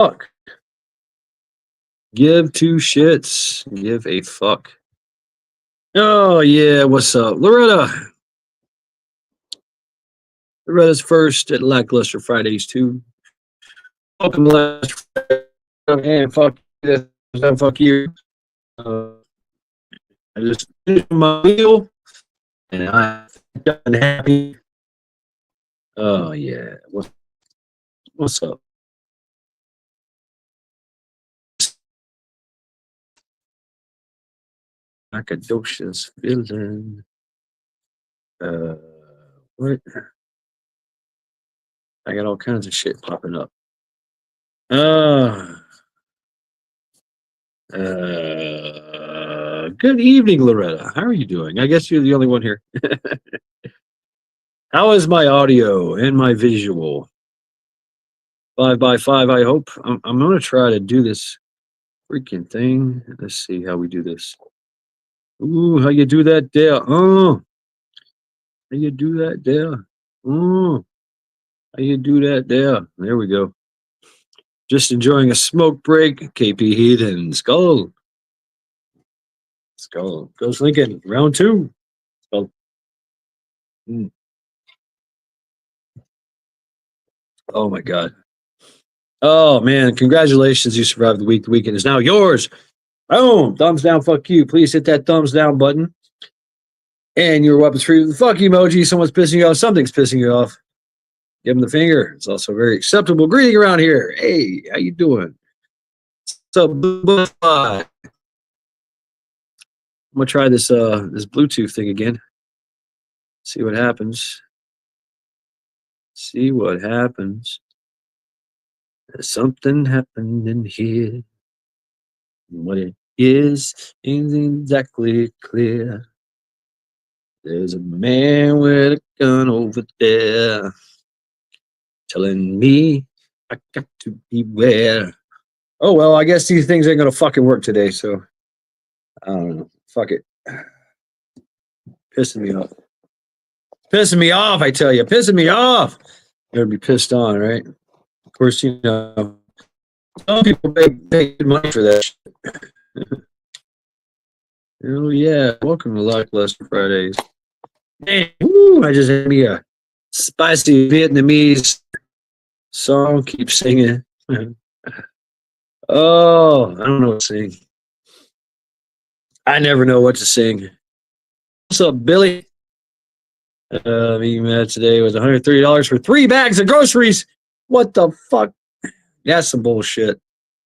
fuck. Give two shits. Give a fuck. Oh, yeah. What's up? Loretta. Loretta's first at Lackluster Fridays, too. Welcome to last Friday. And fuck this. Fuck you. I just finished my meal and I'm happy. Oh, yeah. What's up? Macadocious feeling. What? I got all kinds of shit popping up. Good evening, Loretta. How are you doing? I guess you're the only one here. How is my audio and my visual? 5x5, I hope. I'm going to try to do this freaking thing. Let's see how we do this. Ooh, how you do that there? Oh, how you do that there? Oh, how you do that there? There we go. Just enjoying a smoke break. KP Heat and Skull. Skull. Goes Lincoln. Round 2. Skull. Oh my God. Oh man, congratulations. You survived the week. The weekend is now yours. Boom. Thumbs down. Fuck you. Please hit that thumbs down button. And your weapons free with the fuck emoji. Someone's pissing you off. Something's pissing you off. Give them the finger. It's also a very acceptable greeting around here. Hey, how you doing? So, I'm gonna try this this Bluetooth thing again. See what happens. See what happens. Something happened in here. What it is ain't exactly clear. There's a man with a gun over there telling me I got to beware. Oh, well, I guess these things ain't gonna fucking work today, so I don't know. Fuck it. Pissing me off. Pissing me off, I tell you. Pissing me off. You're gonna be pissed on, right? Of course, you know, some people pay good money for that shit. Oh, yeah. Welcome to Lackluster Fridays. Man, woo, I just had me a spicy Vietnamese song. Keep singing. Oh, I don't know what to sing. I never know what to sing. What's up, Billy? Being mad today was $130 for 3 bags of groceries. What the fuck? That's some bullshit.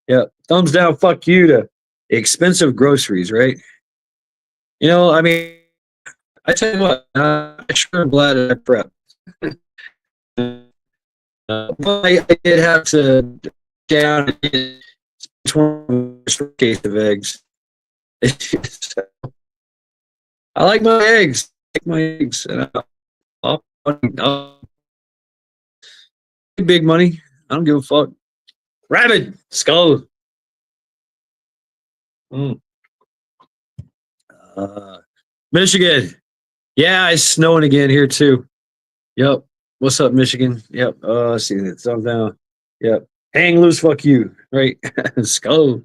Yeah, thumbs down, fuck you to expensive groceries, right? You know, I mean, I tell you what, I sure am glad I prepped. But I did have to down and get 20 case of eggs. I like my eggs. I like my eggs. And I'll big money. I don't give a fuck. Rabbit Skull. Michigan. Yeah, it's snowing again here too. Yep. What's up, Michigan? Yep. See that thumbs down. Yep. Hang loose, fuck you. Right. Skull.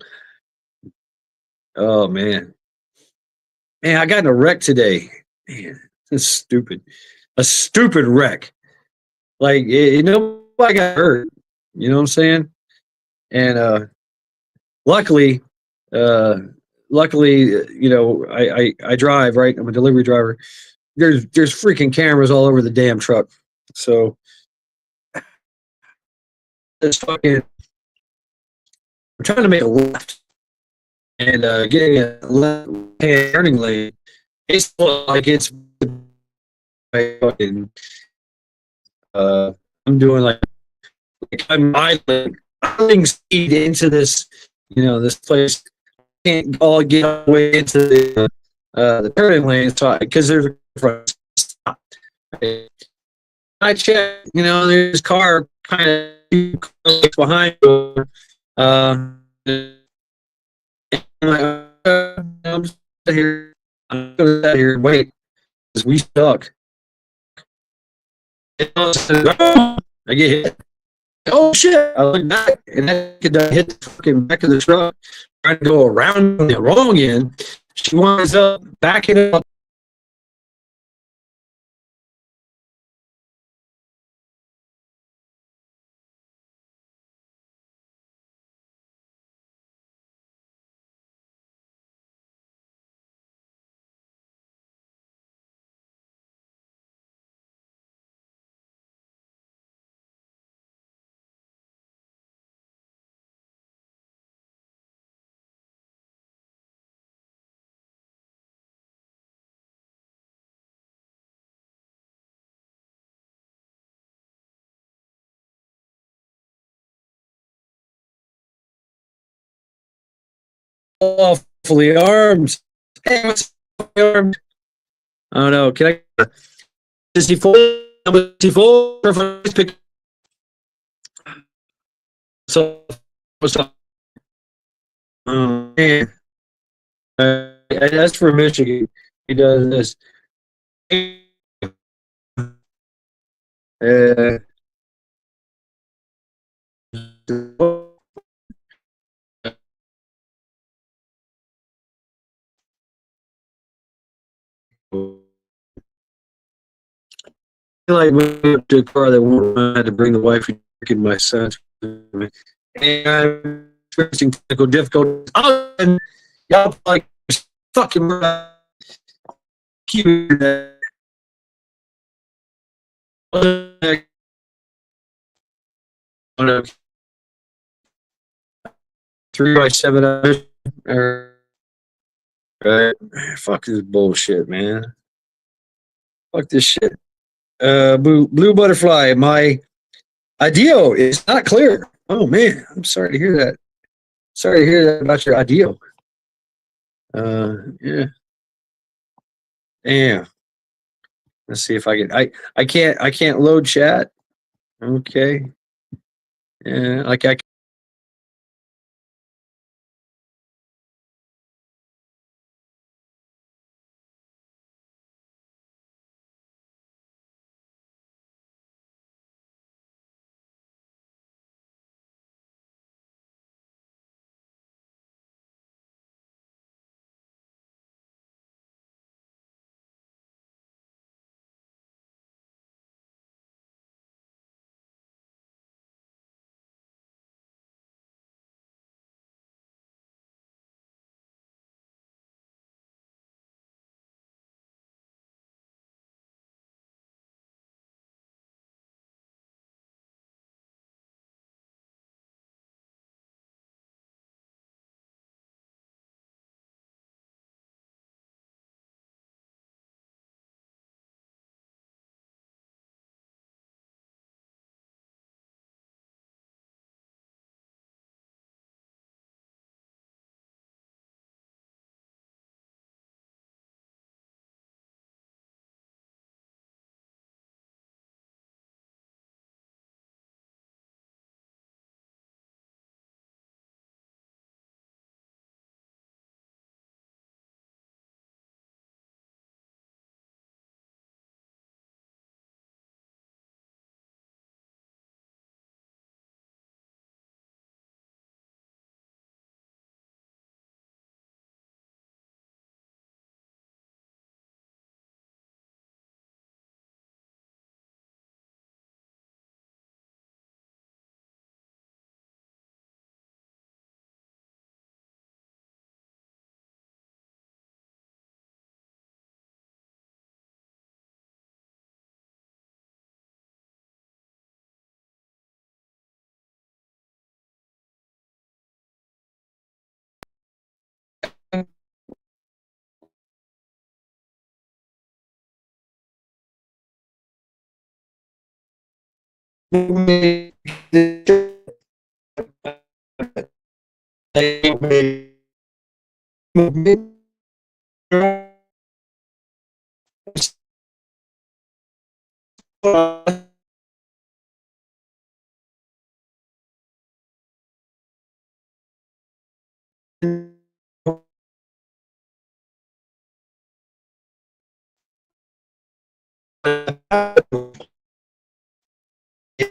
Oh man. Man, I got in a wreck today. Man, that's stupid. A stupid wreck. Like you know, I got hurt. You know what I'm saying? And luckily, you know, I drive, right? I'm a delivery driver. There's freaking cameras all over the damn truck. So this fucking, I'm trying to make a left and getting a left turning lane. It's like it's fucking. I'm doing like I'm idling speed into this, you know, this place. Can't all get away into the turning lane because there's a front stop. I check, you know, there's a car kind of behind you. I'm just here. I'm gonna sit here and wait because we stuck. I get hit. Oh shit! I look back and I could hit the fucking back of the truck, trying to go around on the wrong end. She winds up backing up. Awfully armed. Hey, what's armed? I don't know. Can I? Is he full? Is he full? So what's up? Oh man, that's for Michigan. He does this. Uh, like went up to a car that I had to bring the wife and my son. And I'm experiencing technical difficulties. Oh, and y'all like fucking cute. 3 by 7 hours. Right. Fuck this bullshit, man. Fuck this shit. Blue butterfly. My IDEO is not clear. Oh man, I'm sorry to hear that. Sorry to hear that about your IDEO. Yeah. Damn. Let's see if I can. I can't load chat. Okay. Yeah. Like I.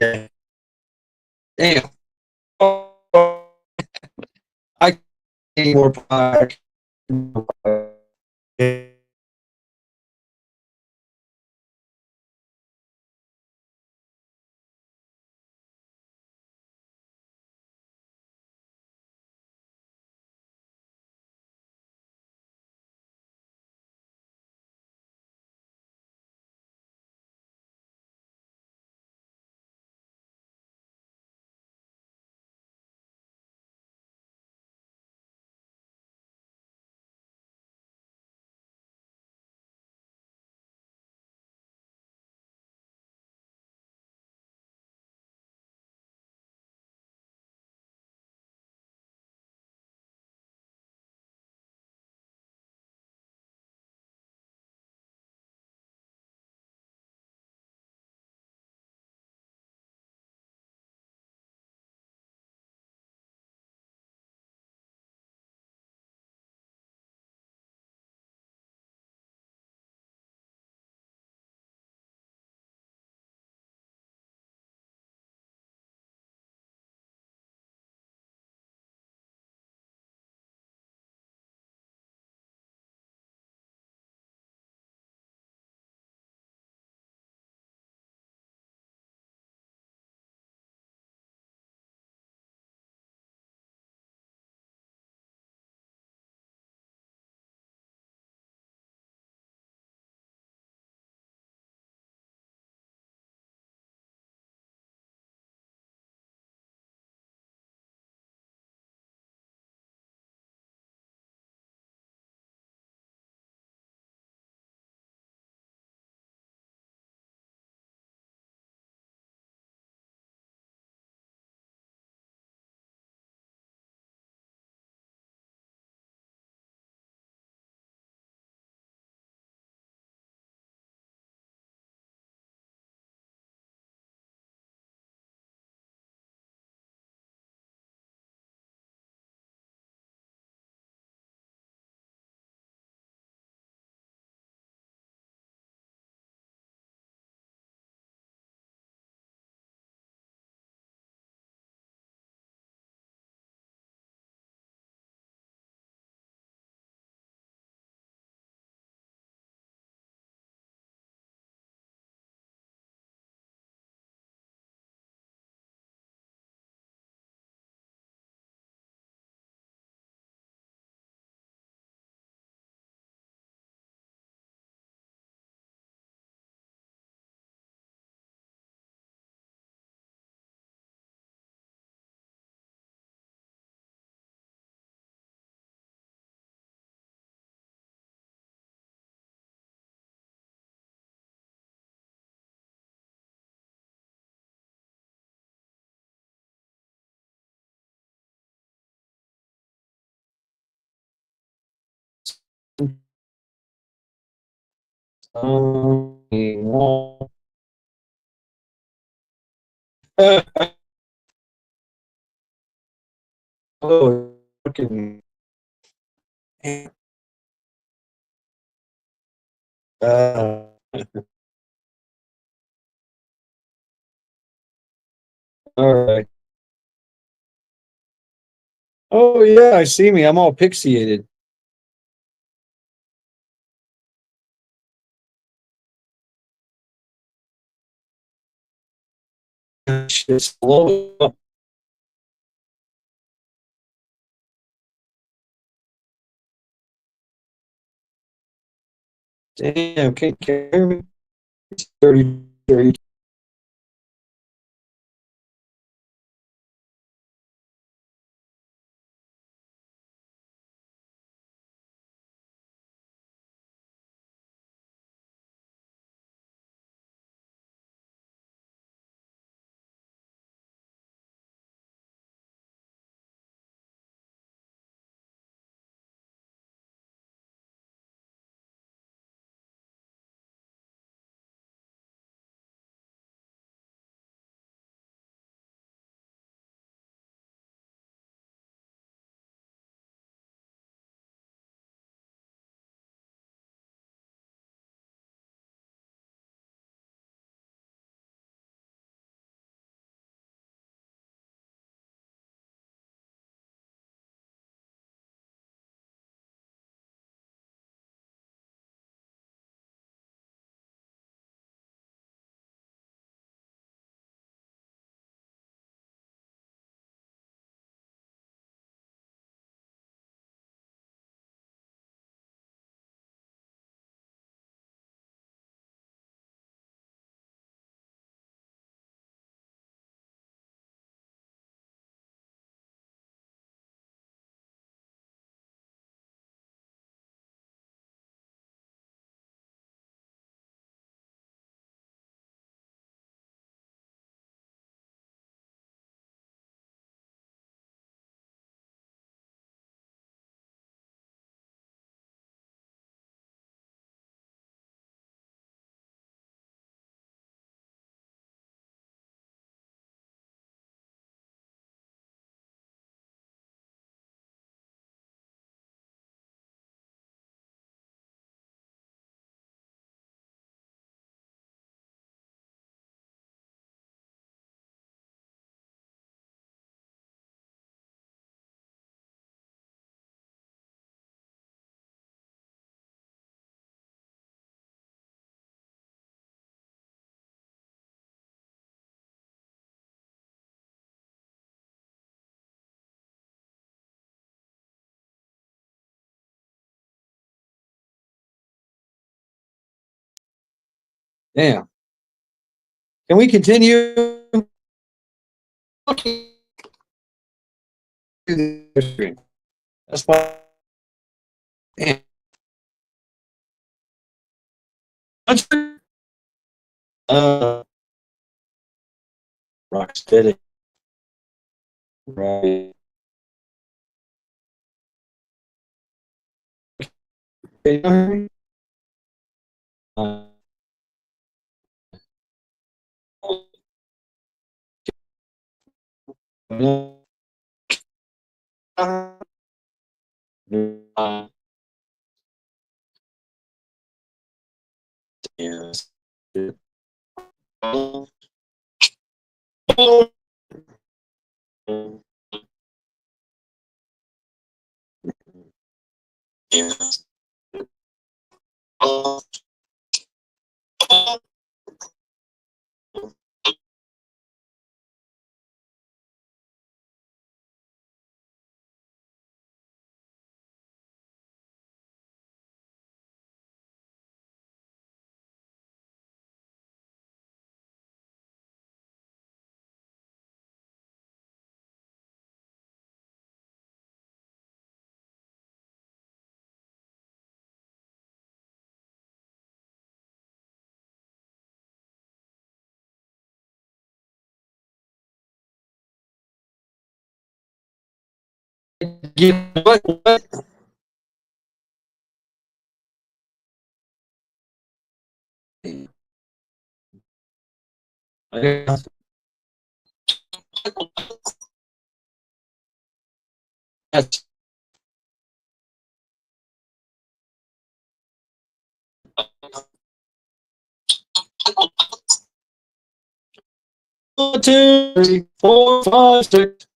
Yeah. Any more pie. Oh, fucking. Uh, all right. Oh yeah, I see me. I'm all pixelated. Shit, slow up. Damn, can't carry me. 30. Damn. Can we continue? Okay. That's why. Damn. Rock steady. Right. Yes. What? That's 1, 2, 3, 4, 5, 6.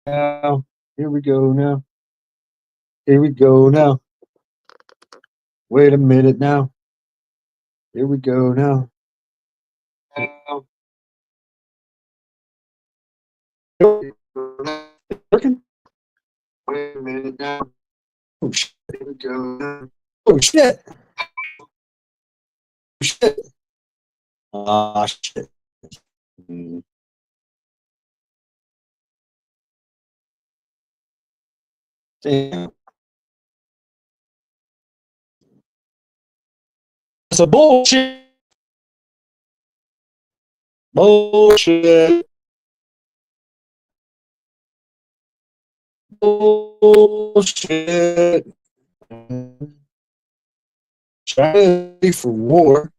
Now, here we go now. Here we go now. Wait a minute now. Here we go now. Now. Working? Wait a minute now. Oh shit. Here we go now. Oh shit. Oh shit. Ah shit. Damn. That's a bullshit. Bullshit. Bullshit. Strategy for war.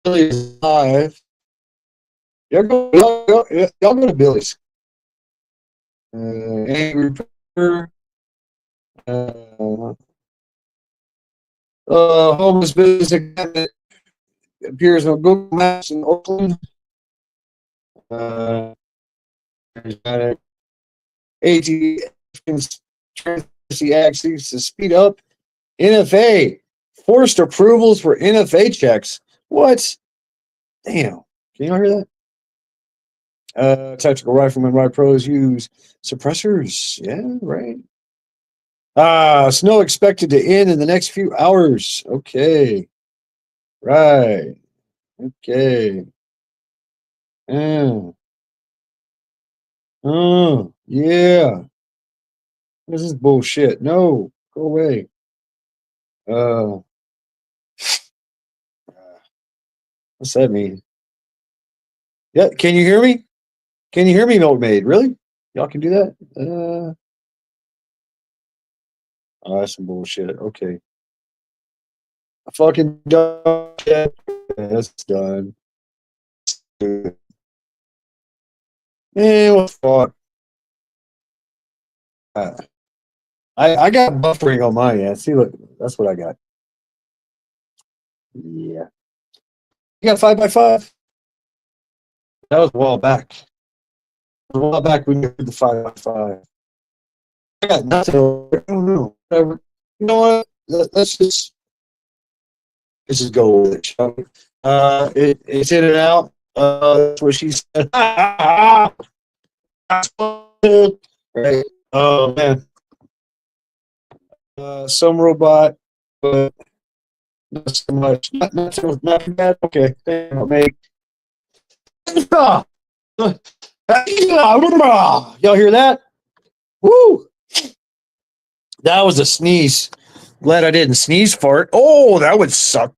Billy is live. Y'all go to Billy's. Angry Pepper. Homeless business exhibit appears on Google Maps in Oakland. Transparency Act seeks to speed up NFA. Forced approvals for NFA checks. What? Damn. Can you hear that? Tactical riflemen, right pros use suppressors. Yeah, right. Snow expected to end in the next few hours. Okay. Right. Okay. Yeah. Oh, yeah. This is bullshit. No, go away. Uh, what's that mean? Yeah, can you hear me? Can you hear me, Milkmaid? Really? Y'all can do that? Oh, that's some bullshit. Okay. I fucking done. Yeah, that's done. What the fuck? I got buffering on my end. See, look, that's what I got. Yeah. You got 5x5? That was a while back. A while back when you did the 5x5. I got nothing. I don't know. Whatever. You know what? Let's just go with it. Shall we? It's in and out. That's what she said. Right. Oh man. Some robot, but not so much. Not too bad. Okay. Mate. Y'all hear that? Woo! That was a sneeze. Glad I didn't sneeze fart. Oh, that would suck.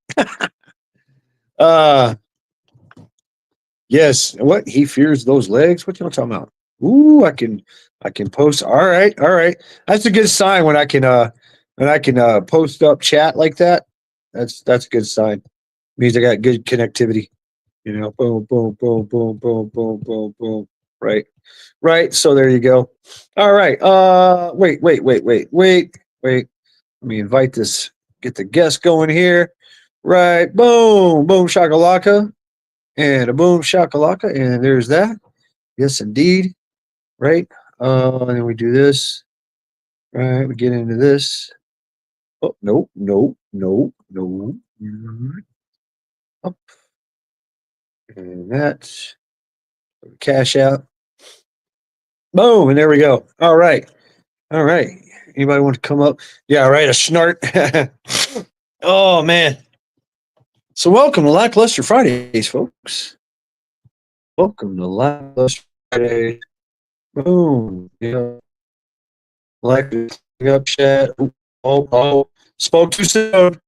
Yes. What? He fears those legs? What y'all talking about? Ooh, I can post. All right, all right. That's a good sign when I can post up chat like that. That's a good sign. Means I got good connectivity. You know, boom, boom, boom, boom, boom, boom, boom, boom. Right. Right. So there you go. All right. Wait. Let me invite this, get the guest going here. Right. Boom, boom, shakalaka. And a boom, shakalaka. And there's that. Yes, indeed. Right. And then we do this. Right. We get into this. Oh, no, no, no, no. Up. And that's cash out. Boom. And there we go. All right. All right. Anybody want to come up? Yeah, right. A snort. Oh, man. So, welcome to Lackluster Fridays, folks. Welcome to Lackluster Fridays. Boom. Yeah. Like up chat. Oh. Spoke too soon.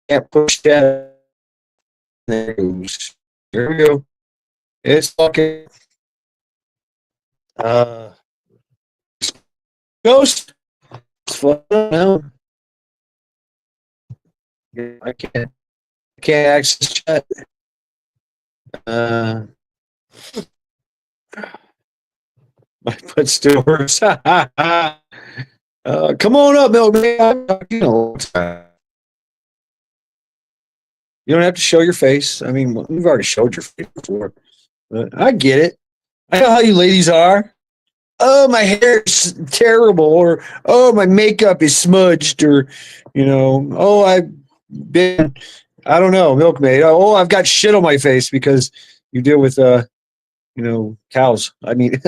Can't push chat. There it goes. Here we go. It's fucking. Ghost. Now. I can't access chat. My foot still hurts. Come on up, Milkman. You know, you don't have to show your face. I mean, we've already showed your face before, but I get it. I know how you ladies are. Oh, my hair's terrible, or oh, my makeup is smudged, or oh, I've been, I don't know, milkmaid. Oh, I've got shit on my face because you deal with cows. I mean,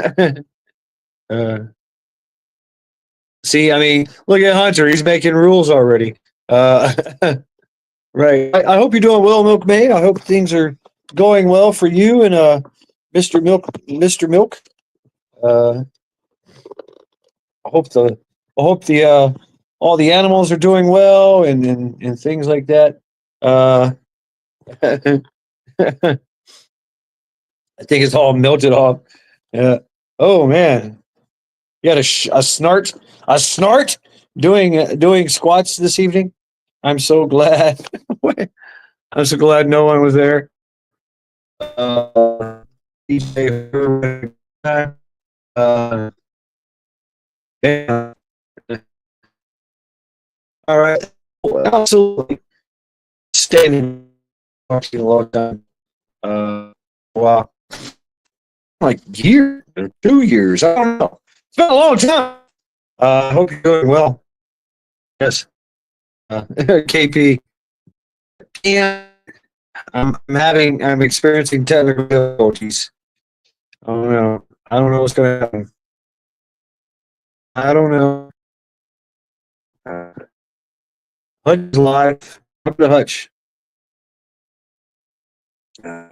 uh, see, I mean, look at Hunter. He's making rules already. Uh, right. I hope you're doing well, milkmaid. I hope things are going well for you and Mr. Milk, Mr. Milk. Uh, I hope the all the animals are doing well and things like that. Uh, I think it's all melted off. Oh man, you had a snart doing squats this evening. I'm so glad. I'm so glad no one was there. DJ, uh, yeah. All right, absolutely. Standing talking a long time. Wow, like year, 2 years. I don't know. It's been a long time. I hope you're doing well. Yes, KP. Yeah, I'm experiencing technical difficulties. I don't know. I don't know what's going to happen. I don't know. Hutch is live. Up to Hutch. Uh,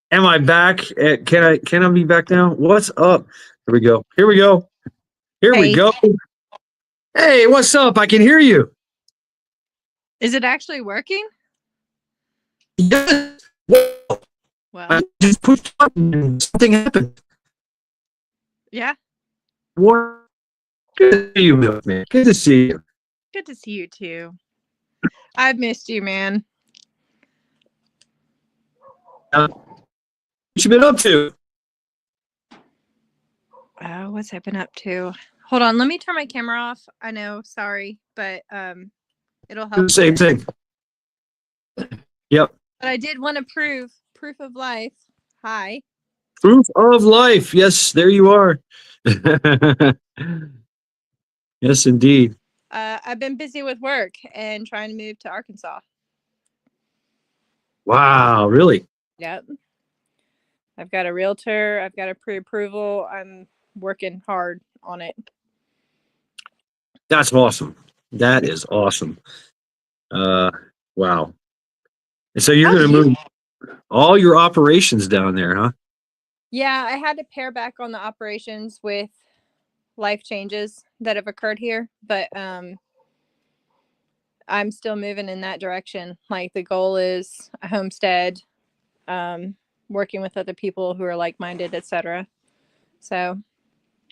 Am I back? Can I be back now? What's up? Here we go. Here we go. Here we Hey, go. Hey, what's up? I can hear you. is it actually working? Yes. Well, Well, I just pushed a button and something happened. yeah, What? Good to see you, Milkman. Good to see you. good to see you too. I've missed you, man. What you been up to? Oh, what's I been up to? Hold on, let me turn my camera off. I know, sorry, but it'll help. Same thing. Yep. But I did want to proof of life. Hi. Proof of life. Yes, there you are. Yes, indeed. I've been busy with work and trying to move to Arkansas. Wow, really? Yep. I've got a realtor. I've got a pre-approval. I'm working hard on it. That's awesome. That is awesome. Uh, wow. And so you're going to move all your operations down there, huh? Yeah, I had to pare back on the operations with life changes that have occurred here, but I'm still moving in that direction. Like the goal is a homestead, working with other people who are like-minded, etc. So,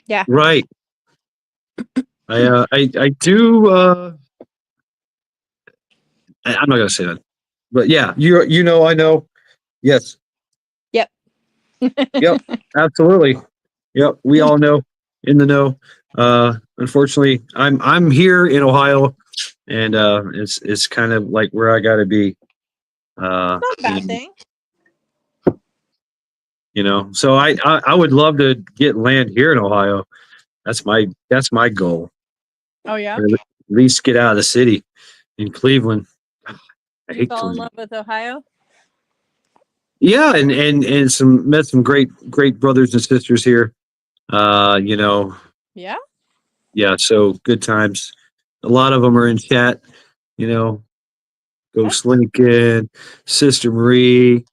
yeah. Right. I do. I'm not going to say that, but yeah, you know, I know. Yes. Yep. Yep. Absolutely. Yep. We all know in the know. Unfortunately, I'm here in Ohio, and it's kind of like where I got to be. Not a bad And, thing. you know, so I would love to get land here in Ohio. That's my goal. Oh yeah. Or at least get out of the city in Cleveland. I You hate fell in Cleveland. love with Ohio? Yeah, and some met some great brothers and sisters here. You know, Yeah. yeah, so good times. A lot of them are in chat. You know, That's Ghost Lincoln, Sister Marie,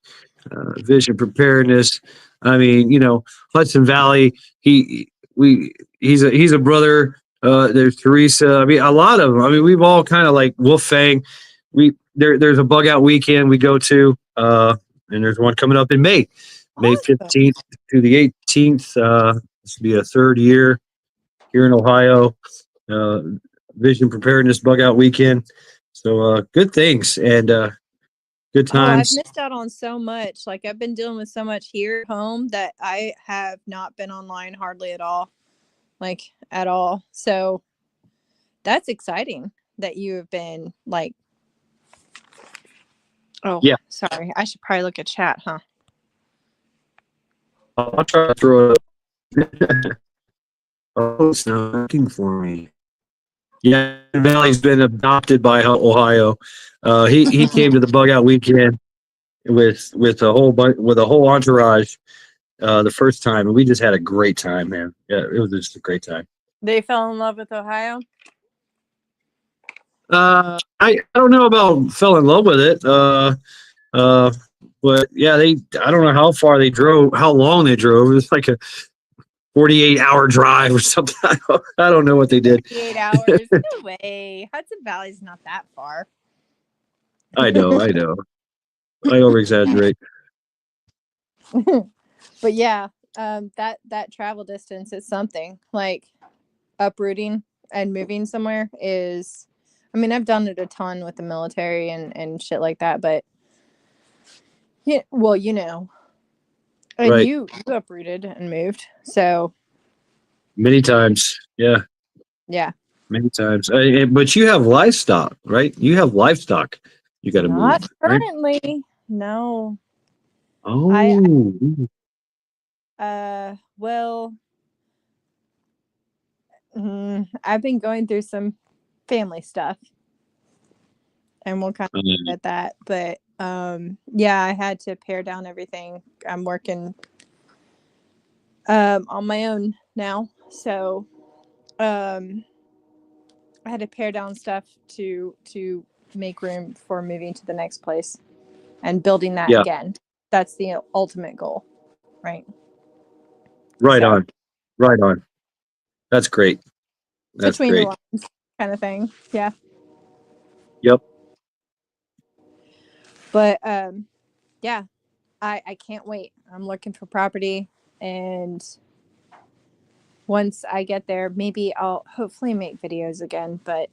Vision Preparedness. I mean, you know, Hudson Valley. He's a brother. There's Teresa. I mean, a lot of them. I mean, we've all kind of like Wolf Fang. There's a bug out weekend we go to, and there's one coming up in May awesome. 15th to the 18th. This will be a third year here in Ohio. Uh, Vision Preparedness Bug Out Weekend. So good things and good Oh, I've times. missed out on so much. Like I've been dealing with so much here at home that I have not been online hardly at all. Like at all. So that's exciting that you have been like, oh, Yeah, sorry. I should probably look at chat, huh? I'll try to throw it up. Oh, it's not working for me. Yeah, Valley's been adopted by Ohio. He came to the bug out weekend with a whole entourage the first time, and we just had a great time, man. Yeah, it was just a great time. They fell in love with Ohio. I don't know about fell in love with it. But yeah, I don't know how far they drove, how long they drove. It was like a 48-hour drive or something. I don't know what they did. 48 hours. No way. Hudson Valley's not that far. I know. I over exaggerate. But yeah, that travel distance is something. Like uprooting and moving somewhere is, I mean, I've done it a ton with the military and shit like that, but yeah, well, you know, and Right. you uprooted and moved. So Many times. Yeah. yeah, Many times. But you have livestock, right? You have livestock. You got to move, not right? currently. No. Oh. Well, I've been going through some family stuff and we'll kind of Um, at that, but yeah, I had to pare down everything. I'm working on my own now, so I had to pare down stuff to make room for moving to the next place and building that yeah. again. That's the ultimate goal, right? Right So on. Right on. That's great. That's between the great. lines kind of thing. Yeah. Yep. But yeah, I can't wait. I'm looking for property, and once I get there, maybe I'll hopefully make videos again, but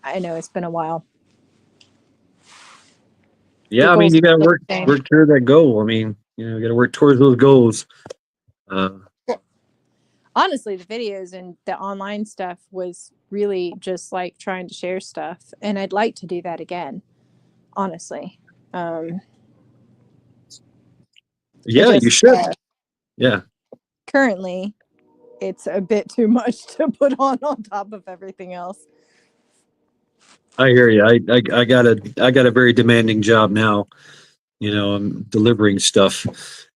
I know it's been a while. The Yeah. I mean, goals you got to are work the same. work toward that goal. I mean, you got to work towards those goals. Uh, Honestly, the videos and the online stuff was really just like trying to share stuff, and I'd like to do that again, honestly. It yeah, you just should. Yeah. currently it's a bit too much to put on top of everything else. I hear you. I got a very demanding job now. I'm delivering stuff,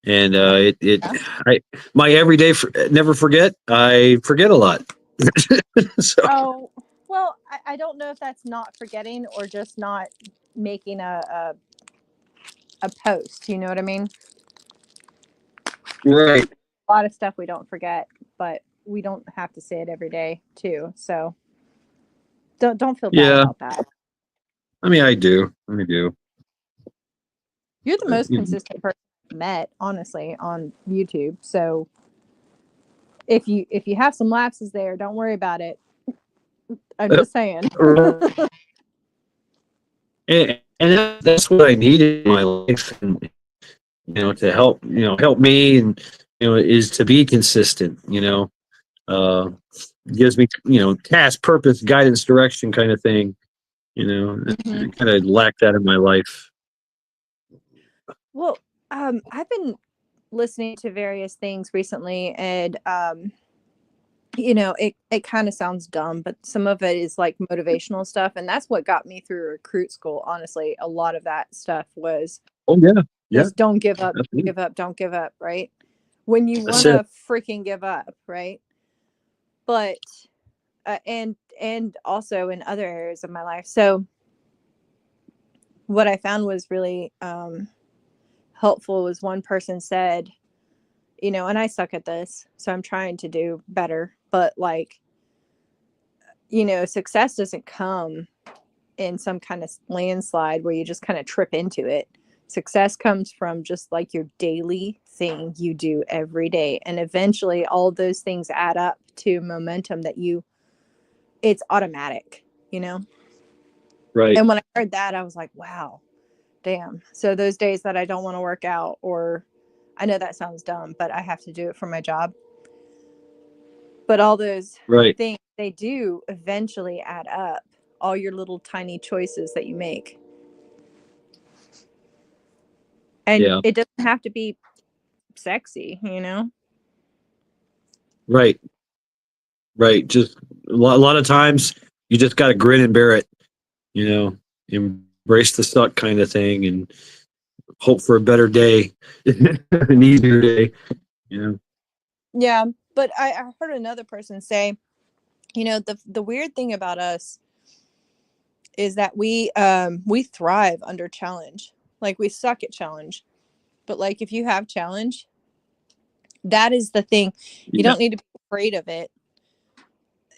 and Yeah. I my everyday never forget. I forget a lot. So Oh, well, I don't know if that's not forgetting or just not making a post. You know what I mean? right, A lot of stuff we don't forget, but we don't have to say it every day too. So don't feel bad yeah. about that. I mean, I do. I do. You're the most You- consistent person I've met, honestly, on YouTube. So if you have some lapses there, don't worry about it. I'm just saying. and that's what I needed in my life, and to help me, and is to be consistent. Uh, gives me task, purpose, guidance, direction, kind of thing. I Mhm. kind of lack that in my life. Well, I've been listening to various things recently, and it kind of sounds dumb, but some of it is like motivational stuff, and that's what got me through recruit school. Honestly, a lot of that stuff was Oh yeah, yeah, just don't give up, that's don't it. give up, don't give up, right? When you That's want it. to freaking give up, right? But and also in other areas of my life. So what I found was really helpful was one person said, and I suck at this, so I'm trying to do better, but like, success doesn't come in some kind of landslide where you just kind of trip into it. Success comes from just like your daily thing you do every day. And eventually all those things add up to momentum it's automatic, you know? Right, And when I heard that, I was like, wow, damn. So those days that I don't want to work out, or I know that sounds dumb, but I have to do it for my job. But all those right, things, they do eventually add up. All your little tiny choices that you make. And yeah, it doesn't have to be sexy, you know? right, right. Just a lot of times you just got to grin and bear it. You know, embrace the suck kind of thing, and hope for a better day, an easier day. You know. Yeah. But I heard another person say, the weird thing about us is that we thrive under challenge. Like we suck at challenge. But like if you have challenge, that is the thing. You Yeah. don't need to be afraid of it.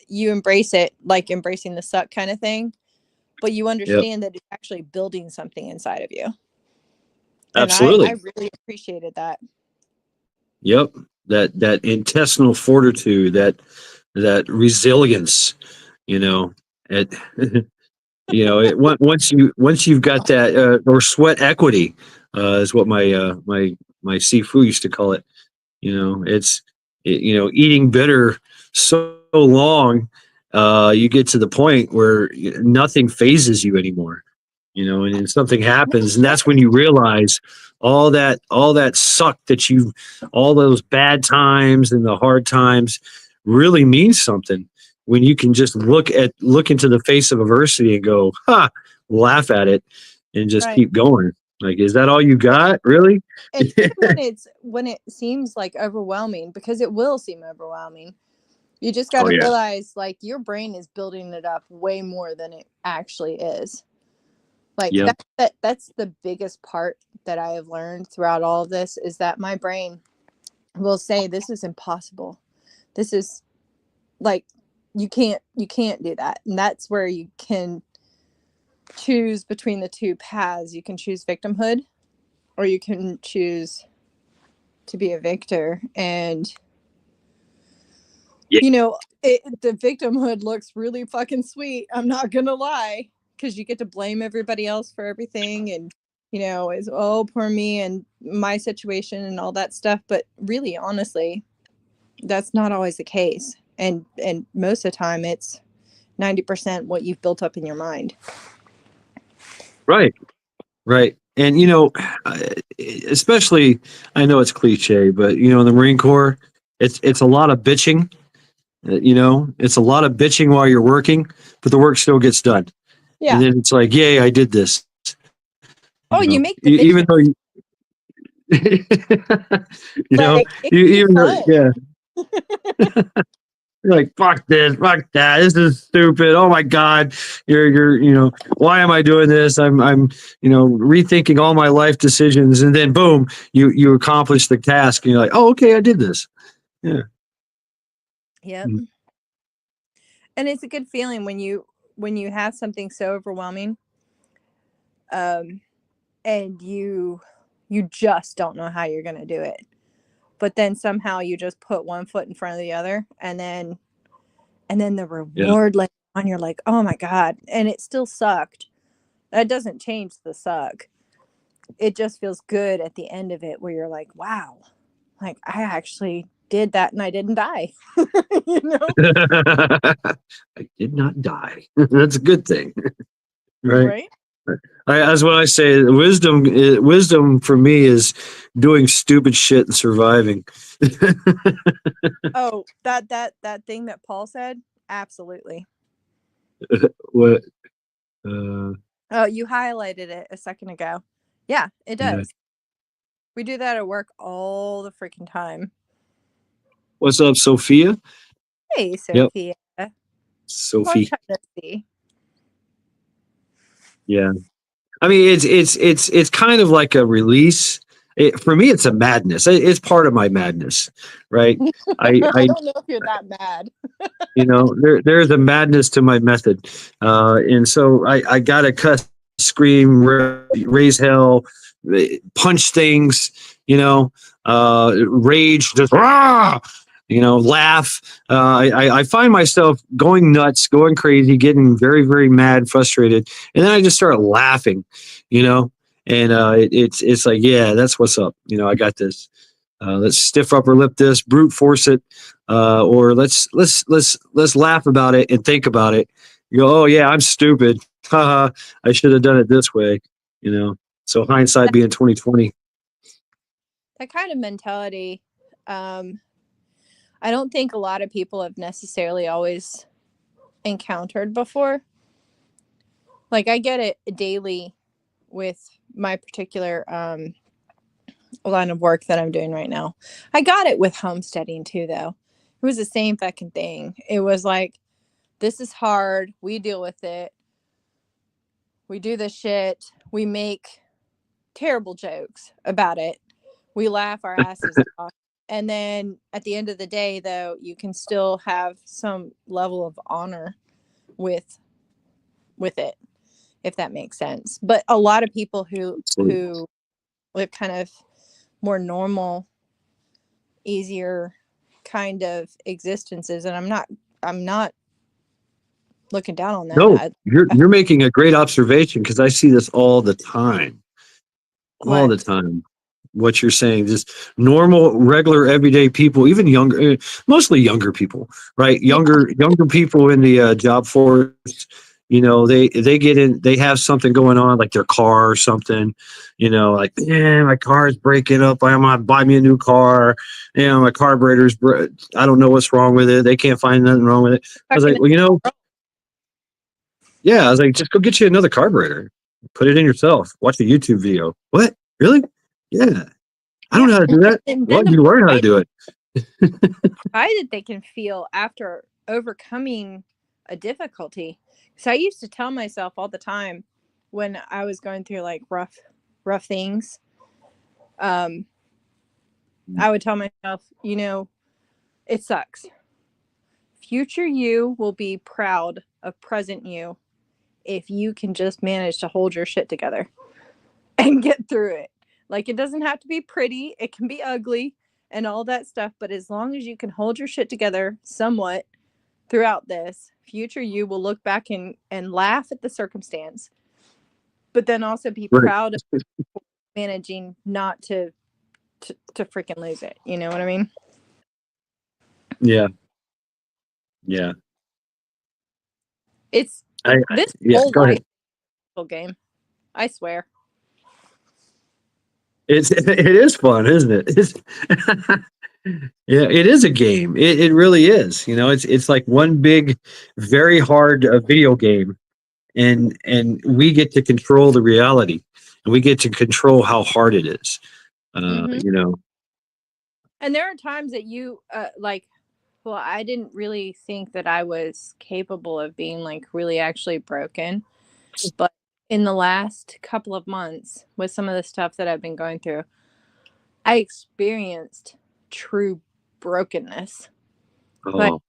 You embrace it, like embracing the suck kind of thing. But you Yep. understand that it's actually building something inside of you. And I Absolutely. really appreciated that. Yep. That intestinal fortitude, that resilience. You know. It. Once you've got that, or sweat equity, is what my Sifu used to call it. Eating bitter so long, you get to the point where nothing phases you anymore. And then something happens, and that's when you realize all that suck that all those bad times and the hard times really means something. When you can just look into the face of adversity and go, ha, laugh at it, and just Right. keep going. Like, is that all you got, really? And even when it seems like overwhelming, because it will seem overwhelming, you just got Oh to yeah. realize like your brain is building it up way more than it actually is. Like Yep. that's the biggest part that I have learned throughout all of this is that my brain will say this is impossible. This is like you can't do that. And that's where you can choose between the two paths. You can choose victimhood or you can choose to be a victor. And Yeah. the victimhood looks really fucking sweet. I'm not gonna lie, because you get to blame everybody else for everything, and it's oh poor me and my situation and all that stuff. But really, honestly, that's not always the case, and most of the time, it's 90% what you've built up in your mind. Right. Right. And especially, I know it's cliche, but in the Marine Corps, It's a lot of bitching. It's a lot of bitching while you're working, but the work still gets done. Yeah. And then it's like, yay, I did this. Oh, you make the Even bitching. though Like, it can be even though, fun. yeah, you're like, fuck this, fuck that. This is stupid. Oh my God. Why am I doing this? I'm rethinking all my life decisions. And then boom, you accomplish the task and you're like, oh, okay, I did this. Yeah. Yep. And it's a good feeling when you have something so overwhelming, and you just don't know how you're going to do it, but then somehow you just put one foot in front of the other, and then the reward later on, you're like, oh my God. And it still sucked. That doesn't change the suck. It just feels good at the end of it, where you're like, wow, like I actually did that and I didn't die. I did not die. That's a good thing. Right. Right. That's what I say. Wisdom for me is doing stupid shit and surviving. Oh, that thing that Paul said, absolutely. What? Oh, you highlighted it a second ago. Yeah, it does. We do that at work all the freaking time. What's up, Sophia? Hey, Sophia. Yep. Sophie. Yeah. I mean, it's kind of like a release. For me, it's a madness. It's part of my madness, right? I don't know if you're that mad. There's a madness to my method, and so I gotta cuss, scream, raise hell, punch things, rage, just rah, laugh. I find myself going nuts, going crazy, getting very, very mad, frustrated, and then I just start laughing, and it's like, yeah, that's what's up. I got this. Let's stiff upper lip this, brute force it, or let's laugh about it and think about it. You go, oh yeah, I'm stupid. Haha, I should have done it this way. So hindsight being 2020. That kind of mentality, I don't think a lot of people have necessarily always encountered before. Like, I get it daily with my particular line of work that I'm doing right now. I got it with homesteading too, though. It was the same fucking thing. It was like, this is hard. We deal with it. We do this shit. We make terrible jokes about it. We laugh our asses off. And then at the end of the day, though, you can still have some level of honor with it, if that makes sense. But a lot of people who live kind of more normal, easier kind of existences, and I'm not looking down on that. No, you're making a great observation, because I see this all the time. All the time. What you're saying, just normal, regular, everyday people, even younger, mostly younger people, right? Younger people in the job force. They get in, they have something going on, like their car or something. Like, my car is breaking up. I'm gonna buy me a new car. My carburetor's, I don't know what's wrong with it. They can't find nothing wrong with it. I was like, well, yeah, I was like, just go get you another carburetor. Put it in yourself. Watch a YouTube video. What? Really? Yeah. I don't know how to do that. Well, you learn how to do it. Pride that they can feel after overcoming a difficulty. So I used to tell myself all the time when I was going through like rough things. I would tell myself, it sucks. Future you will be proud of present you if you can just manage to hold your shit together and get through it. Like, it doesn't have to be pretty. It can be ugly and all that stuff. But as long as you can hold your shit together somewhat throughout this, future you will look back and laugh at the circumstance, but then also be proud of managing not to freaking lose it. You know what I mean? Yeah. Yeah. It's this whole life game. I swear. It is fun, isn't it? Yeah, it is a game. It really is. You know, it's like one big, very hard video game, and we get to control the reality, and we get to control how hard it is. Hmm. You know, And there are times that you like, well, I didn't really think that I was capable of being like really actually broken, but in the last couple of months with some of the stuff that I've been going through, I experienced true brokenness. Like oh,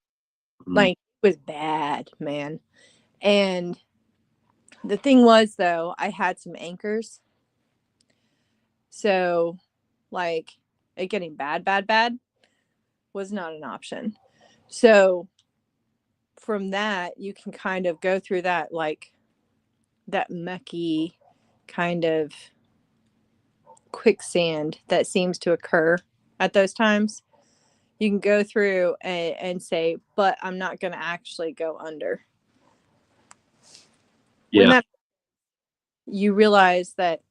mm, like it was bad, man. And the thing was though, I had some anchors. So like it getting bad was not an option. So from that, you can kind of go through that like that mucky kind of quicksand that seems to occur at those times. You can go through and say, but I'm not going to actually go under. When yeah, that you realize that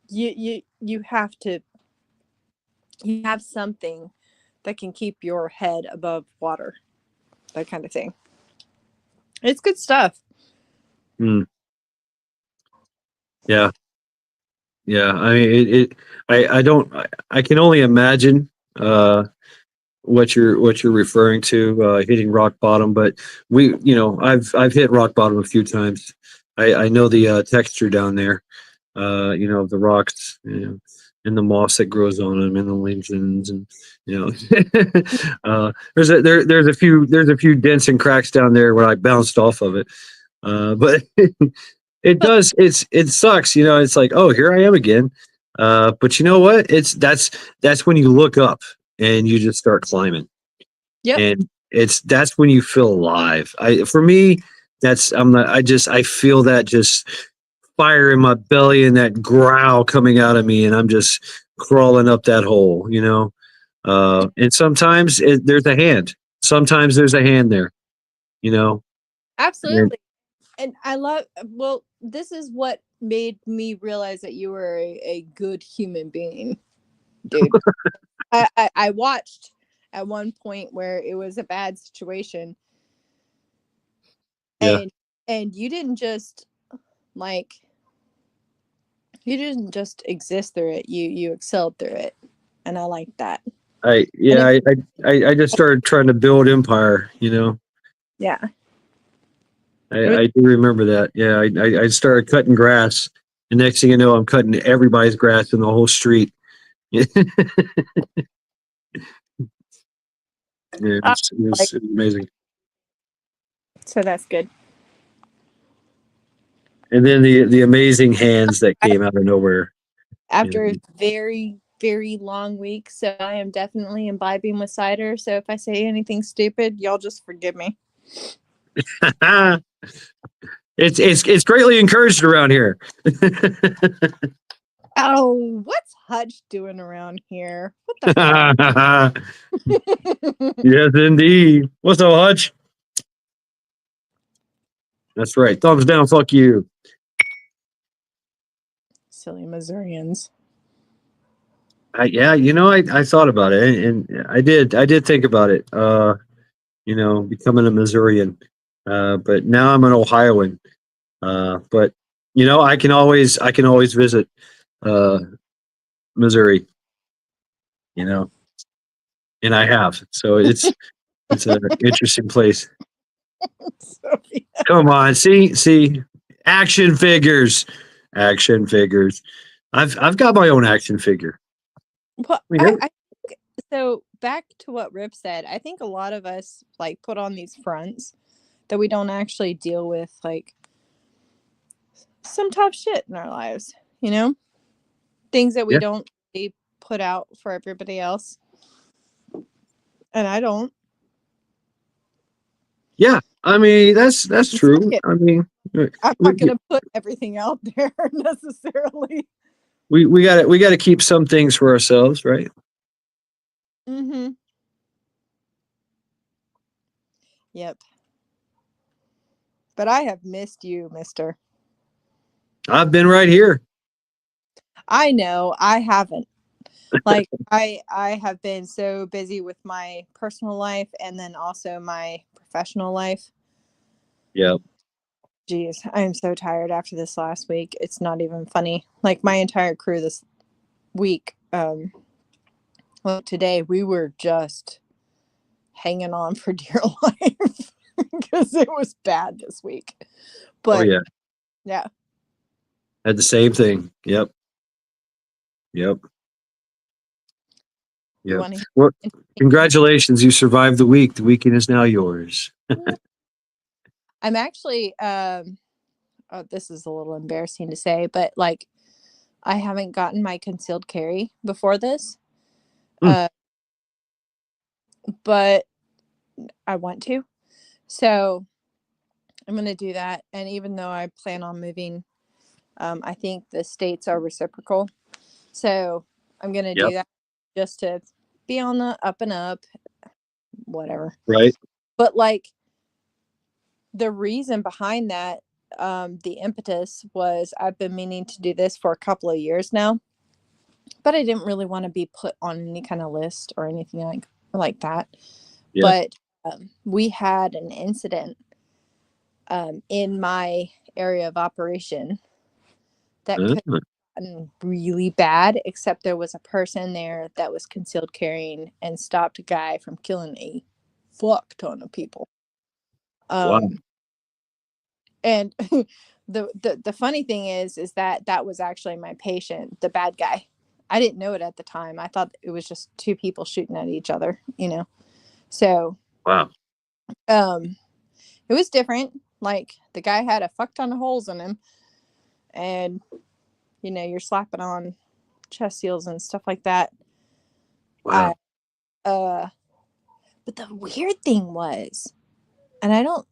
you have to you have something that can keep your head above water, that kind of thing. It's good stuff. mm, yeah, yeah. I mean, I don't. I can only imagine what you're referring to, hitting rock bottom. But I've hit rock bottom a few times. I know the texture down there. The rocks, and the moss that grows on them, and the lichens, and you know, there's a few dents and cracks down there where I bounced off of it. But But it sucks. It's like, oh, here I am again. But you know what? That's when you look up and you just start climbing, yep, and that's when you feel alive. For me, that's I'm not. I feel that just fire in my belly and that growl coming out of me, and I'm just crawling up that hole. And sometimes there's a hand. Sometimes there's a hand there. You know. And, absolutely. And I love, well, this is what made me realize that you were a good human being, dude. I watched at one point where it was a bad situation, yeah. and like you didn't just exist through it, you excelled through it, and I like that. I And yeah. I just started trying to build empire. yeah, it was I do remember that. Yeah, I started cutting grass. The next thing you know, I'm cutting everybody's grass in the whole street. Yeah, uh, like, it was amazing. so that's good. And then the amazing hands that I, came out of nowhere. You after a very very long week, so I am definitely imbibing with cider, so if I say anything stupid, y'all just forgive me. know? It's greatly encouraged around here. Oh, what's Hutch doing around here? What the fuck? Yes, indeed. What's up, Hutch? That's right. Thumbs down. Fuck you. Silly Missourians. Yeah, I thought about it, and I did think about it. Becoming a Missourian. But now I'm an Ohioan. But I can always visit uh, Missouri. You know, and I have. So it's an interesting place. So, Come on, see, action figures, action figures. I've got my own action figure. well, I mean, so back to what Rip said. I think a lot of us like put on these fronts that we don't actually deal with like some tough shit in our lives. You know, things that we yeah, don't really put out for everybody else, and I don't. yeah. I mean, that's And fuck true. it. I mean, I'm we not gonna put everything out there necessarily. we got to keep some things for ourselves, right? Mm-hmm. Yep. But I have missed you, mister. I've been right here. I know I haven't. Like I have been so busy with my personal life and then also my professional life. Yeah. Jeez, I am so tired after this last week. It's not even funny. Like my entire crew this week, well, today we were just hanging on for dear life because it was bad this week. Oh But yeah. yeah, Had the same thing. Yep. Yep. you Yep. want to Well, hear? congratulations. You survived the week. The weekend is now yours. I'm actually, oh, this is a little embarrassing to say, but like I haven't gotten my concealed carry before this, Hmm. but I want to. So I'm going to do that. And even though I plan on moving, I think the states are reciprocal. So I'm going to Yep. do that just to be on the up and up, whatever. Right. But like the reason behind that, the impetus was I've been meaning to do this for a couple of years now, but I didn't really want to be put on any kind of list or anything like that. Yeah. But we had an incident in my area of operation that could Uh, have gotten really bad, except there was a person there that was concealed carrying and stopped a guy from killing a fuck ton of people. wow. And the funny thing is that was actually my patient, the bad guy. I didn't know it at the time. I thought it was just two people shooting at each other, you know. So Wow. it was different. Like the guy had a fuck ton of holes in him, and you know, you're slapping on chest seals and stuff like that. I Wow. But the weird thing was, and I don't,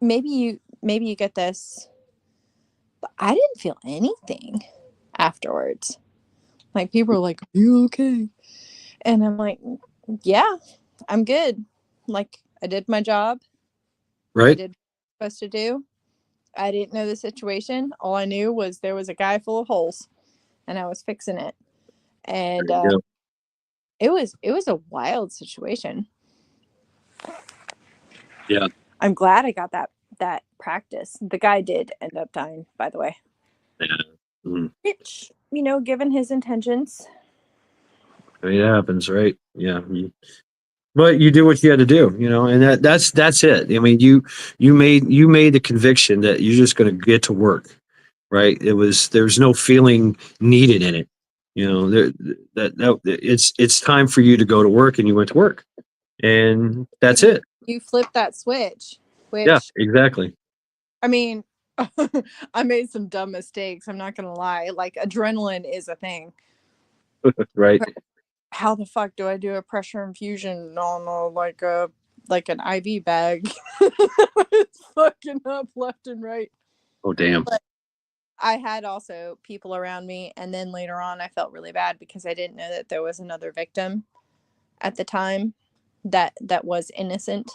maybe you get this, but I didn't feel anything afterwards. Like people were like, "Are you okay?" And I'm like, "Yeah, I'm good. Like I did my job. I Right. did what I was supposed to do. I didn't know the situation. All I knew was there was a guy full of holes, and I was fixing it. And There you go. it was a wild situation. Yeah. I'm glad I got that practice. The guy did end up dying, by the way. Yeah. Mm. Which, you know, given his intentions. I mean, it happens, right? Yeah. But you do what you had to do, and that's it. I mean, you made the conviction that you're just going to get to work, right? There's no feeling needed in it. There, that it's time for you to go to work, and you went to work, and that's it. You flip that switch, Yeah, which, exactly. I mean, I made some dumb mistakes. I'm not going to lie. Like, adrenaline is a thing. Right. But how the fuck do I do a pressure infusion on like an IV bag? It's fucking up left and right. Oh, damn. But I had also people around me, and then later on, I felt really bad because I didn't know that there was another victim at the time that was innocent,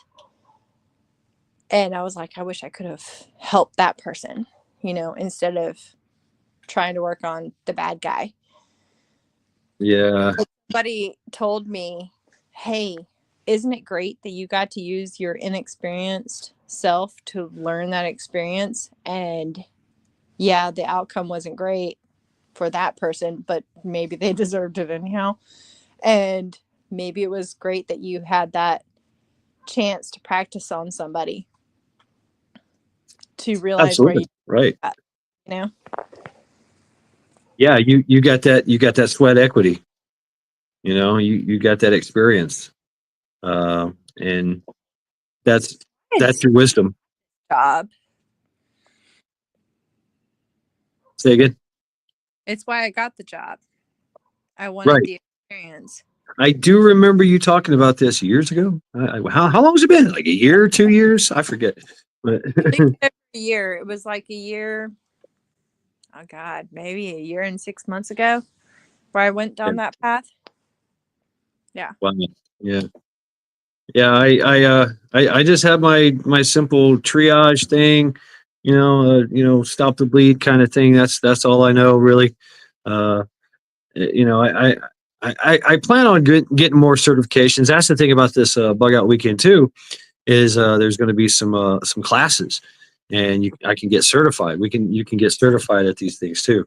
and I was like, I wish I could have helped that person, instead of trying to work on the bad guy. Yeah. Somebody told me, hey, isn't it great that you got to use your inexperienced self to learn that experience? And yeah, the outcome wasn't great for that person, but maybe they deserved it anyhow. And maybe it was great that you had that chance to practice on somebody to realize where Absolutely. you Right. at, you know? Yeah. You got that sweat equity. You got that experience, and that's It's that's your wisdom. job. Say again. It's why I got the job. I wanted Right. the experience. I do remember you talking about this years ago. How long has it been? Like a year, 2 years? I forget. But At least every year. It was like a year, oh God, maybe a year and 6 months ago where I went yeah, down that path. Yeah. wow. Yeah, yeah. I just have my simple triage thing. Stop the bleed kind of thing. That's all I know really. Uh, I I plan on getting more certifications. That's the thing about this bug out weekend too, is there's going to be some classes, and I can get certified. You can get certified at these things too.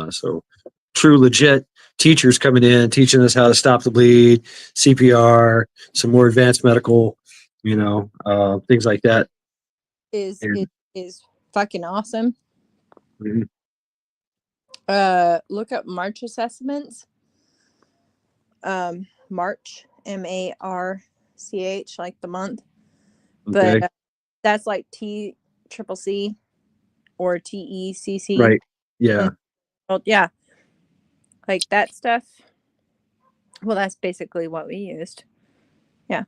So true legit teachers coming in teaching us how to stop the bleed, CPR, some more advanced medical, things like that. Is And, is fucking awesome. mhm. Look up March assessments. March, MARCH, like the month. Okay. But that's like TCCC or TECC. Right. Yeah. Well, yeah, like that stuff. Well, that's basically what we used. Yeah.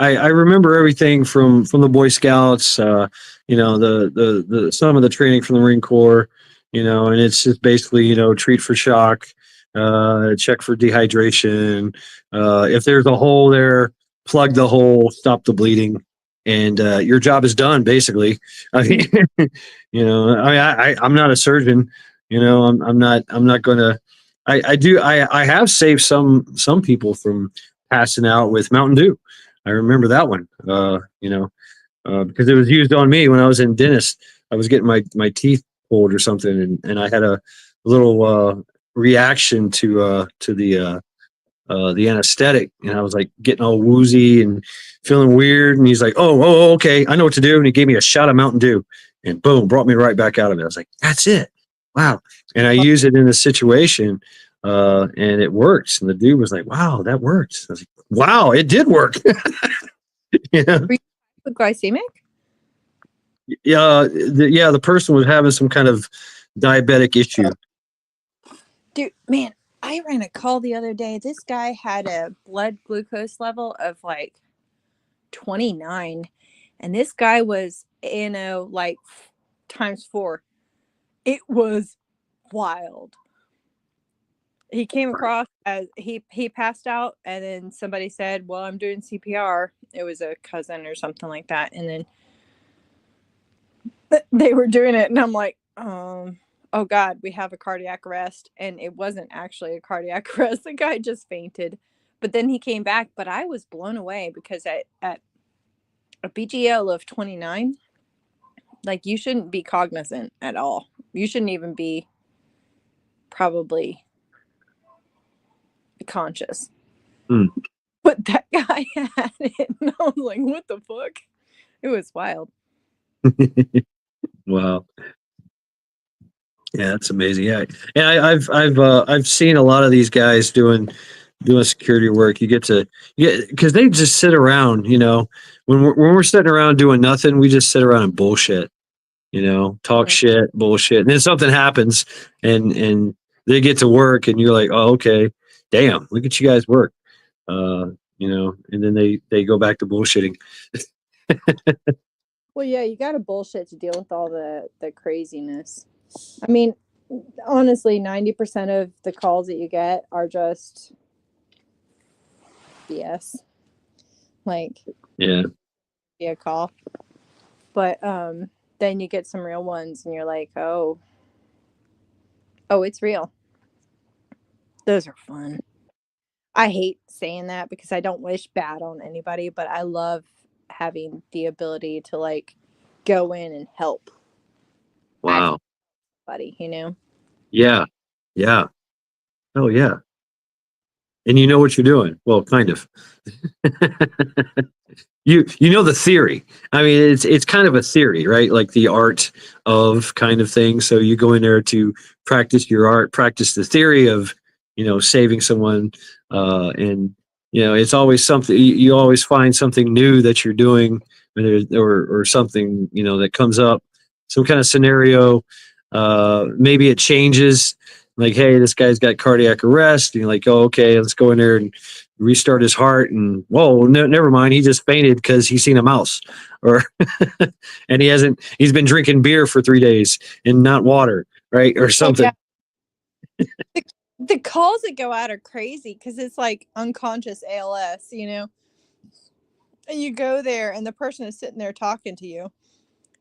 I remember everything from the Boy Scouts, the some of the training from the Marine Corps, and it's just basically, treat for shock, check for dehydration. If there's a hole there, plug the hole, stop the bleeding, and your job is done. Basically, I mean, I'm not a surgeon. I'm not going to. I have saved some people from passing out with Mountain Dew. I remember that one, because it was used on me when I was in dentist. I was getting my teeth pulled or something, and I had a little reaction to the anesthetic, and I was like getting all woozy and feeling weird. And he's like, "Oh, okay, I know what to do." And he gave me a shot of Mountain Dew, and boom, brought me right back out of it. I was like, "That's it, wow!" And I used it in a situation, and it works. And the dude was like, "Wow, that works." I was like, "Wow, it did work." Yeah. Were you glycemic? The person was having some kind of diabetic issue. Dude, man, I ran a call the other day. This guy had a blood glucose level of like 29, and this guy was like ×4. It was wild. He came across as he passed out, and then somebody said, "Well, I'm doing CPR." It was a cousin or something like that, and then they were doing it, and I'm like, oh God, we have a cardiac arrest. And it wasn't actually a cardiac arrest. The guy just fainted, but then he came back. But I was blown away because at a BGL of 29, like, you shouldn't be cognizant at all. You shouldn't even be probably conscious. But that guy had it, and I was like, what the fuck? It was wild. Wow. Yeah, that's amazing. Yeah, and I've seen a lot of these guys doing security work. You get because they just sit around. When we're sitting around doing nothing, we just sit around and bullshit. Talk shit, bullshit, and then something happens, and they get to work, and you're like, oh, okay, damn, look at you guys work. And then they go back to bullshitting. Well, yeah, you got to bullshit to deal with all the craziness. I mean, honestly, 90% of the calls that you get are just BS. Like, Yeah. be a call. But then you get some real ones, and you're like, oh, it's real. Those are fun. I hate saying that because I don't wish bad on anybody, but I love having the ability to like go in and help. Wow. Buddy, Yeah. Yeah. Oh yeah. And you know what you're doing. Well, kind of. you know the theory. I mean, it's kind of a theory, right? Like the art of kind of thing. So you go in there to practice your art, practice the theory of, saving someone, and it's always something. You always find something new that you're doing, or something that comes up, some kind of scenario. Maybe it changes. Like, hey, this guy's got cardiac arrest. And you're like, oh, okay, let's go in there and restart his heart. And whoa, never mind. He just fainted because he's seen a mouse, or and he's been drinking beer for 3 days and not water, right, or something. Oh, yeah. The calls that go out are crazy because it's like unconscious ALS, and you go there and the person is sitting there talking to you.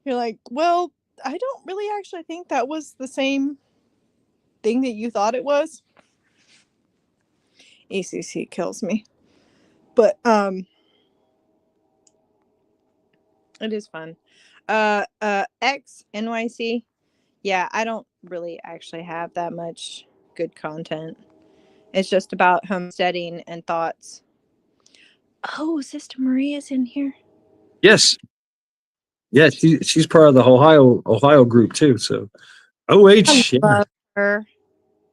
You're like, well, I don't really actually think that was the same thing that you thought it was. ECC kills me. But it is fun. X NYC. Yeah, I don't really actually have that much good content. It's just about homesteading and thoughts. Oh, Sister Maria's in here. Yes. Yeah, she's part of the Ohio group too. So OH, I yeah. love her.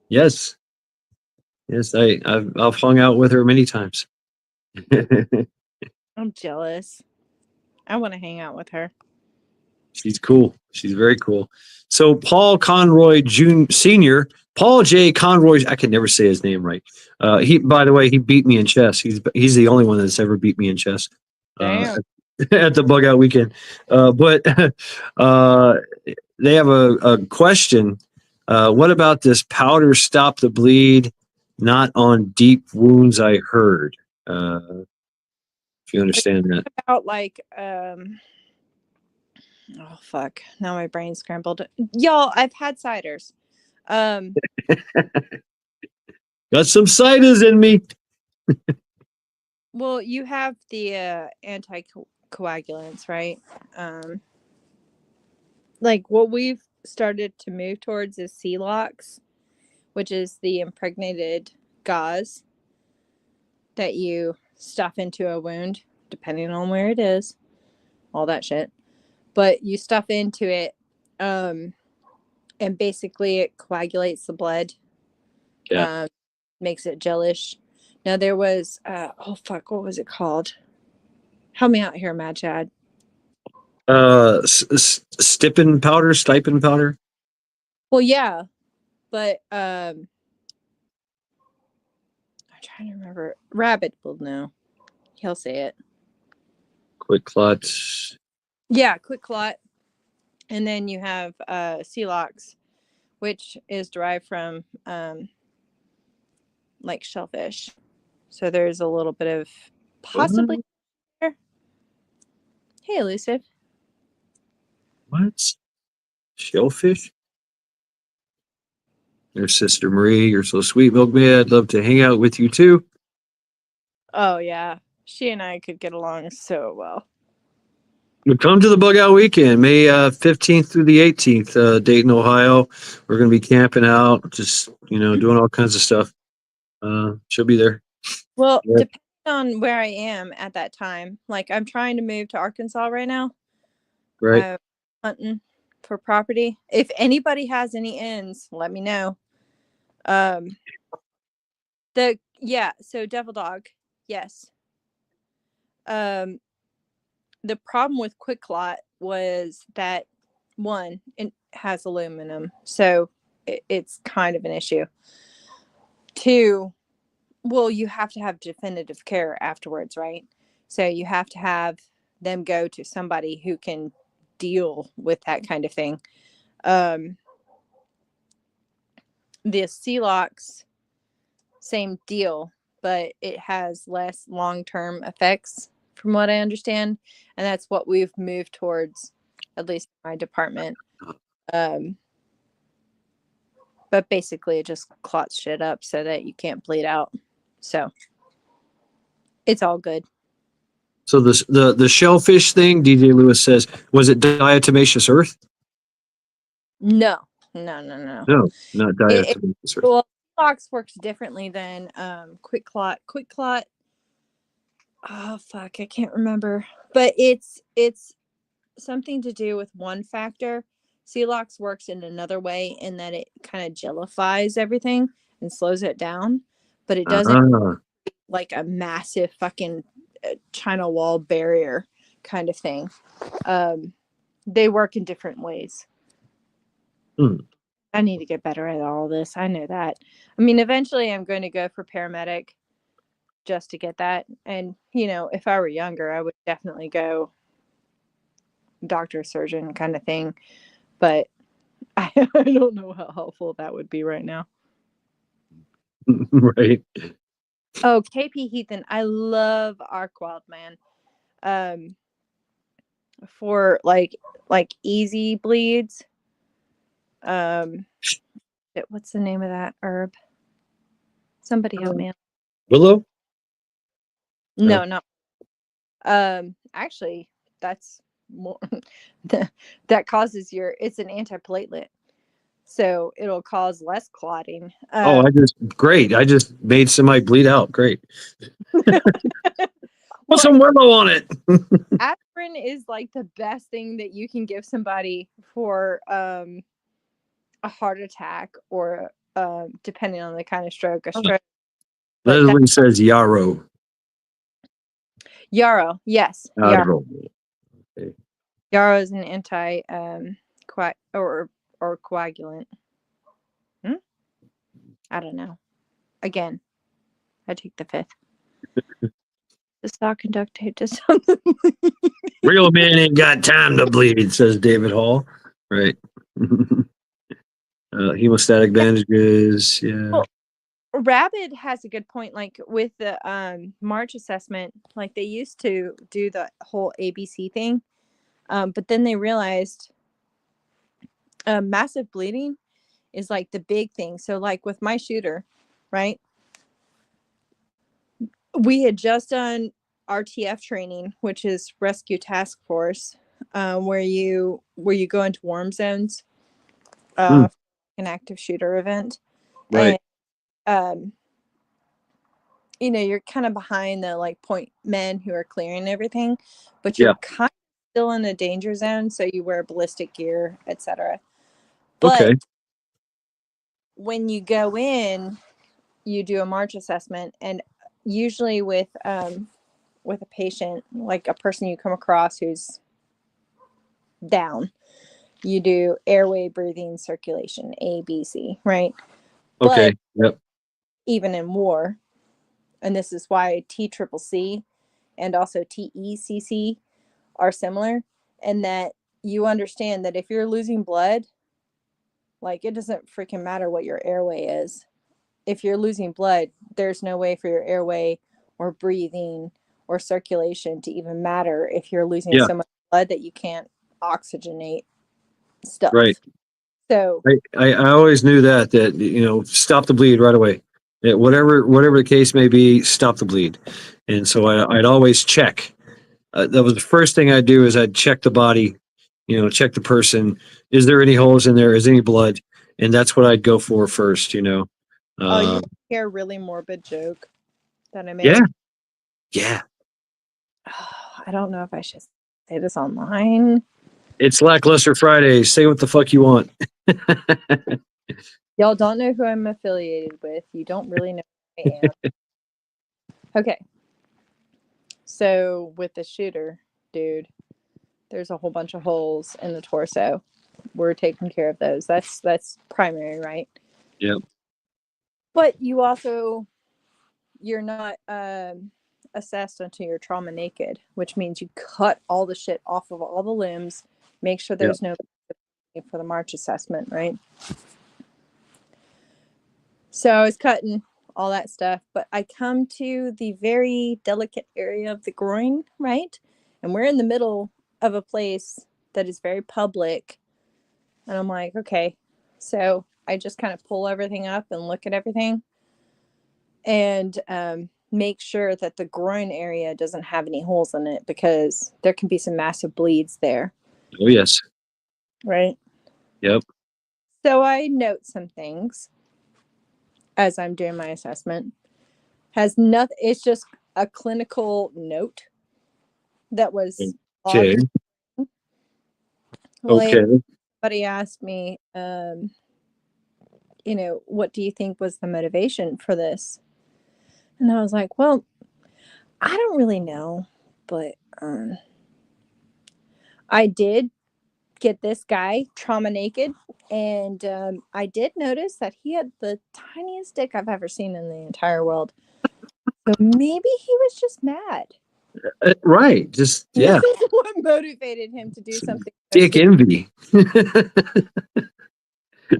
Yes. Yes, I've hung out with her many times. I'm jealous. I want to hang out with her. She's cool. She's very cool. So Paul Conroy Senior, Paul J. Conroy, I can never say his name right. He, by the way, he beat me in chess. He's the only one that's ever beat me in chess. Damn. At the bug out weekend. But they have a question. What about this powder stop the bleed? Not on deep wounds, I heard. If you understand that. About like oh fuck. Now my brain scrambled. Y'all, I've had ciders. Got some ciders in me. Well, you have the anticoagulants, right? Like what we've started to move towards is Celox, which is the impregnated gauze that you stuff into a wound, depending on where it is, all that shit. But you stuff into it, and basically it coagulates the blood, Yeah. makes it gelish. Now there was, oh fuck, what was it called? Help me out here, Mad Chad. Stipin powder. Well, yeah, but I'm trying to remember. Rabbit will know. He'll say it. Quick clot. Yeah, quick clot. And then you have Celox, which is derived from like shellfish. So there's a little bit of possibly there. Hey, Elusive. What? Shellfish? There's Sister Marie. You're so sweet, Milkman. I'd love to hang out with you too. Oh yeah, she and I could get along so well. But come to the Bug Out Weekend, May 15th through the 18th, Dayton, Ohio. We're going to be camping out, just, doing all kinds of stuff. She'll be there. Well, Yeah. depending on where I am at that time, like I'm trying to move to Arkansas right now. Right. I'm hunting for property. If anybody has any ends, let me know. So Devil Dog, yes. The problem with Quick Clot was that one, it has aluminum, so it's kind of an issue. Two, well, you have to have definitive care afterwards, right? So you have to have them go to somebody who can deal with that kind of thing. The Celox, same deal, but it has less long-term effects from what I understand, and that's what we've moved towards, at least in my department. But basically it just clots shit up so that you can't bleed out, so it's all good. So the shellfish thing, DJ Lewis says, was it diatomaceous earth? No. No, not diatomaceous earth. Well, Fox works differently than Quick Clot. Quick Clot, oh fuck, I can't remember, but it's something to do with one factor. Celox works in another way in that it kind of jellifies everything and slows it down, but it doesn't like a massive fucking China wall barrier kind of thing. They work in different ways. I need to get better at all this. I know that. I mean, eventually I'm going to go for paramedic just to get that. And, if I were younger, I would definitely go doctor, surgeon kind of thing. But I don't know how helpful that would be right now. Right. Oh, KP Heathen. I love Arcwild, man. For like easy bleeds. What's the name of that herb? Somebody help me out. Willow? No, not. Actually, that's more that causes it's an antiplatelet, so it'll cause less clotting. Oh, great. I just made somebody bleed out. Great. Put some willow on it. Aspirin is like the best thing that you can give somebody for a heart attack or depending on the kind of stroke, a stroke. Leslie says yarrow. Yarrow, yes. Yarrow. Okay. Yarrow is an anti or coagulant. I don't know. Again, I take the fifth. The stock conduct tape to something. Real men ain't got time to bleed, says David Hall. Right. Hemostatic bandages. Yeah. Well, Rabid has a good point. Like with the March assessment, like they used to do the whole ABC thing, but then they realized massive bleeding is like the big thing. So like with my shooter, right? We had just done RTF training, which is Rescue Task Force, where you go into warm zones, an active shooter event, right? And, you're kind of behind the like point men who are clearing everything, but you're kind of still in a danger zone, so you wear ballistic gear, etc. But when you go in, you do a March assessment, and usually with a patient, like a person you come across who's down, you do airway, breathing, circulation, ABC, right? Okay. But even in war, and this is why TCCC and also TECC are similar, in that you understand that if you're losing blood, like it doesn't freaking matter what your airway is. If you're losing blood, there's no way for your airway or breathing or circulation to even matter if you're losing so much blood that you can't oxygenate stuff. Right. So I always knew that stop the bleed right away. Whatever the case may be, stop the bleed. And so I'd always check. That was the first thing I'd do is I'd check the body, check the person. Is there any holes in there? Is any blood? And that's what I'd go for first, you hear a really morbid joke that I made. Yeah. I don't know if I should say this online. It's Lackluster Friday. Say what the fuck you want. Y'all don't know who I'm affiliated with. You don't really know who I am. Okay. So with the shooter, dude, there's a whole bunch of holes in the torso. We're taking care of those. That's primary, right? Yep. But you're not assessed until you're trauma naked, which means you cut all the shit off of all the limbs, make sure there's no for the March assessment, right? So I was cutting all that stuff, but I come to the very delicate area of the groin, right? And we're in the middle of a place that is very public. And I'm like, okay. So I just kind of pull everything up and look at everything and make sure that the groin area doesn't have any holes in it, because there can be some massive bleeds there. Oh, yes. Right? Yep. So I note some things as I'm doing my assessment. Has nothing. It's just a clinical note that was okay. Somebody asked me, what do you think was the motivation for this? And I was like, well, I don't really know, but I did get this guy trauma naked, and I did notice that he had the tiniest dick I've ever seen in the entire world. So maybe he was just mad. Right. Just, yeah. This is what motivated him to do something. Dick envy.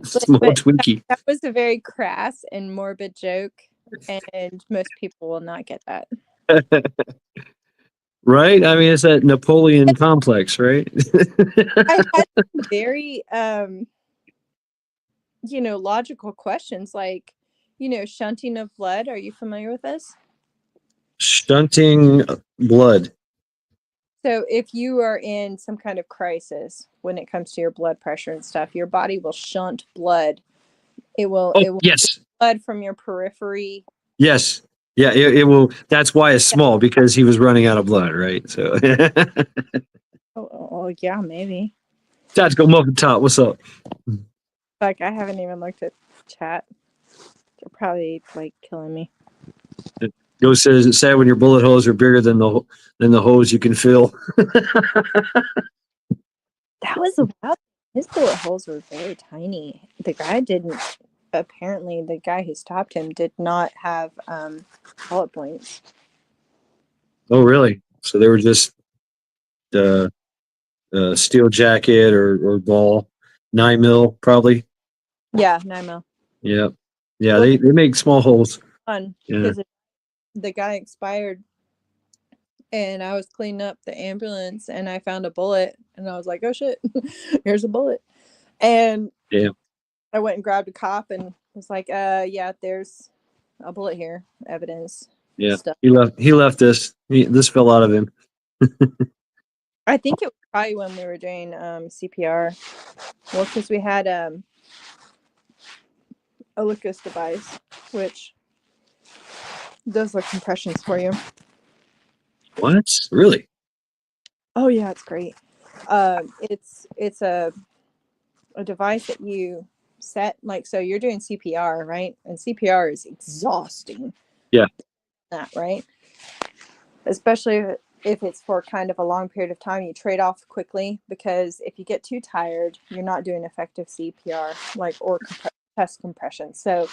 Small Twinkie. That was a very crass and morbid joke, and most people will not get that. Right? I mean, it's that Napoleon complex, right? I had very, logical questions like, shunting of blood. Are you familiar with this? Shunting blood. So if you are in some kind of crisis when it comes to your blood pressure and stuff, your body will shunt blood. It will Yes. blood from your periphery. Yes. Yeah, it will. That's why it's small, because he was running out of blood, right? So, Oh, yeah, maybe. Tactical Muffin Top, what's up? Like, I haven't even looked at chat. They're probably like killing me. Go says it's sad when your bullet holes are bigger than the hose you can fill. That was the wild. His bullet holes were very tiny. Apparently the guy who stopped him did not have bullet points. Oh, really? So they were just steel jacket or ball, 9mm probably. Yeah, 9mm. Yeah, yeah. They make small holes. Fun Yeah. because the guy expired, and I was cleaning up the ambulance, and I found a bullet, and I was like, "Oh shit, here's a bullet!" And Yeah. I went and grabbed a cop and was like, yeah, there's a bullet here, evidence." Yeah, Stuff. he left this. This fell out of him. I think it was probably when we were doing CPR. Well, because we had a Lucas device, which does the compressions for you. What? Really? Oh yeah, it's great. It's a device that you set, like, so you're doing CPR, right? And CPR is exhausting. Yeah. That, right? Especially if it's for kind of a long period of time, you trade off quickly, because if you get too tired, you're not doing effective CPR, like, or chest compression. So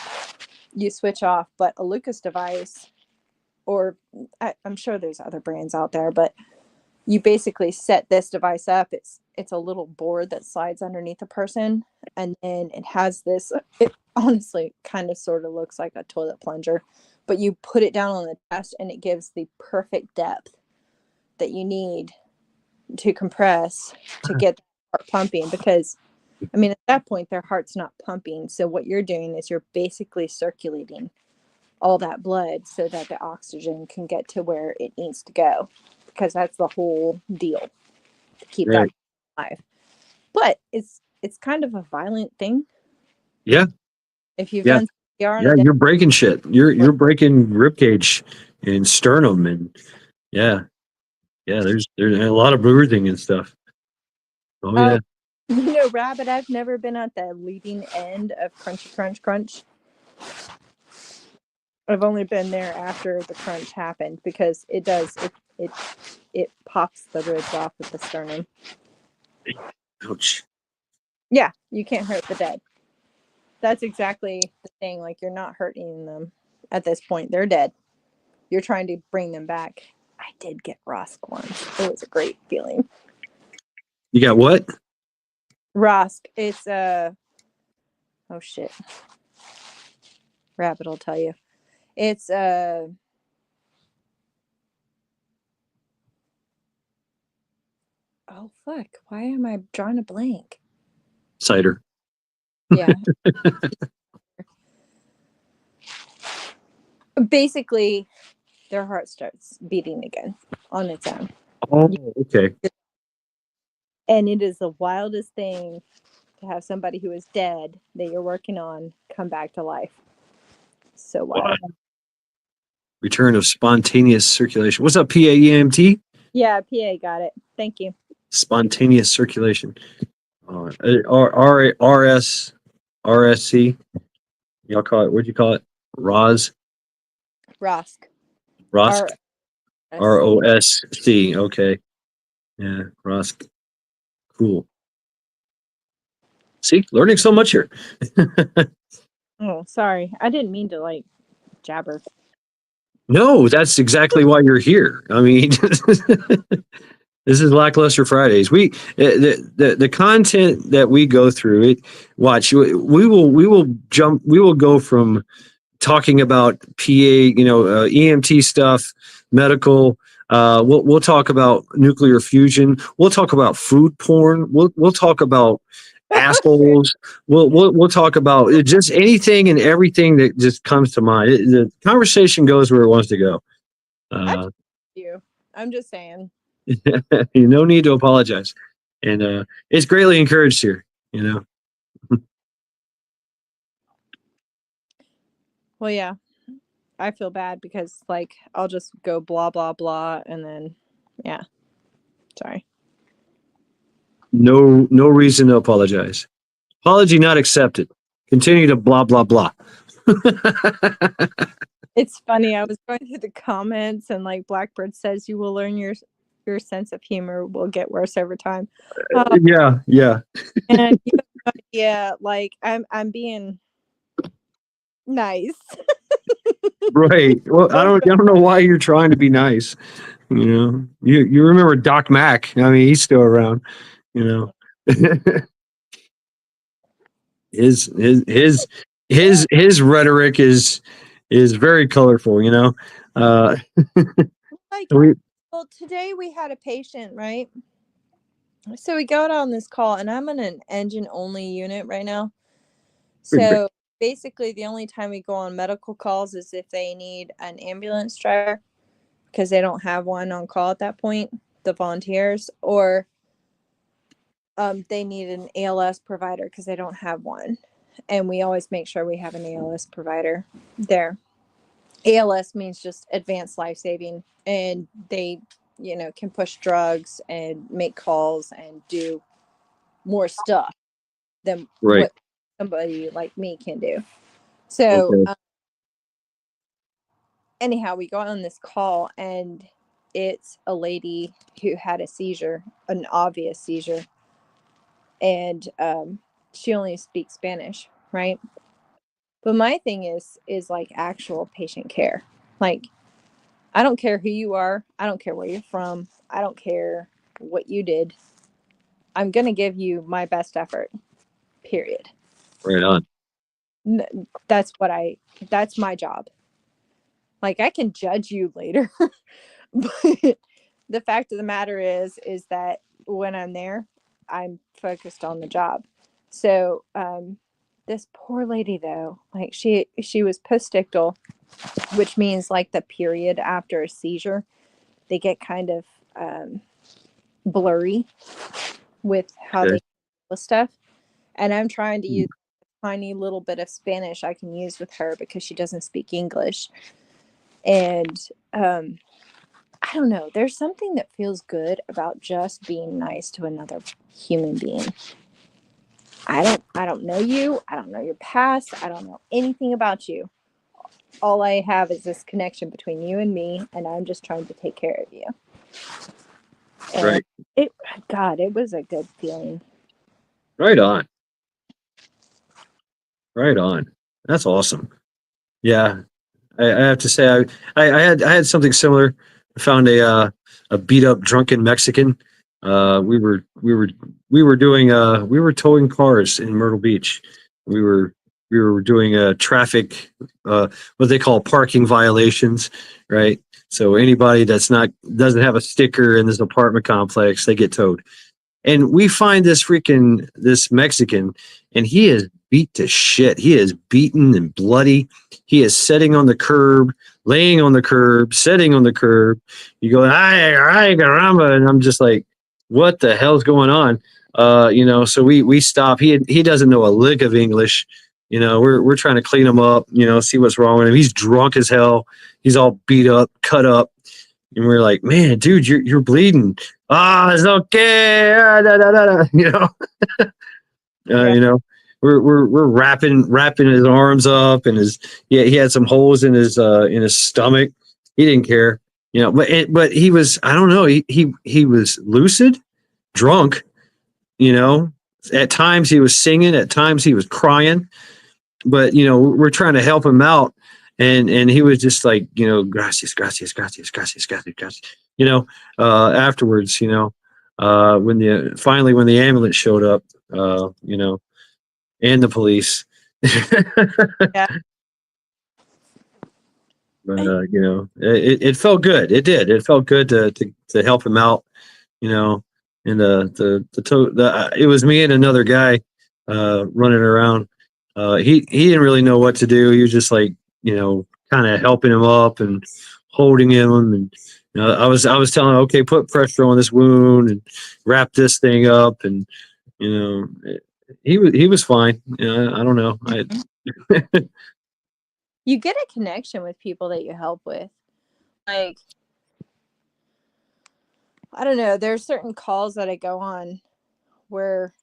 you switch off. But a Lucas device, or I'm sure there's other brands out there, but you basically set this device up. It's a little board that slides underneath a person, and then it has this, it honestly kind of sort of looks like a toilet plunger, but you put it down on the chest, and it gives the perfect depth that you need to compress to get the heart pumping. Because I mean, at that point their heart's not pumping, so what you're doing is you're basically circulating all that blood so that the oxygen can get to where it needs to go, because that's the whole deal, to keep that alive. But it's kind of a violent thing. Yeah. If you've done CPR, yeah, you're breaking shit. You're breaking ribcage and sternum, and yeah. There's a lot of bruising and stuff. Oh yeah. Rabbit, I've never been at the leading end of crunchy crunch. I've only been there after the crunch happened, because it pops the ribs off of the sternum. Ouch. Yeah, you can't hurt the dead. That's exactly the thing. Like, you're not hurting them at this point. They're dead. You're trying to bring them back. I did get Rosk once. It was a great feeling. You got what? Rosk. It's oh shit. Rabbit will tell you. It's oh fuck. Why am I drawing a blank? Cider. Yeah. Basically, their heart starts beating again on its own. Oh, okay. And it is the wildest thing to have somebody who is dead that you're working on come back to life. So wild. Return of spontaneous circulation. What's up, PAEMT? Yeah, PA got it. Thank you. Spontaneous circulation. RSC. Y'all call it, what'd you call it? Rosk. Rosk. ROSC. Okay. Yeah, Rosk. Cool. See, learning so much here. Oh, sorry. I didn't mean to, like, jabber. No, that's exactly why you're here. I mean, this is Lackluster Fridays. The content that we go through it. Watch, we will go from talking about PA, EMT stuff, medical. We'll talk about nuclear fusion. We'll talk about food porn. We'll talk about assholes. We'll talk about it, just anything and everything that just comes to mind. The conversation goes where it wants to go. You. I'm just saying. No need to apologize, and it's greatly encouraged here. Well, yeah. I feel bad because like I'll just go blah blah blah and then yeah. Sorry. No reason to apologize. Apology not accepted. Continue to blah blah blah. It's funny. I was going through the comments and like Blackbird says you will learn your sense of humor will get worse over time. Yeah. And yeah, like I'm being nice. Right. Well, I don't know why you're trying to be nice. You remember Doc Mack? I mean, he's still around. His rhetoric is very colorful. Like, we, well, today we had a patient, right? So we got on this call, and I'm in an engine only unit right now. So basically, the only time we go on medical calls is if they need an ambulance driver because they don't have one on call at that point, the volunteers, or they need an ALS provider because they don't have one. And we always make sure we have an ALS provider there. ALS means just advanced life saving, and they, can push drugs and make calls and do more stuff than what somebody like me can do. So anyhow, we go on this call and it's a lady who had a seizure, an obvious seizure. And she only speaks Spanish, right? But my thing is like actual patient care. Like, I don't care who you are. I don't care where you're from. I don't care what you did. I'm going to give you my best effort, period. Right on. That's my job. Like, I can judge you later. But the fact of the matter is that when I'm there, I'm focused on the job. So, this poor lady though, like she was postictal, which means like the period after a seizure, they get kind of blurry with how they do stuff. And I'm trying to use a tiny little bit of Spanish I can use with her because she doesn't speak English. And I don't know. There's something that feels good about just being nice to another human being. I don't know you. I don't know your past. I don't know anything about you. All I have is this connection between you and me, and I'm just trying to take care of you. And right. It was a good feeling. Right on. Right on. That's awesome. Yeah. I have to say I had something similar. I found a beat up drunken Mexican. We were towing cars in Myrtle Beach. We were doing traffic, what they call parking violations, right? So anybody doesn't have a sticker in this apartment complex, they get towed. And we find this Mexican, and he is beat to shit. He is beaten and bloody. He is sitting on the curb, laying on the curb, sitting on the curb. You go, ay, caramba, and I'm just like, what the hell's going on? So we stop. He doesn't know a lick of English. We're trying to clean him up, see what's wrong with him. He's drunk as hell. He's all beat up, cut up. And we're like, man, dude, you're bleeding. It's okay. We're wrapping his arms up, and he had some holes in his stomach. He didn't care, but he was, I don't know, he was lucid, drunk, at times he was singing, at times he was crying, but we're trying to help him out. And he was just like, gracias. Afterwards, when the ambulance showed up, and the police. Yeah. But it felt good. It did. It felt good to help him out, and it was me and another guy running around. He didn't really know what to do. He was just like, kind of helping him up and holding him. And I was telling him, okay, put pressure on this wound and wrap this thing up. And he was fine. I don't know. You get a connection with people that you help with. Like, I don't know. There's certain calls that I go on where,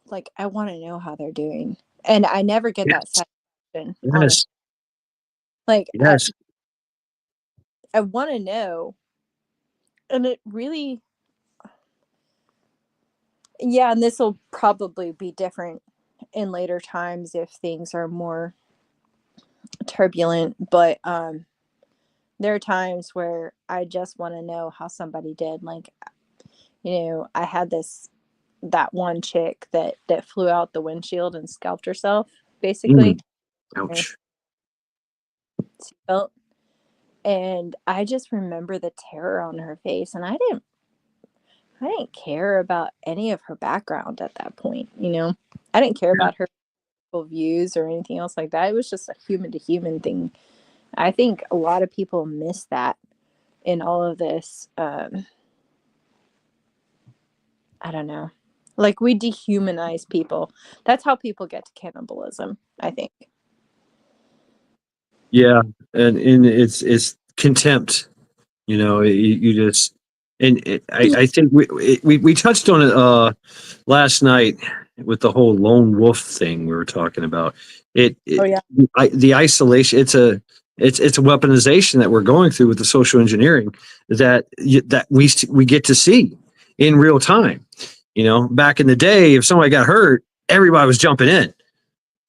like, I want to know how they're doing, and I never get that satisfaction. Yes. Like, Yes. I want to know, and it really, yeah. And this will probably be different in later times if things are more turbulent, but there are times where I just want to know how somebody did. Like, I had that one chick that flew out the windshield and scalped herself, basically. Ouch. Seatbelt. And I just remember the terror on her face, and I didn't care about any of her background at that point. I didn't care about her views or anything else like that. It was just a human to human thing. I think a lot of people miss that in all of this. I don't know. Like, we dehumanize people. That's how people get to cannibalism, I think. Yeah, and it's contempt. You just I think we touched on it last night with the whole lone wolf thing we were talking about. Oh, yeah. The isolation. It's a weaponization that we're going through with the social engineering that we get to see in real time. Back in the day, if somebody got hurt, everybody was jumping in.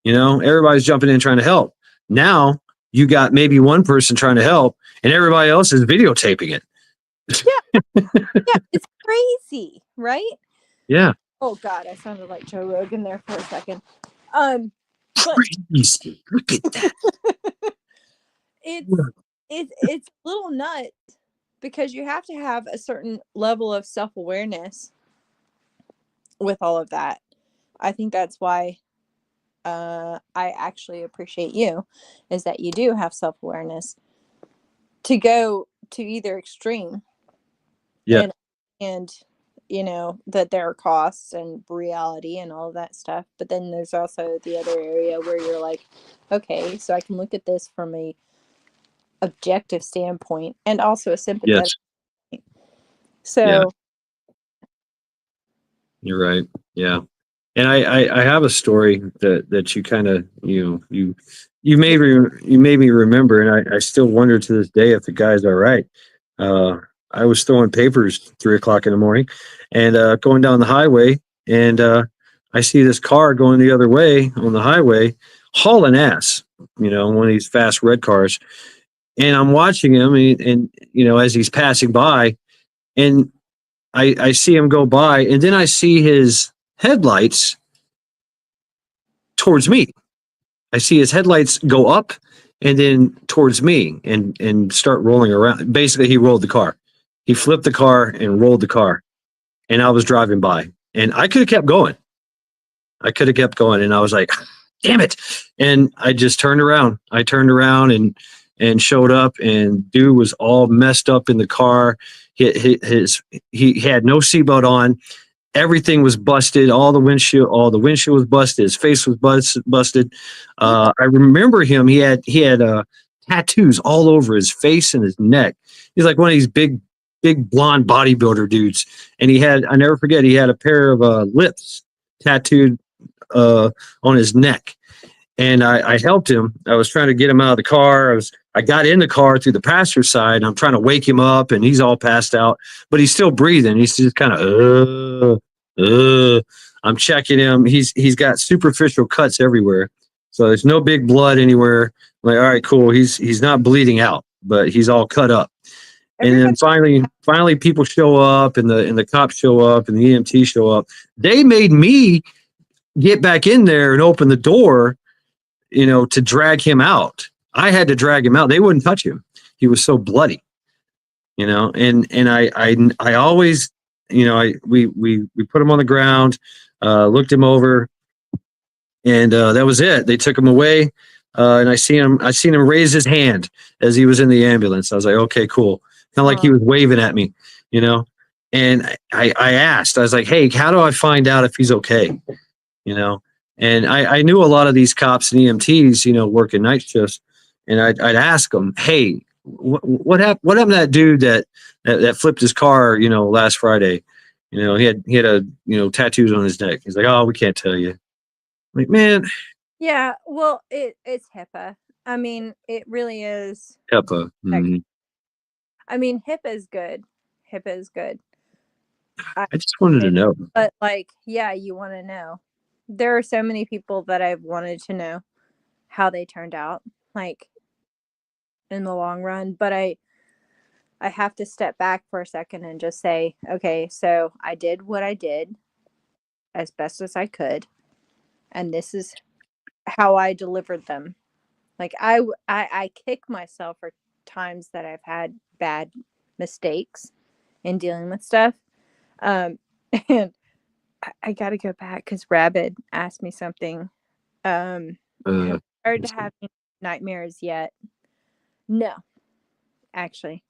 Everybody's jumping in trying to help. Now you got maybe one person trying to help, and everybody else is videotaping it. Yeah, it's crazy, right? Yeah. Oh God, I sounded like Joe Rogan there for a second. Crazy. Look at that. It's a little nuts because you have to have a certain level of self-awareness with all of that. I think that's why I actually appreciate you, is that you do have self-awareness to go to either extreme. Yeah. And that there are costs and reality and all of that stuff, but then there's also the other area where you're like, okay, so I can look at this from a objective standpoint and also a sympathetic standpoint. So you're right. Yeah. And I have a story that you kind of you made me remember, and I still wonder to this day if the guy's all right. I was throwing papers 3 o'clock in the morning, and going down the highway, and I see this car going the other way on the highway, hauling ass. One of these fast red cars, and I'm watching him, and as he's passing by, and I see him go by, and then I see his headlights towards me. I see his headlights go up and then towards me and start rolling around. Basically, he rolled the car. He flipped the car and rolled the car. And I was driving by. And I could have kept going. And I was like, damn it. And I just turned around. I turned around and showed up, and dude was all messed up in the car. He had no seatbelt on. Everything was busted. All the windshield was busted. His face was busted. I remember him. He had tattoos all over his face and his neck. He's like one of these big blonde bodybuilder dudes. And I never forget, he had a pair of lips tattooed on his neck. And I helped him. I was trying to get him out of the car. I got in the car through the passenger side. And I'm trying to wake him up, and he's all passed out, but he's still breathing. He's just kind of, I'm checking him. He's got superficial cuts everywhere. So there's no big blood anywhere. I'm like, all right, cool. He's not bleeding out, but he's all cut up. And then finally people show up, and the cops show up, and the EMT show up. They made me get back in there and open the door, to drag him out. I had to drag him out. They wouldn't touch him. He was so bloody, and I always, we put him on the ground, looked him over, and that was it. They took him away, and I seen him raise his hand as he was in the ambulance. I was like, okay, cool. Kind of like he was waving at me, you know. And I asked, I was like, hey, how do I find out if he's okay, you know? And I knew a lot of these cops and EMTs, you know, working night shifts, and I'd ask them, hey, what happened? What happened to that dude that flipped his car, you know, last Friday? You know, he had a, you know, tattoos on his neck. He's like, oh, we can't tell you. I'm like, man, Yeah, well, it's HIPAA. I mean, it really is. HIPAA. Mhm. I mean, HIPAA is good. HIPAA is good. I just wanted to know. But like, yeah, you want to know. There are so many people that I've wanted to know how they turned out, like in the long run. But I have to step back for a second and just say, okay, so I did what I did as best as I could, and this is how I delivered them. Like I kick myself for times that I've had bad mistakes in dealing with stuff. Um, and I got to go back because Rabbit asked me something. Have you started having nightmares yet? No, actually,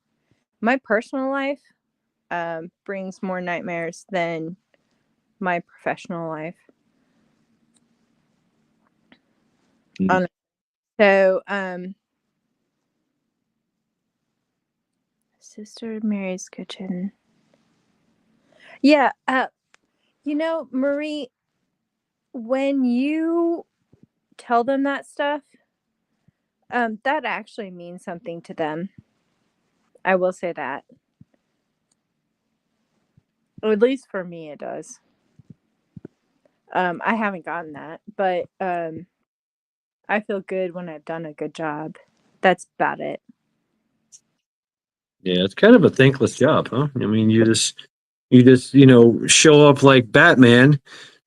my personal life brings more nightmares than my professional life. So, Sister Mary's Kitchen. Yeah, you know, Marie, when you tell them that stuff, that actually means something to them. I will say that. Or at least for me, it does. I haven't gotten that, but I feel good when I've done a good job. That's about it. Yeah, it's kind of a thankless job, huh? I mean, you just, you know, show up like Batman,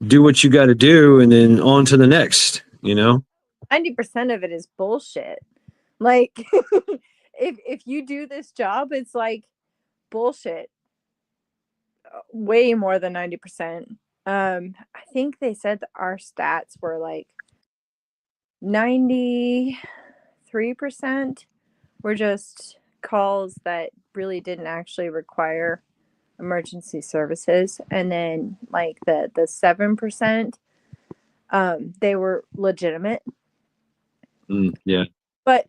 do what you got to do, and then on to the next, you know? 90% of it is bullshit. Like, if you do this job, it's like bullshit. Way more than 90%. I think they said that our stats were like 93% were just calls that really didn't actually require emergency services, and then like the 7% they were legitimate. Yeah. But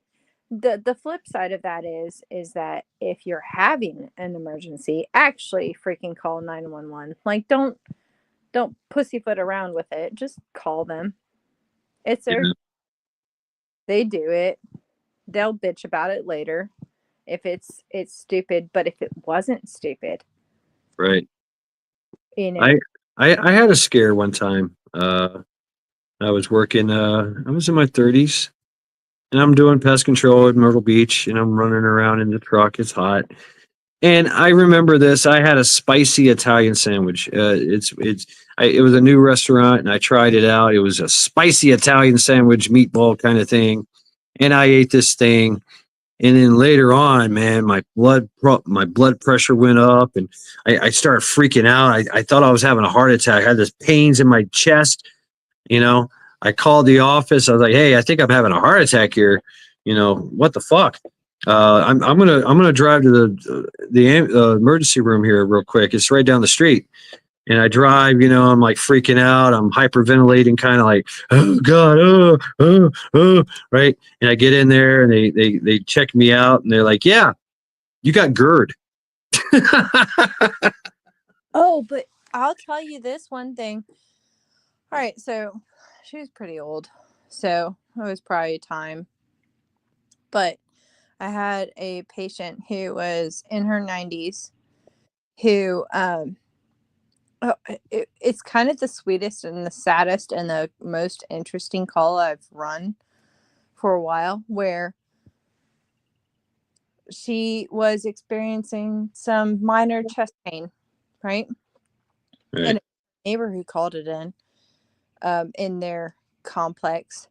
the flip side of that is that if you're having an emergency, actually freaking call 911. Like don't pussyfoot around with it. Just call them. It's their Yeah. They do it. They'll bitch about it later if it's stupid, but if it wasn't stupid, Right. you know. I had a scare one time. I was working. I was in my 30s, and I'm doing pest control at Myrtle Beach, and I'm running around in the truck. It's hot, and I remember this. I had a spicy Italian sandwich. It was a new restaurant, and I tried it out. It was a spicy Italian sandwich, meatball kind of thing, and I ate this thing. And then later on, man, my blood pressure went up, and I started freaking out. I thought I was having a heart attack. I had this pains in my chest. You know, I called the office. I was like, "Hey, I think I'm having a heart attack here. You know, what the fuck?" I'm gonna drive to the emergency room here real quick. It's right down the street. And I drive, you know, I'm like freaking out. I'm hyperventilating, kind of like, oh God, right. And I get in there, and they check me out, and they're like, yeah, you got GERD. Oh, but I'll tell you this one thing. All right, so she was pretty old, so it was probably time. But I had a patient who was in her 90s who it's kind of the sweetest and the saddest and the most interesting call I've run for a while, where she was experiencing some minor chest pain, right? Right. And a neighbor who called it in their complex.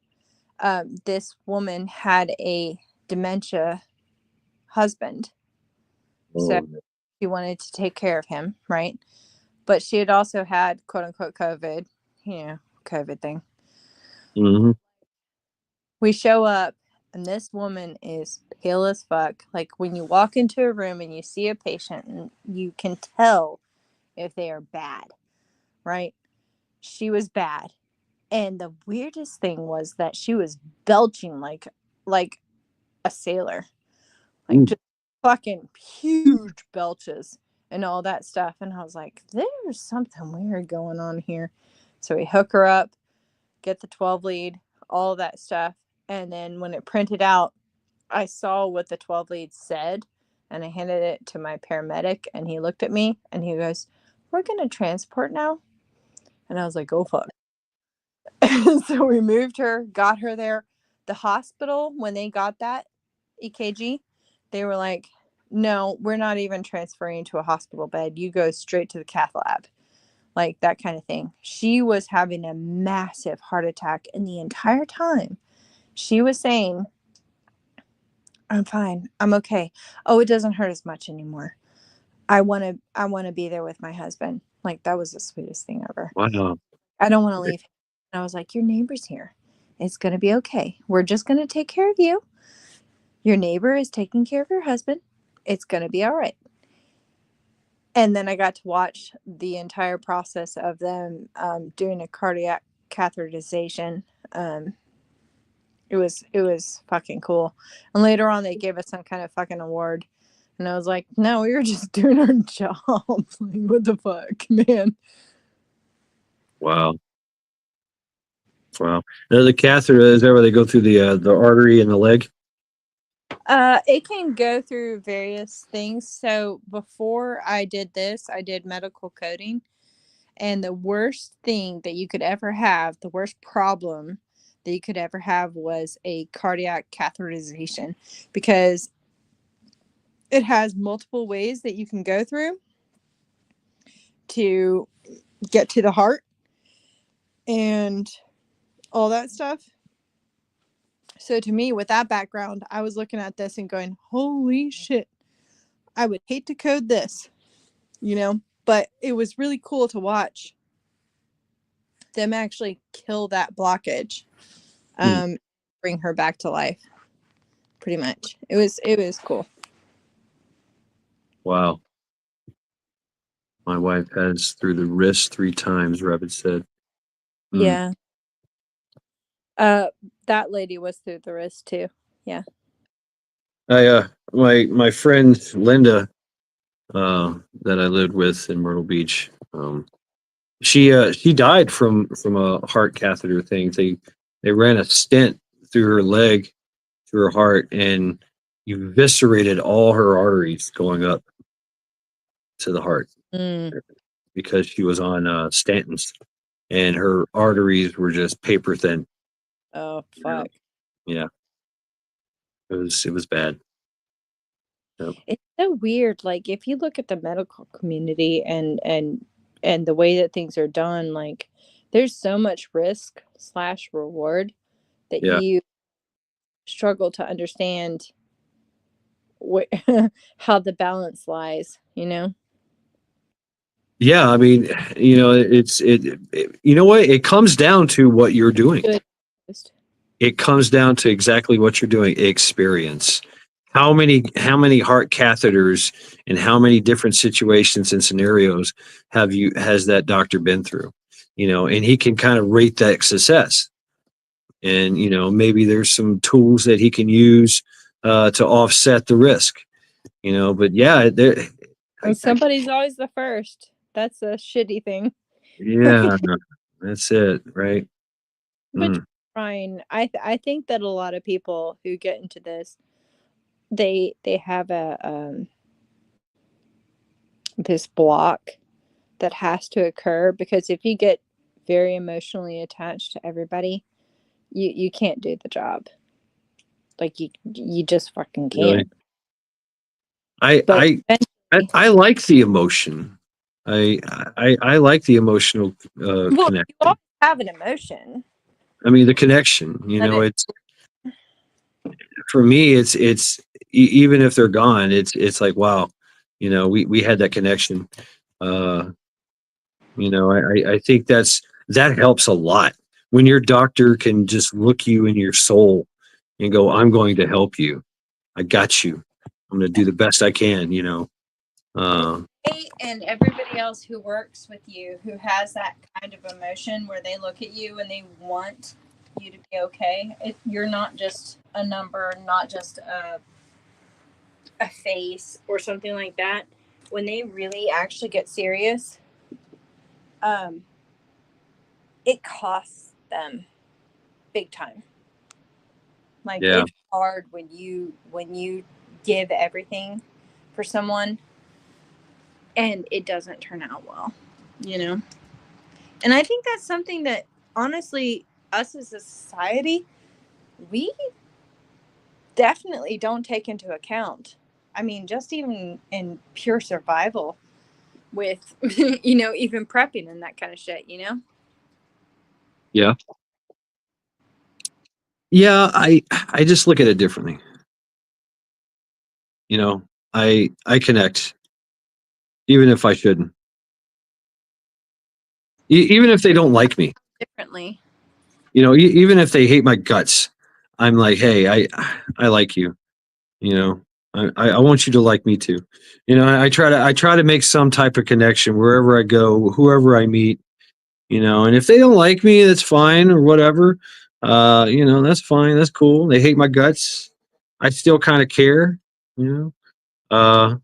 This woman had a dementia husband, so she wanted to take care of him, right? But she had also had quote unquote COVID, you know, COVID thing. Hmm. We show up, and this woman is pale as fuck. Like when you walk into a room and you see a patient, and you can tell if they are bad, right? She was bad. And the weirdest thing was that she was belching like a sailor. Like just fucking huge belches and all that stuff. And I was like, there's something weird going on here. So we hook her up, get the 12 lead, all that stuff. And then when it printed out, I saw what the 12 lead said, and I handed it to my paramedic, and he looked at me and he goes, "We're going to transport now." And I was like, "Oh, fuck." So we moved her, got her there. The hospital, when they got that EKG, they were like, "No, we're not even transferring to a hospital bed. You go straight to the cath lab." Like that kind of thing. She was having a massive heart attack, and the entire time she was saying, "I'm fine. I'm okay. Oh, it doesn't hurt as much anymore. I want to be there with my husband." Like that was the sweetest thing ever. Wow. I don't want to leave. And I was like, "Your neighbor's here. It's going to be okay. We're just going to take care of you. Your neighbor is taking care of your husband. It's going to be all right." And then I got to watch the entire process of them doing a cardiac catheterization. It was fucking cool. And later on, they gave us some kind of fucking award. And I was like, "No, we were just doing our job." Like, what the fuck, man? Wow. Wow. Now the catheter, is that where they go through the artery in the leg? It can go through various things. So before I did this, I did medical coding. And the worst thing that you could ever have, the worst problem that you could ever have was a cardiac catheterization, because it has multiple ways that you can go through to get to the heart and all that stuff. So to me, with that background, I was looking at this and going, holy shit, I would hate to code this, but it was really cool to watch them actually kill that blockage, bring her back to life. Pretty much. It was cool. Wow. My wife has through the wrist 3 times, Rabbit said. Yeah. That lady was through the wrist too. Yeah. My friend Linda, that I lived with in Myrtle Beach, she died from a heart catheter thing. They ran a stent through her leg, through her heart, and eviscerated all her arteries going up to the heart because she was on statins, and her arteries were just paper thin. Oh fuck. Yeah. It was bad. Yep. It's so weird. Like if you look at the medical community and the way that things are done, like there's so much risk / reward that Yeah. you struggle to understand how the balance lies, Yeah, I mean, you know what? It comes down to what you're doing. It comes down to exactly what you're doing. Experience. How many heart catheters and how many different situations and scenarios has that doctor been through? And he can kind of rate that success. And maybe there's some tools that he can use to offset the risk. But yeah, somebody's always the first. That's a shitty thing. Yeah, that's it, right? Which fine. I think that a lot of people who get into this, they have a this block that has to occur, because if you get very emotionally attached to everybody, you can't do the job. Like you just fucking can't. Really? I like the emotion. I like the emotional connection. You always have an emotion. I mean, the connection. It's for me. It's even if they're gone, it's like, wow. We had that connection. I think that helps a lot when your doctor can just look you in your soul and go, I'm going to help you. I got you. I'm going to do the best I can, you know. And everybody else who works with you who has that kind of emotion where they look at you and they want you to be okay. You're not just a number, not just a face or something like that. When they really actually get serious, it costs them big time. Like Yeah. it's hard when you give everything for someone and it doesn't turn out well, you know? And I think that's something that honestly, us as a society, we definitely don't take into account. I mean, just even in pure survival with, you know, even prepping and that kind of shit, you know? Yeah. Yeah. I just look at it differently. You know, I connect even if I shouldn't. Even if they don't like me, Differently. you know, even if they hate my guts, I'm like, hey, I like you. You know, I want you to like me too. You know, I try to make some type of connection wherever I go, whoever I meet. You know, and if they don't like me, that's fine or whatever. You know, that's fine. That's cool. They hate my guts. I still kind of care. You know,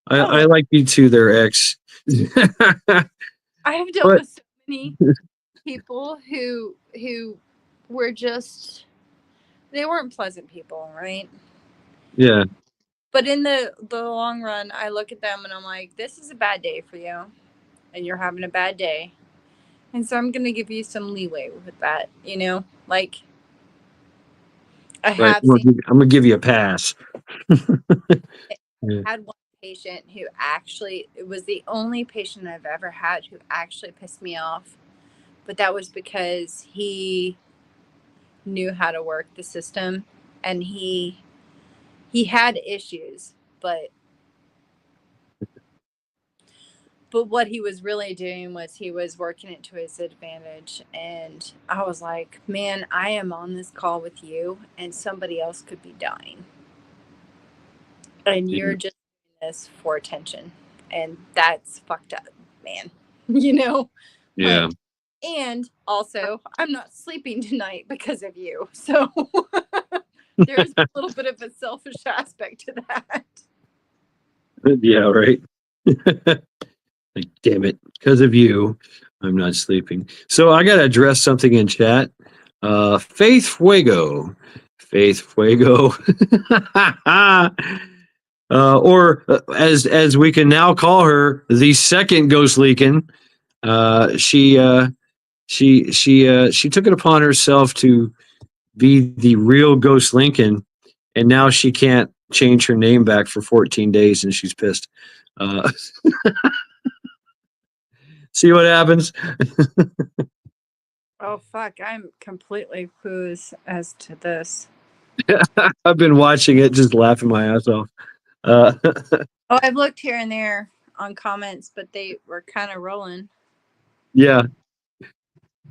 I like you too, their ex. I have dealt But with so many people who were just they weren't pleasant people, right? yeah, But in the long run, I look at them and I'm like, this is a bad day for you, and you're having a bad day, and so I'm gonna give you some leeway with that, you know. Like I right. have seen, I'm gonna give you a pass. Yeah. I had one patient who actually it was the only patient I've ever had who actually pissed me off, but that was because he knew how to work the system and he had issues, but what he was really doing was he was working it to his advantage. And I was like, man, I am on this call with you and somebody else could be dying, and Yeah. you're just doing this for attention, and that's fucked up, man. You know, Yeah. like, and also I'm not sleeping tonight because of you, so there's a little bit of a selfish aspect to that. Yeah, right. Like, damn it, because of you, I'm not sleeping. So I gotta address something in chat. Faith Fuego. Faith Fuego. Or as we can now call her, the second Ghost Leakin. She took it upon herself to be the real Ghost Lincoln, and now she can't change her name back for 14 days, and she's pissed. Uh, see what happens. Oh fuck, I'm completely clueless as to this. I've been watching it, just laughing my ass off. Uh, Oh, I've looked here and there on comments, but they were kind of rolling. yeah,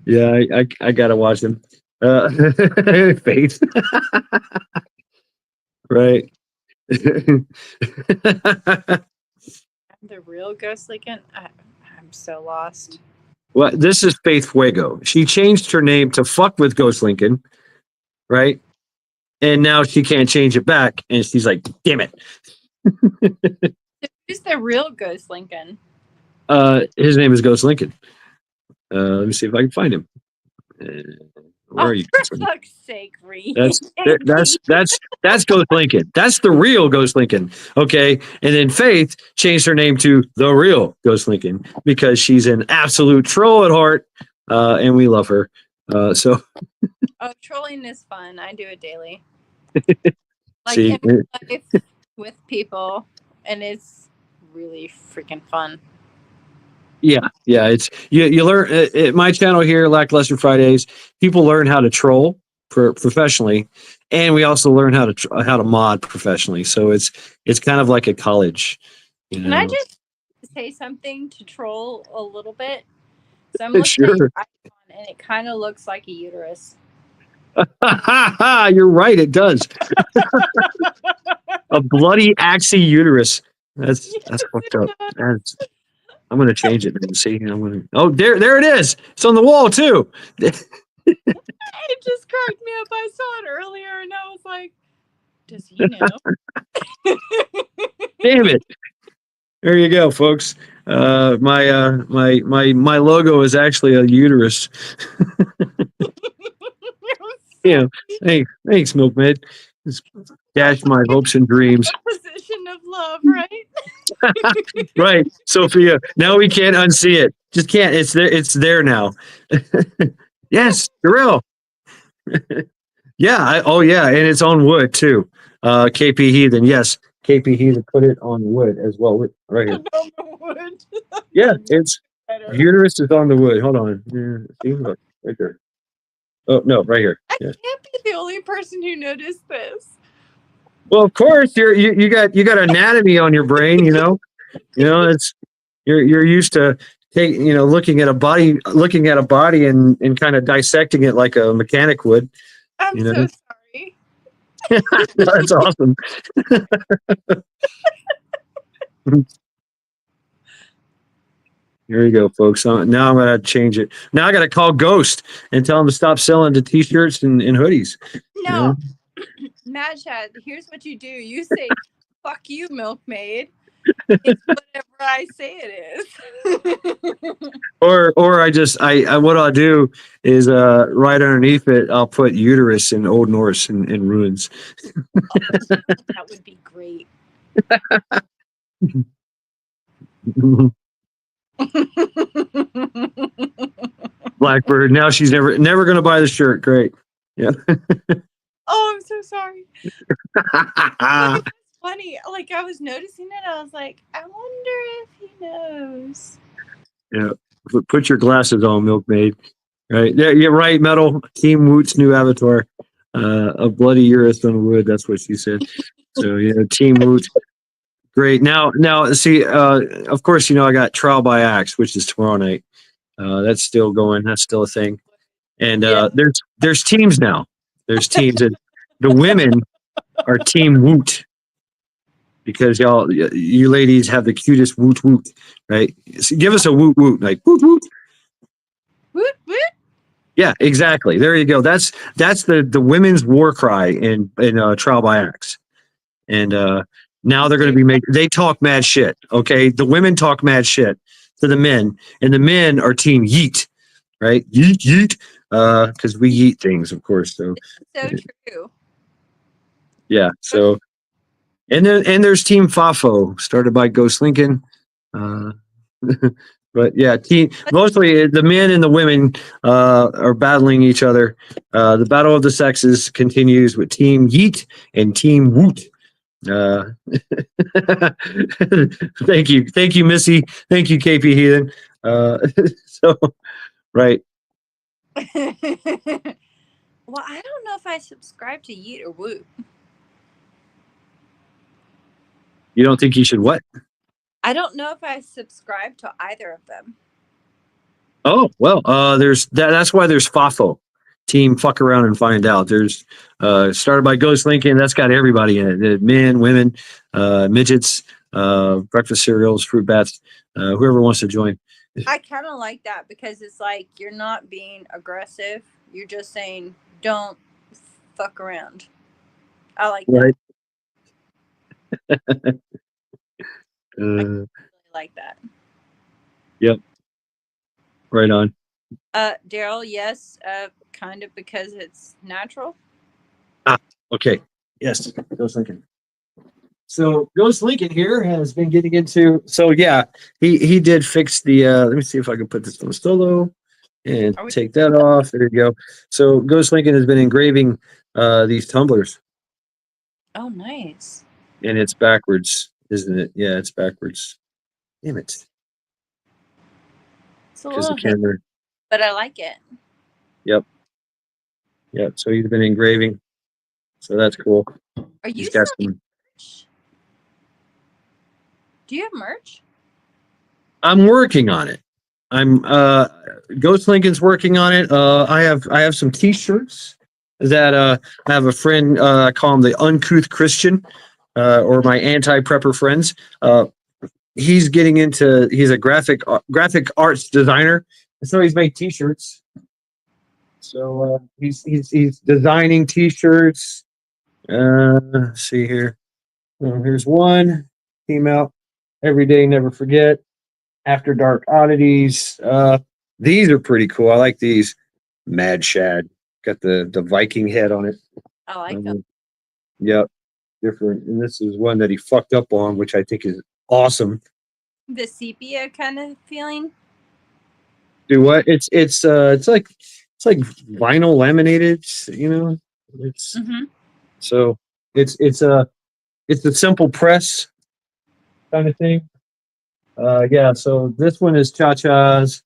yeah, I gotta watch them. Faith, right? The real Ghost Lincoln? I'm so lost. Well, this is Faith Fuego. She changed her name to fuck with Ghost Lincoln, right? And now she can't change it back, and she's like, "Damn it!" Who's the real Ghost Lincoln? His name is Ghost Lincoln. Let me see if I can find him. Where Oh, are you? for fuck's sake, Ree. That's that's Ghost Lincoln. That's the real Ghost Lincoln. Okay, and then Faith changed her name to the real Ghost Lincoln because she's an absolute troll at heart, and we love her. So Oh, trolling is fun. I do it daily. Like see, in real life with people, and it's really freaking fun. yeah, it's you learn at my channel here, Lackluster Fridays. People learn how to troll professionally, and we also learn how to mod professionally. So it's kind of like a college, you Can I know. just say something to troll a little bit? So I'm looking at Sure. your icon and it kind of looks like a uterus. You're right. It does. A bloody axie uterus. That's fucked up. I'm gonna change it and see. Oh, there it is. It's on the wall too. It just cracked me up. I saw it earlier, and I was like, "Does he know?" Damn it! There you go, folks. My logo is actually a uterus. Yeah. Thanks, Milkmaid. Just dash my hopes and dreams. Position of love, right? Right, Sophia. Now we can't unsee it. Just can't. It's there. It's there now. Yes, Darrell. Yeah. Yeah, and it's on wood too. KP Heathen. Yes, KP Heathen put it on wood as well. Right here. Wood. Yeah, it's uterus is on the wood. Hold on. Yeah, see, look, right there. Oh no, right here. I Yeah. can't be the only person who noticed this. Well, of course, you got anatomy on your brain. It's you're used to looking at a body and kind of dissecting it like a mechanic would. I'm so sorry. That's awesome. Here you go, folks. Now I'm gonna change it. Now I gotta call Ghost and tell him to stop selling the t-shirts and hoodies. No, Mad Chat, here's what you do. You say, "Fuck you, Milkmaid." It's whatever I say it is. Or I what I'll do is right underneath it I'll put uterus in Old Norse in runes. That would be great. Blackbird. Now she's never gonna buy the shirt. Great. Yeah. Oh, I'm so sorry. It's funny. Like, I was noticing it. I was like, I wonder if he knows. Yeah. Put your glasses on, Milkmaid. Right. Yeah, you're right, Metal. Team Woot's new avatar. A bloody uterus on wood. That's what she said. So yeah, Team Woot. Great. Now see, of course, I got Trial by Axe, which is tomorrow night. That's still going. That's still a thing. And there's teams now. There's teams, and the women are Team Woot because you ladies have the cutest woot, right? So give us a woot, like woot. Woot, woot. Yeah, exactly. There you go. That's the women's war cry in Trial by Axe. And now they're going to be they talk mad shit. Okay, the women talk mad shit to the men, and the men are Team Yeet, right? Yeet, because we eat things, of course. So true. Yeah. So, and there's Team Fafo, started by Ghost Lincoln. But yeah, mostly the men and the women are battling each other. The battle of the sexes continues with Team Yeet and Team Woot. Thank you, Missy. Thank you, KP Heathen. So, right. Well, I don't know if I subscribe to Yeet or Woot. You don't think you should what? I don't know if I subscribe to either of them. Oh, well, that's why there's FAFO. Team Fuck Around and Find Out. There's started by Ghost Lincoln. That's got everybody in it. Men, women, midgets, breakfast cereals, fruit bats, whoever wants to join. I kind of like that because it's like you're not being aggressive. You're just saying, don't fuck around. I like that. Right. I really like that. Yep. Right on. Daryl, yes, kind of because it's natural. Okay. Yes. Ghost Lincoln. So Ghost Lincoln here has been getting into. So yeah, he did fix the. Let me see if I can put this on solo and take that off. There you go. So Ghost Lincoln has been engraving these tumblers. Oh, nice. And it's backwards, isn't it? Yeah, it's backwards. Damn it. It's a little camera. But I like it. Yep. So he's been engraving. So that's cool. Are you got selling merch? Do you have merch? I'm working on it. I'm Ghost Lincoln's working on it. I have some T-shirts that I have a friend. I call him the uncouth Christian, or my anti-prepper friends. He's getting into. He's a graphic arts designer, so he's made T-shirts. So he's designing T-shirts. Let's see here. Here's one. Came out every day, never forget. After Dark Oddities. These are pretty cool. I like these. Mad Shad. Got the Viking head on it. I like them. Yep. Different. And this is one that he fucked up on, which I think is awesome. The sepia kind of feeling. Do what? It's like vinyl laminated, you know. It's so it's a simple press kind of thing. Yeah, so this one is Cha-Cha's,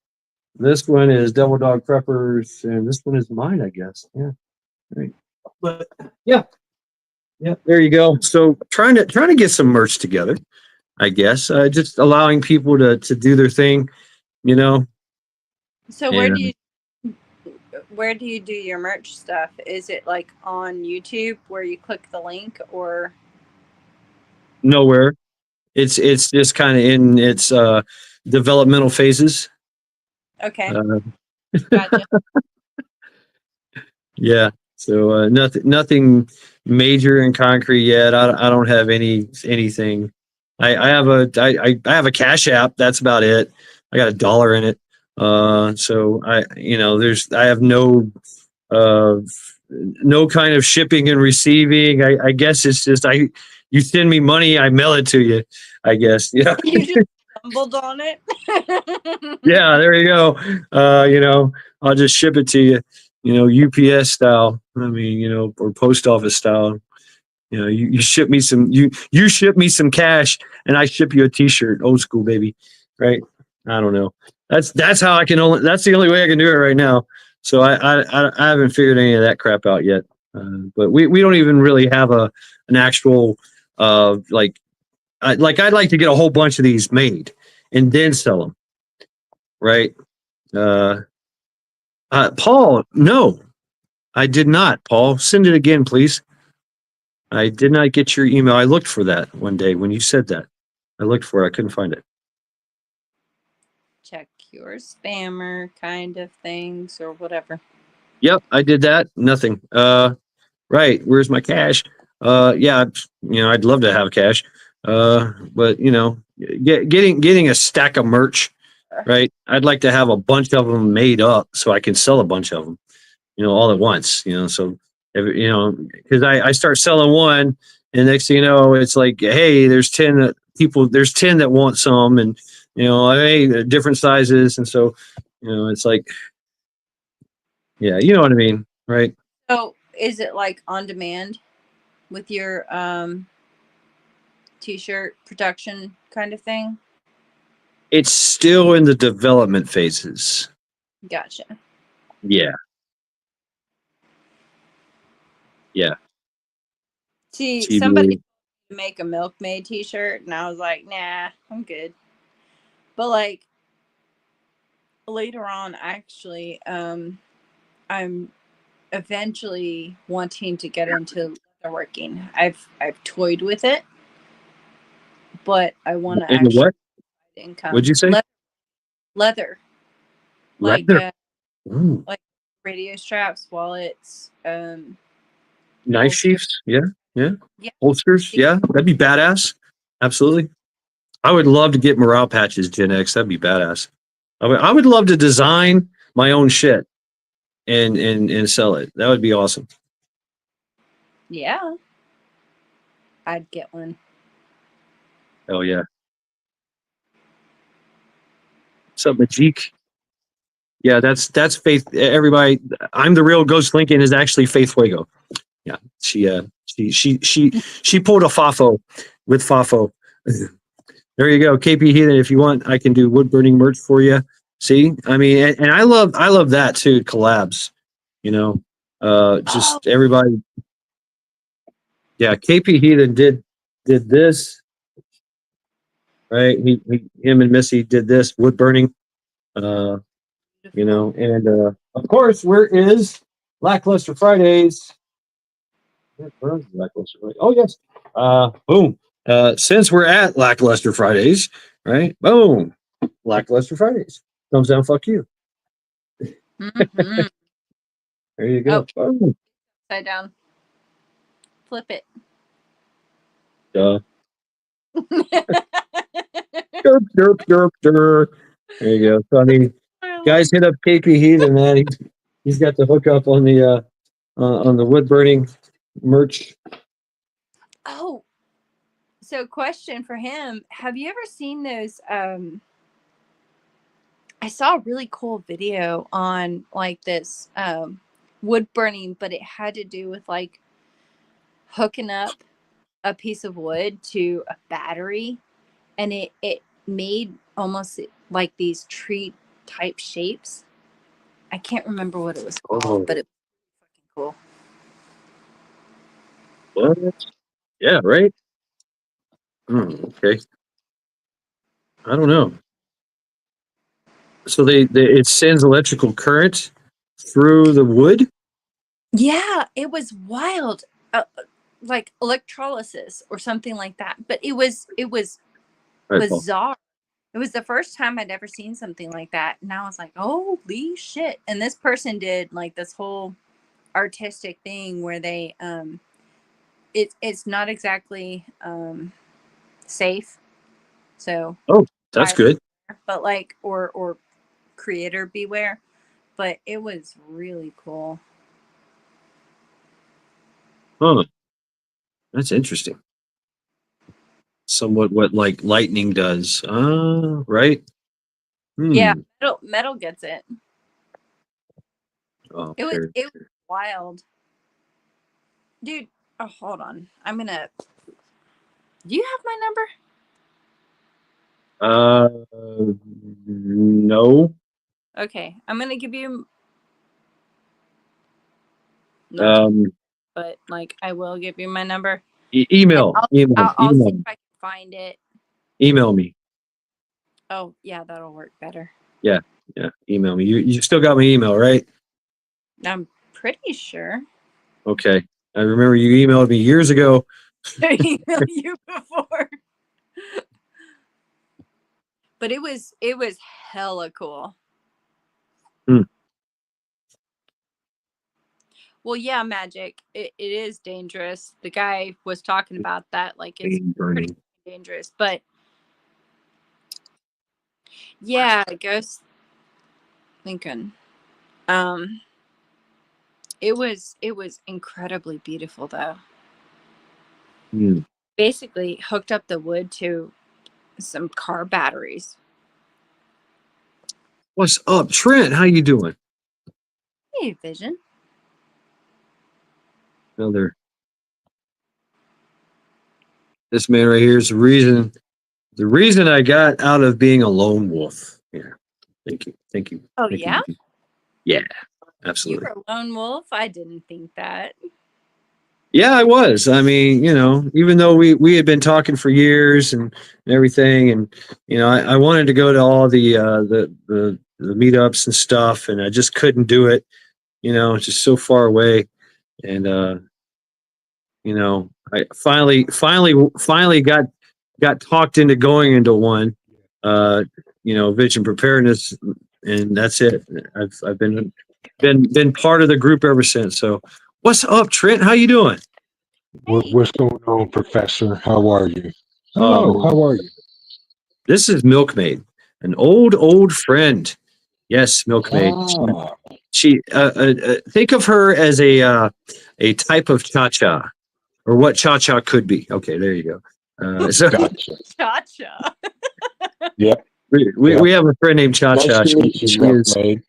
this one is Devil Dog Preppers, and this one is mine, I guess. Yeah. Right. But yeah. Yeah, there you go. So trying to get some merch together, I guess. Just allowing people to do their thing, you know. So where do you do your merch stuff? Is it like on YouTube where you click the link, or nowhere? It's just kind of in its developmental phases. okay? Gotcha. Yeah. So nothing major and concrete yet. I don't have anything. I have a Cash App. That's about it. I got $1 in it. So I have no kind of shipping and receiving. I guess it's just you send me money, I mail it to you, I guess. Yeah. You just stumbled on it. Yeah, there you go. I'll just ship it to you, UPS style. I mean, or post office style. You ship me some you ship me some cash and I ship you a T-shirt. Old school, baby. Right? I don't know. That's how that's the only way I can do it right now. So I haven't figured any of that crap out yet. But we don't even really have an actual I'd like to get a whole bunch of these made and then sell them. Right? Paul, no, I did not. Paul, send it again, please. I did not get your email. I looked for that one day when you said that. I looked for it. I couldn't find it. Check your spammer kind of things or whatever. Yep, I did that. Nothing. Right. Where's my cash? Yeah, I'd love to have cash. But getting a stack of merch, right? I'd like to have a bunch of them made up so I can sell a bunch of them, all at once, so because I start selling one and next thing you know, it's like, hey, there's 10 people, there's 10 that want some, and hey, different sizes, and so it's like, yeah, you know what I mean, right? So is it like on demand with your T-shirt production kind of thing? It's still in the development phases. Gotcha. Yeah. See, somebody make a Milkmaid T-shirt, and I was like, nah, I'm good. But like later on, actually, I'm eventually wanting to get into leatherworking. I've toyed with it, but I want to actually what? income. What'd you say? Leather. Like like radio straps, wallets, knife sheaths. Yeah. Holsters. Yeah, that'd be badass. Absolutely. I would love to get morale patches, Gen X. That'd be badass. I would love to design my own shit and sell it. That would be awesome. Yeah. I'd get one. Oh yeah. What's up, Majik? Yeah, that's Faith. Everybody, I'm the real Ghost Lincoln is actually Faith Fuego. Yeah, she pulled a Fafo with Fafo. There you go, KP Heathen. If you want, I can do wood burning merch for you. See, I mean, and I love that too. Collabs, just everybody. Yeah, KP Heathen did this, right? Him and Missy did this wood burning. you know, and of course, where is Lackluster Fridays? Where is Lackluster Fridays? Oh, yes. Boom. Since we're at Lackluster Fridays, right? Boom. Lackluster Fridays. Thumbs down, fuck you. Mm-hmm. There you go. Boom. Upside down. Flip it. Duh. Derp, derp, derp, derp. There you go. So, I mean, guys, hit up KP Heathen, man. He's got the hookup on the wood burning merch. Oh, so question for him. Have you ever seen those? I saw a really cool video on like this wood burning, but it had to do with like hooking up a piece of wood to a battery, and it made almost like these tree type shapes. I can't remember what it was called, but it was fucking cool. What? Yeah, right? Okay. I don't know. So it sends electrical current through the wood? Yeah, it was wild. Like electrolysis or something like that. But it was Right, Paul. bizarre. It was the first time I'd ever seen something like that. And I was like, holy shit. And this person did like this whole artistic thing where they it's not exactly safe. So Oh, that's good. but like or creator beware. But it was really cool. Huh. That's interesting. Somewhat what like lightning does. Right? Yeah, metal gets it. Oh, It fair. was wild. Dude, oh hold on. Do you have my number? No. Okay. I'm gonna give you no, but like I will give you my number. Email. I'll see Email. if I can find it. Email me. Oh yeah, that'll work better. Yeah. Email me. You still got my email, right? I'm pretty sure. Okay. I remember you emailed me years ago. I emailed you before. But it was hella cool. Well, yeah, Magic. It is dangerous. The guy was talking about that, like it's pretty dangerous. But yeah, Ghost Lincoln. It was incredibly beautiful though. Basically hooked up the wood to some car batteries. What's up, Trent? How you doing? Hey, Vision. This man right here is the reason I got out of being a lone wolf. Yeah. Thank you. Oh, Thank yeah? you. Yeah, absolutely. You were a lone wolf? I didn't think that. Yeah, I was. I mean, you know, even though we had been talking for years and everything, and you know, I wanted to go to all the meetups and stuff, and I just couldn't do it. You know, it's just so far away, and you know, I finally got talked into going into one. You know, vision preparedness, and that's it. I've been part of the group ever since. So, what's up, Trent? How you doing? What's going on, Professor? How are you? Hello, how are you? This is Milkmaid, an old friend. Yes, Milkmaid. Ah. She think of her as a type of cha-cha, or what cha-cha could be. Okay, there you go. So Gotcha. Cha-cha. Yep. we have a friend named Cha-cha. Nice to meet you, She is. Milkmaid.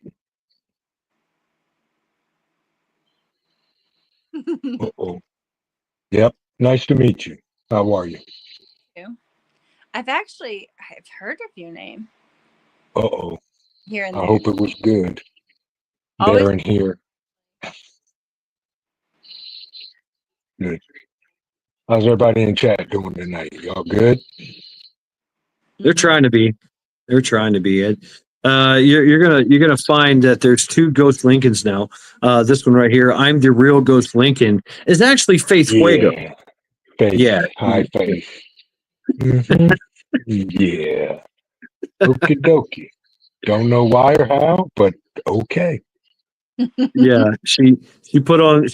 Uh-oh. Yep. Nice to meet you. How are you? I've heard of your name Uh-oh. here and I there. hope it was good. Always- There and here. Good. How's everybody in chat doing tonight? Y'all good? They're trying to be. They're trying to be. You're gonna find that there's two Ghost Lincolns now. This one right here, I'm the real Ghost Lincoln, is actually Faith Fuego. Yeah. Faith. Yeah. High faith. Mhm. Yeah. Okie dokie. Don't know why or how, but okay. Yeah, she put on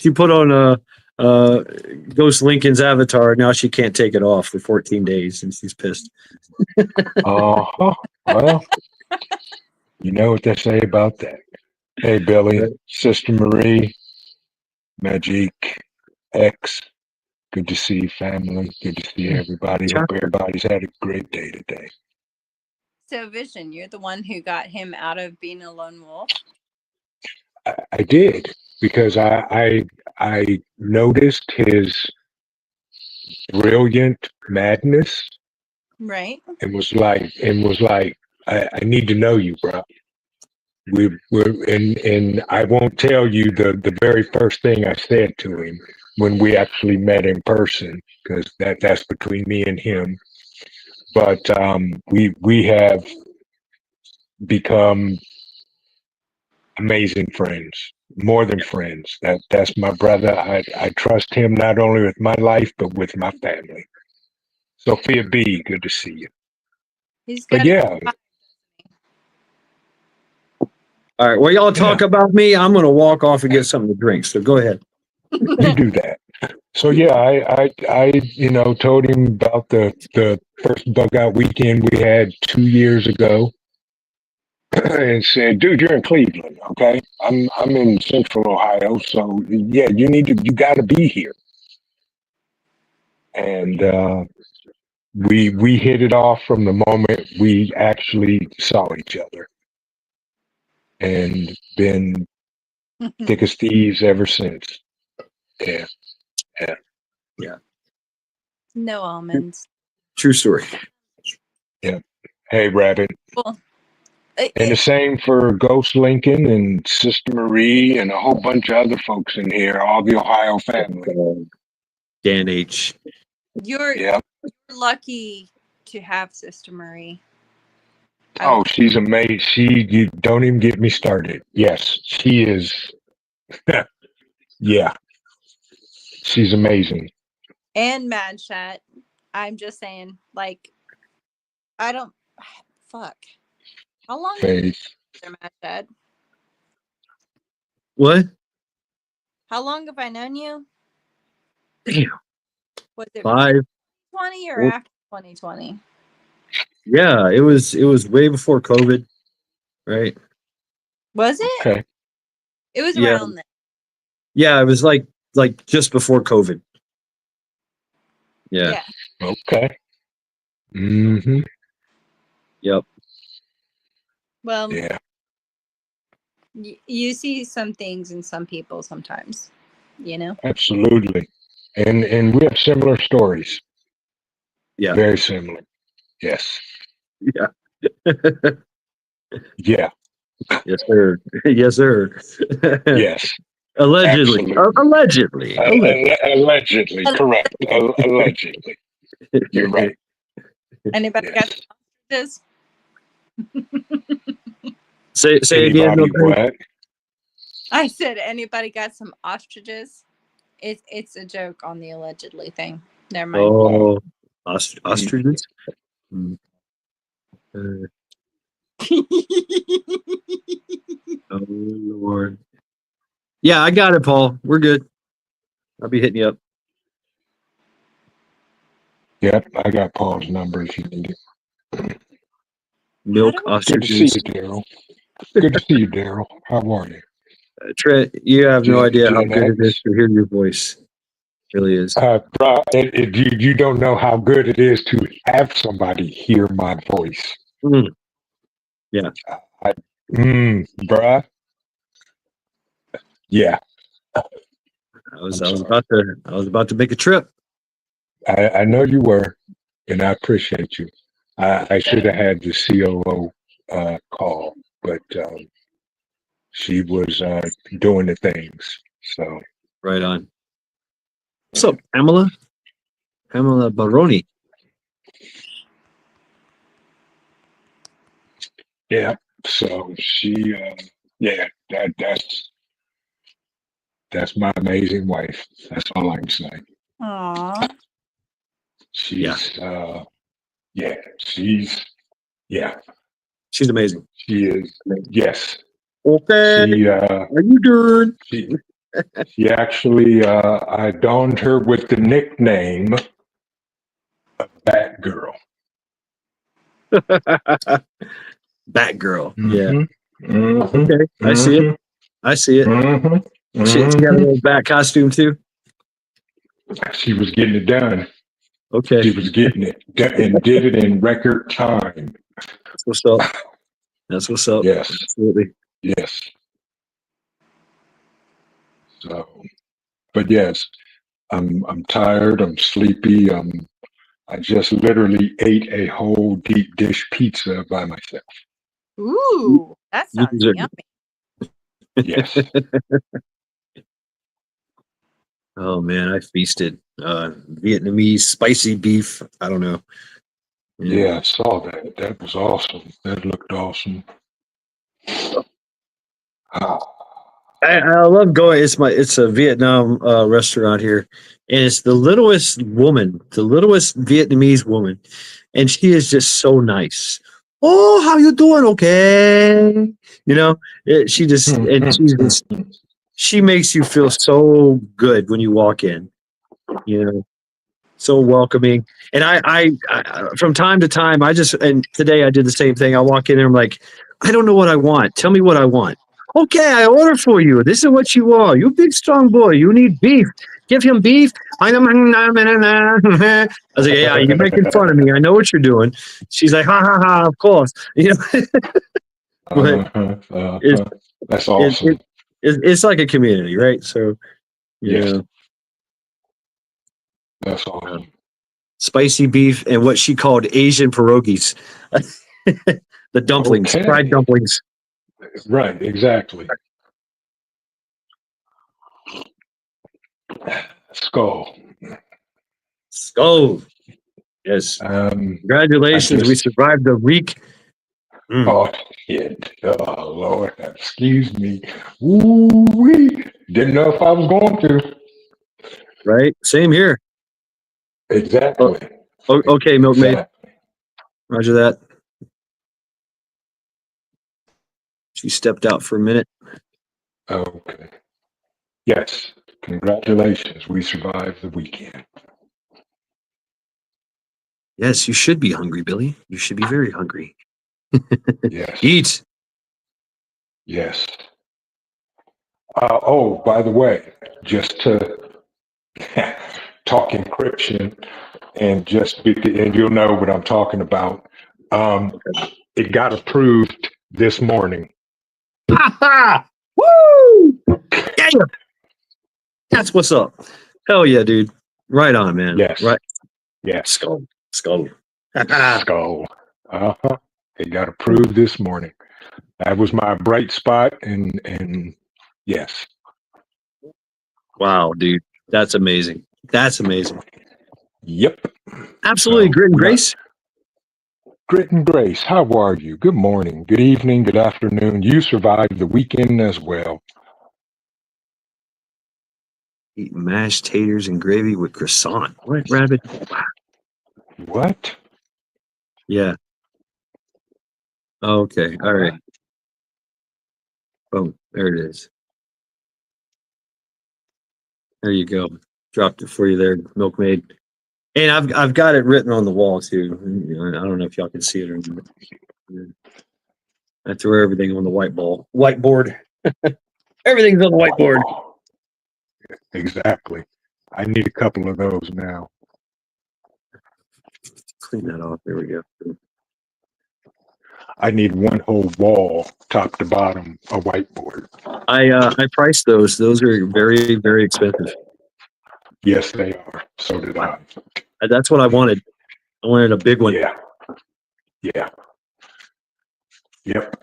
Ghost Lincoln's avatar. Now she can't take it off for 14 days, and she's pissed. Uh-huh. Well, you know what they say about that. Hey, Billy, Sister Marie, Magic, X. Good to see you, family. Good to see everybody. Hope everybody's had a great day today. So, Vision, you're the one who got him out of being a lone wolf? I did because I noticed his brilliant madness Right. and was like I need to know you, bro. And I won't tell you the very first thing I said to him when we actually met in person, because that's between me and him. But we have become amazing friends, more than friends. That's my brother. I trust him not only with my life but with my family. Sophia B, good to see you. He's But got yeah, All right, while y'all talk about me, I'm gonna walk off and get something to drink. So go ahead. you do that. So yeah, I told him about the first bug out weekend we had 2 years ago, and said, "Dude, you're in Cleveland, okay? I'm in Central Ohio, so yeah, you got to be here." And we hit it off from the moment we actually saw each other, and been thick as thieves ever since. Yeah, yeah. No almonds. True story. Hey, Rabbit. Well, And the same for Ghost Lincoln and Sister Marie and a whole bunch of other folks in here, all the Ohio family. Dan H. You're Yeah. lucky to have Sister Marie. Oh, she's amazing. You don't even get me started. Yes, she is. Yeah. She's amazing. And Mad Chat. I'm just saying, like, I don't. Fuck. How long have you Faith. been Mad Chat? What? How long have I known you? Damn. Was it 5. 2020 or after 2020? Yeah, it was way before COVID, right? Was it? Okay. It was Yeah. around then. Yeah, it was like just before COVID. Yeah. Okay. Mm-hmm. Yep. Well, Yeah. you see some things in some people sometimes, you know? Absolutely. And we have similar stories. Yeah. Very similar. Yes. Yeah. Yeah. Yes, sir. Yes, sir. Yes. Allegedly. Absolutely. Allegedly. Allegedly. Correct. Allegedly. You're right. Anybody got this? Say again. Anybody real quick. what? I said, anybody got some ostriches? It's a joke on the allegedly thing. Never mind. Oh, ostriches. Mm. Oh Lord. Yeah, I got it, Paul. We're good. I'll be hitting you up. Yep, I got Paul's number if you need it. Milk Good to see ostriches. you, Daryl. Good to see you, Daryl. How are you? Trent, you have no idea how Gen good it is X? to hear your voice. It really is. Bro, you don't know how good it is to have somebody hear my voice. Mm. Yeah. Bruh. Yeah. I was about to make a trip. I know you were, and I appreciate you. I should have had the COO call, but she was doing the things. So Right on. What's up, Pamela? Pamela Baroni. yeah. So she, yeah, that's my amazing wife. That's all I can say. Aw. She's, yeah, she's, yeah, She's amazing. she is. Yes, Okay. she, How you doing? she actually, I adorned her with the nickname Batgirl. Batgirl. Yeah. Mm-hmm. Okay. I see it. I see it. Mm-hmm. She got a little bat costume too. She was getting it done. Okay. She was getting it done and did it in record time. That's what's up. That's what's up. Yes. Absolutely. Yes. So, but yes, I'm tired. I'm sleepy. I just literally ate a whole deep dish pizza by myself. Ooh, that sounds These are- yummy. Yes. Oh man, I feasted. Vietnamese spicy beef. I don't know. Yeah, I saw that. That was awesome. That looked awesome. Ah, I love going. It's a Vietnam restaurant here, and it's the littlest Vietnamese woman, and she is just so nice. Oh, how you doing? Okay, you know, she makes you feel so good when you walk in. You know, so welcoming. And I from time to time, and today I did the same thing. I walk in and I'm like, I don't know what I want. Tell me what I want. Okay, I order for you. This is what you are. You big strong boy. You need beef. Give him beef. I was like, yeah, you're making fun of me. I know what you're doing. She's like, ha ha ha. Of course, you know. But it's, that's awesome. it's like a community, right? So, Yes. yeah. That's awesome. Spicy beef and what she called Asian pierogies. The dumplings, Okay. fried dumplings. Right, exactly. Skull. Oh, yes. Congratulations. We survived the week. Oh, shit. Oh, Lord. Excuse me. Ooh-wee. Didn't know if I was going to. Right? Same here. Exactly. Okay, milkmaid. Exactly. Roger that. She stepped out for a minute. Okay. Yes. Congratulations. We survived the weekend. Yes, you should be hungry, Billy. You should be very hungry. Yes. Eat. Yes. Oh, by the way, just to talk encryption and and you'll know what I'm talking about. It got approved this morning. Woo! Yeah. That's what's up. Hell yeah, dude. Right on, man. Yes. Right. Yes. Skull. Skull. Uh-huh. It got approved this morning. That was my bright spot, and yes. Wow, dude. That's amazing. That's amazing. Yep. Absolutely. So, Grit and grace. Grit and Grace, how are you? Good morning, good evening, good afternoon. You survived the weekend as well. Eat mashed taters and gravy with croissant. What, rabbit? Wow. What? Yeah. Okay. All right. Boom. There it is. There you go. Dropped it for you there, milkmaid. And I've got it written on the wall too. I don't know if y'all can see it or not. I threw everything on the whiteboard. Everything's on the whiteboard. Oh, exactly. I need a couple of those now. Clean that off. There we go. I need one whole wall, top to bottom, a whiteboard. I priced those. Those are very, very expensive. Yes, they are. So did I. That's what I wanted. I wanted a big one. Yeah. Yeah. Yep.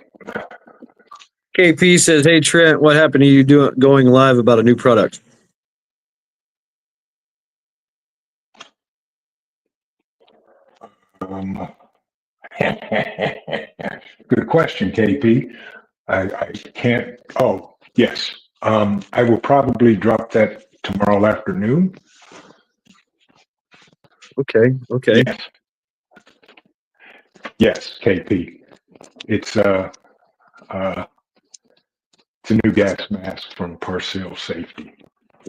KP says, "Hey Trent, what happened to you going live about a new product?" Good question, KP. I can't. Oh, yes. I will probably drop that tomorrow afternoon. Okay. Okay. Yes. Yes, KP. It's it's a new gas mask from Parcel Safety.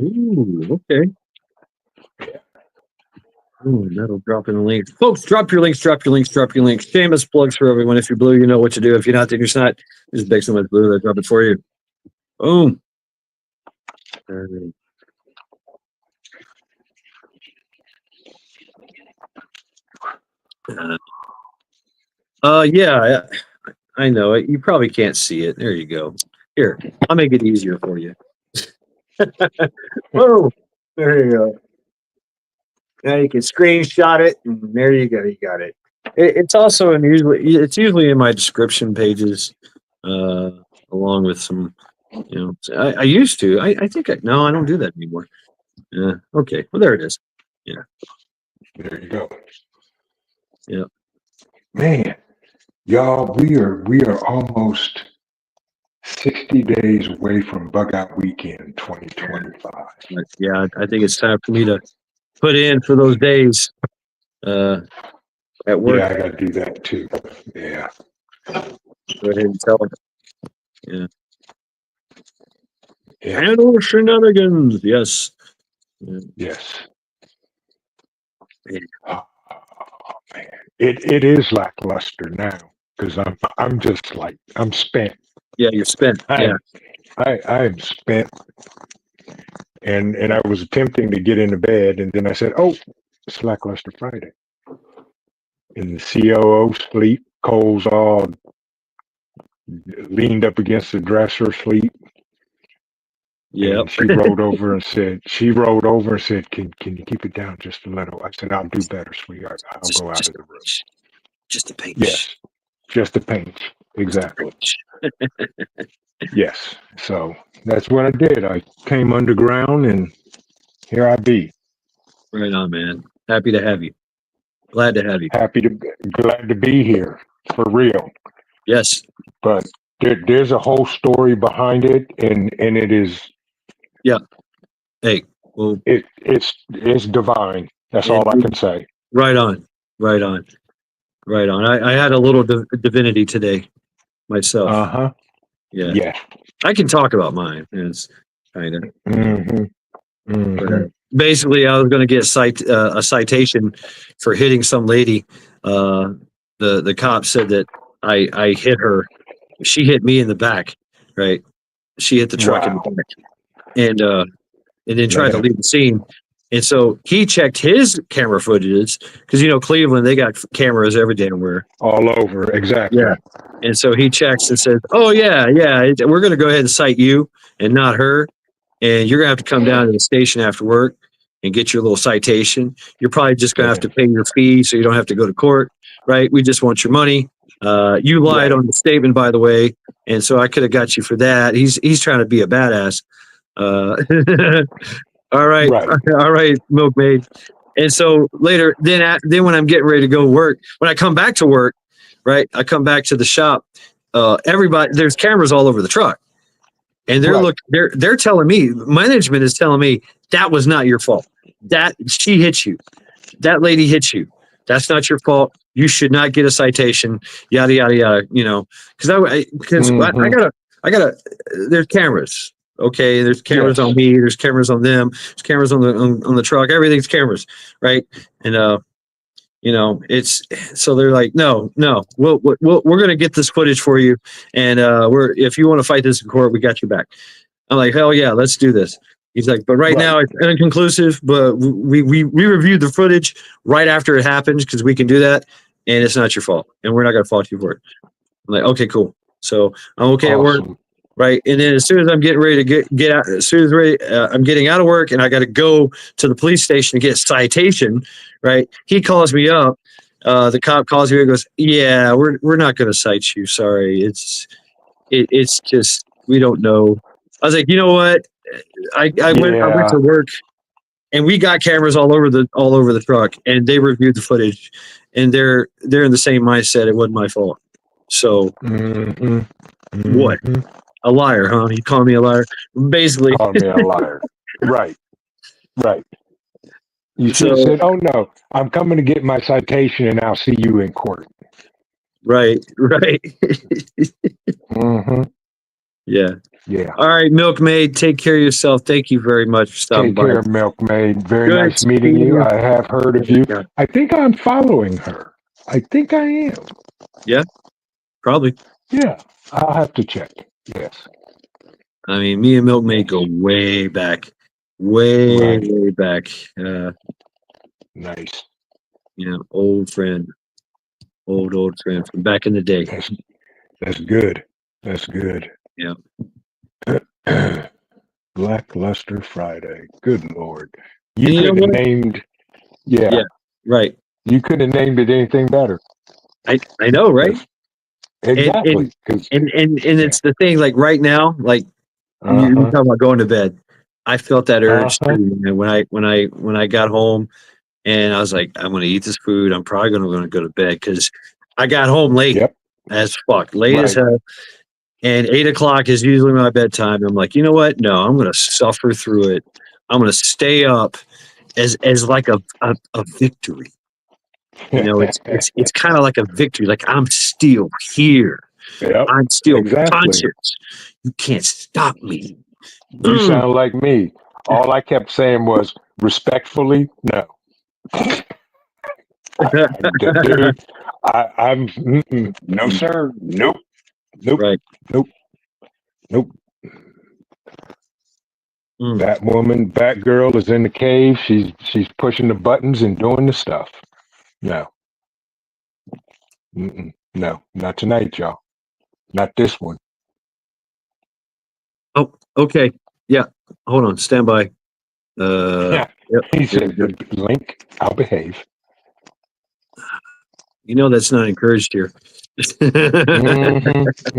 Ooh. Okay. Yeah. Ooh, that'll drop in the link. Folks, drop your links, drop your links, drop your links. Shameless plugs for everyone. If you're blue, you know what to do. If you're not, then you're not. Just bake so much blue, I'll drop it for you. Boom. Yeah, I know it. You probably can't see it. There you go. Here, I'll make it easier for you. Whoa. There you go. Now you can screenshot it, and there you go. You got it. It's also usually in my description pages, along with some, I used to. I think no, I don't do that anymore. Yeah. Okay. Well, there it is. Yeah. There you go. Yeah. Man, y'all, we are almost 60 days away from Bug Out Weekend 2025. But yeah, I think it's time for me to put in for those days at work. Yeah, I got to do that too. Yeah. Go ahead and tell them. Yeah. Yeah. Handle shenanigans. Yes. Yeah. Yes. Yeah. Oh, man. It is lackluster now because I'm just like I'm spent. Yeah, you're spent. Yeah. I'm spent. And I was attempting to get into bed, and then I said, "Oh, it's lackluster Friday." And the COO sleep, Cole's all leaned up against the dresser, sleep. Yeah. And she rolled over and said, "Can you keep it down just a little?" I said, "I'll do better, sweetheart. I'll go out of the room." Just a pinch. Yes, just a pinch. Exactly. Yes. So that's what I did. I came underground, and here I be. Right on, man. Happy to have you. Glad to have you. Glad to be here for real. Yes. But there's a whole story behind it, and it is. Yeah. Hey. Well. It's divine. That's all I can say. Right on. Right on. Right on. I had a little divinity today myself. Uh-huh. Yeah. Yeah. I can talk about mine. It's kind of. Mm-hmm. Mm-hmm. Basically, I was going to get a citation for hitting some lady. The cop said that I hit her. She hit me in the back. Right. She hit the truck in the back, and then tried to leave the scene. And so he checked his camera footage because Cleveland, they got cameras every damn where. All over, exactly. Yeah. And so he checks and says, "Oh yeah, we're going to go ahead and cite you and not her, and you're going to have to come down to the station after work and get your little citation. You're probably just going to have to pay your fee so you don't have to go to court, right? We just want your money. You lied on the statement, by the way, and so I could have got you for that." He's trying to be a badass. All right. All right, milkmaid. And so later, then when I'm getting ready to go work, when I come back to work, right, I come back to the shop. There's cameras all over the truck, and they're telling me, management is telling me that was not your fault. That she hit you, that lady hit you. That's not your fault. You should not get a citation. Yada yada yada. Because I gotta. There's cameras. Okay, there's cameras on me. There's cameras on them. There's cameras on the truck. Everything's cameras, right? And it's so they're like, no, we're gonna get this footage for you, and if you want to fight this in court, we got your back. I'm like, hell yeah, let's do this. He's like, but right now it's inconclusive, but we reviewed the footage right after it happened because we can do that, and it's not your fault, and we're not gonna fault you for it. I'm like, okay, cool. So I'm okay at work. Right. And then as soon as I'm getting ready to get out, I'm getting out of work and I got to go to the police station to get a citation. Right. He calls me up. The cop calls me and goes, "Yeah, we're not going to cite you. Sorry. It's just, we don't know." I was like, you know what? I went to work and we got cameras all over the truck and they reviewed the footage and they're in the same mindset. It wasn't my fault. So Mhm. what? Mhm. A liar, huh? You call me a liar? Basically. Call me a liar. Right. Right. You should have So said, "Oh no, I'm coming to get my citation, and I'll see you in court." right. Hmm. Yeah. Yeah. All right, Milkmaid, take care of yourself. Thank you very much for stopping Take by. care, Milkmaid. Very Good nice meeting seeing you. you. I have heard of you. I think I'm following her. I think I am. Probably. Yeah. I'll have to check. Yes. I mean, me and Milkmaid go way back. Way, Right. way back. Nice. Old friend. Old friend from back in the day. That's good. That's good. Yeah. Blackluster Friday. Good Lord. And You you know could have what? named, yeah, Yeah. Right. you could have named it anything better. I know, right? Exactly. 'Cause- And it's the thing, like right now, like you're uh-huh. talking about going to bed. I felt that urge Uh-huh. too, man, when I got home and I was like, I'm gonna eat this food. I'm probably gonna go to bed because I got home late Yep. as fuck, late as Right. hell. And 8 o'clock is usually my bedtime. I'm like, you know what? No, I'm gonna suffer through it. I'm gonna stay up as like a victory. It's kind of like a victory. Like I'm still here. Yep. I'm still Exactly. conscious. You can't stop me. You sound like me. All I kept saying was respectfully, no. Dude, I'm no sir. Nope. Nope. Right. Nope. Nope. Mm. That woman, that girl is in the cave. She's pushing the buttons and doing the stuff. No. No, not tonight, y'all. Not this one. Oh, okay. Yeah. Hold on. Stand by. Yeah. Yep. He Here said, we go. Link, I'll behave. You know that's not encouraged here. Mm-hmm,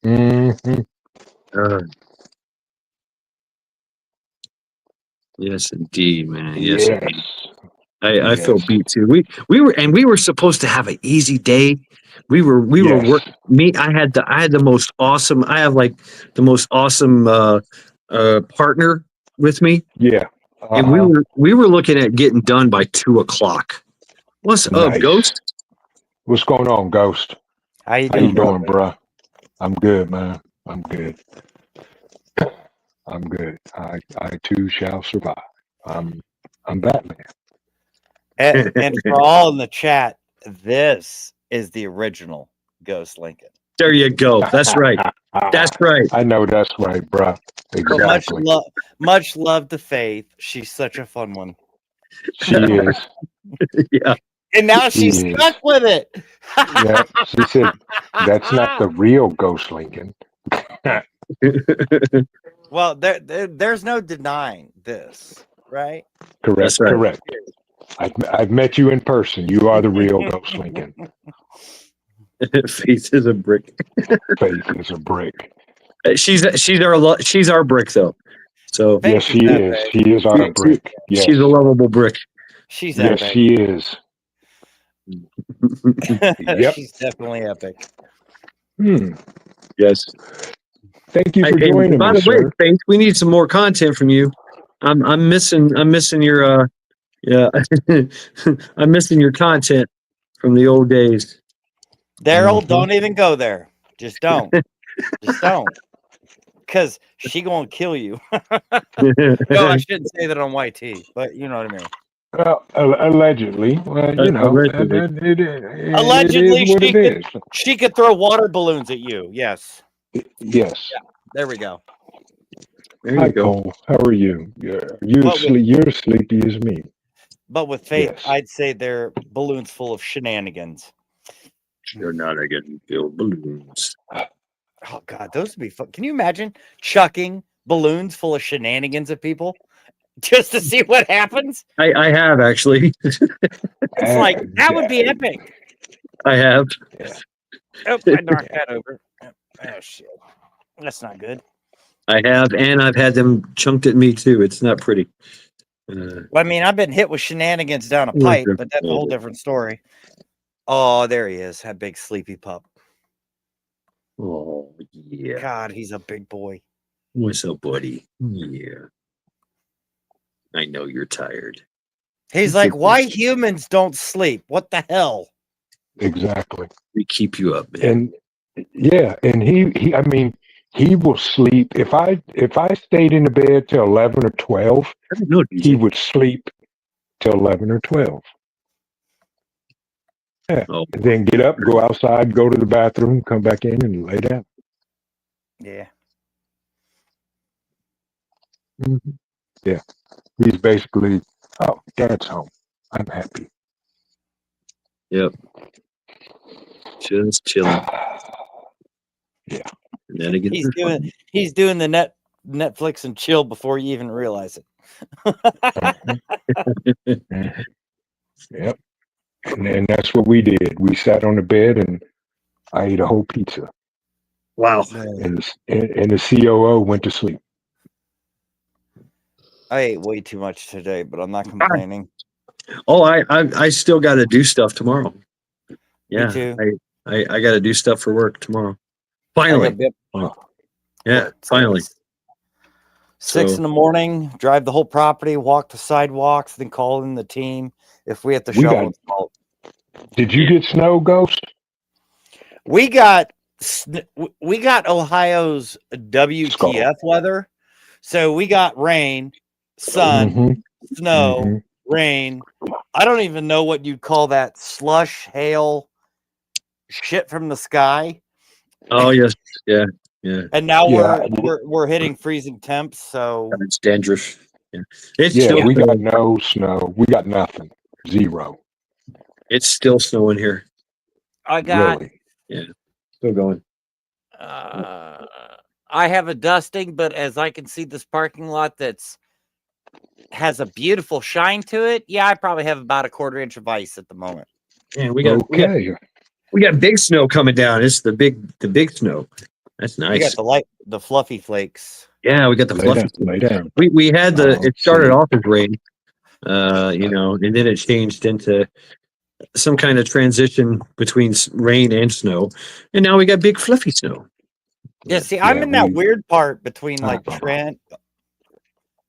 mm-hmm, mm-hmm. Yes, indeed, man. Yes, Yes. indeed. I feel Yes. beat too. We were supposed to have an easy day. We were Yes. work me. I had the most awesome. I have like the most awesome partner with me, Yeah. and we were looking at getting done by 2 o'clock. What's up, Nice. Ghost? What's going on, Ghost? How you How you doing, doing, bruh? I'm good, man. I'm good. I'm good. I too shall survive. I'm Batman. And for all in the chat, this is the original Ghost Lincoln. There you go. That's right. That's right. I know that's right, bruh. But Exactly. much love to Faith. She's such a fun one. She is. Yeah. And now She she's is. stuck with it. Yeah. She said that's not the real Ghost Lincoln. Well, there's no denying this, right? Correct. That's right. Correct. I've met you in person. You are the real Ghost Lincoln. Faith is a brick. Faith is a brick. She's our brick though. So Faith Yes, she is. epic. She is our brick. Yes. she's a lovable brick. She's Yes, epic. she is. Yep. She's definitely epic. Yes. Thank you for Hey, joining by me, the way, sir. Faith, we need some more content from you. I'm missing your yeah. I'm missing your content from the old days. Daryl, Mhm. don't even go there. Just don't. Just don't. Because she gonna kill you. No, I shouldn't say that on YT, but you know what I mean. Well, allegedly, well, you know, Allegedly. Allegedly, it is what it is. she could throw water balloons at you. Yes. Yes. There we go. There Hi, you go. Cole. How are you? You're What with- you're sleepy as me. But with Faith, Yes. I'd say they're balloons full of shenanigans. You're not getting filled balloons. Oh God, those would be fun. Can you imagine chucking balloons full of shenanigans at people just to see what happens? I have actually. It's like that would be epic. I have. Oh, I knocked that over. Oh shit, that's not good. I have, and I've had them chunked at me too. It's not pretty. Well, I mean, I've been hit with shenanigans down a pipe, but that's a whole different story. Oh, there he is. That big sleepy pup. Oh, yeah. God, he's a big boy. What's up, buddy? Yeah. I know you're tired. He's like, why humans don't sleep? What the hell? Exactly. We keep you up, man. And yeah, and he I mean, he will sleep if I stayed in the bed till 11 or 12, I don't know, he DJ. would sleep till 11 or 12. Yeah. Oh, And then get up, go outside, go to the bathroom, come back in and lay down. Yeah. Yeah. He's basically, oh, Dad's home. I'm happy. yep. Just chilling. Yeah. And then again, He's doing the Netflix and chill before you even realize it. Yep. And that's what we did. We sat on the bed and I ate a whole pizza. wow. And the COO went to sleep. I ate way too much today, but I'm not complaining. Oh, I still got to do stuff tomorrow. Yeah, Me too. I got to do stuff for work tomorrow. I got Finally, bit- yeah, finally. 6 So- in the morning, drive the whole property, walk the sidewalks, then call in the team. If we have to We shovel, got- Did you get snow, Ghost? we got Ohio's WTF weather. So we got rain, sun, Mhm, snow, mhm. rain. I don't even know what you'd call that. Slush, hail, shit from the sky. Oh yes, yeah. And now Yeah. we're hitting freezing temps. So It's dandruff. Yeah, it's Yeah, still we got no snow. We got nothing. Zero. it's still snowing here. I got Really. Still going. I have a dusting, but as I can see this parking lot has a beautiful shine to it. Yeah, I probably have about a 1/4 inch of ice at the moment. Yeah, we got big snow coming down. It's the big snow. That's We nice. got the fluffy flakes. Yeah, we got the Lay fluffy. down, lay down. We had Oh, it started see. off as rain, and then it changed into some kind of transition between rain and snow, and now we got big fluffy snow. Yeah, see, I'm in that we- weird part between like Uh-huh. Trent,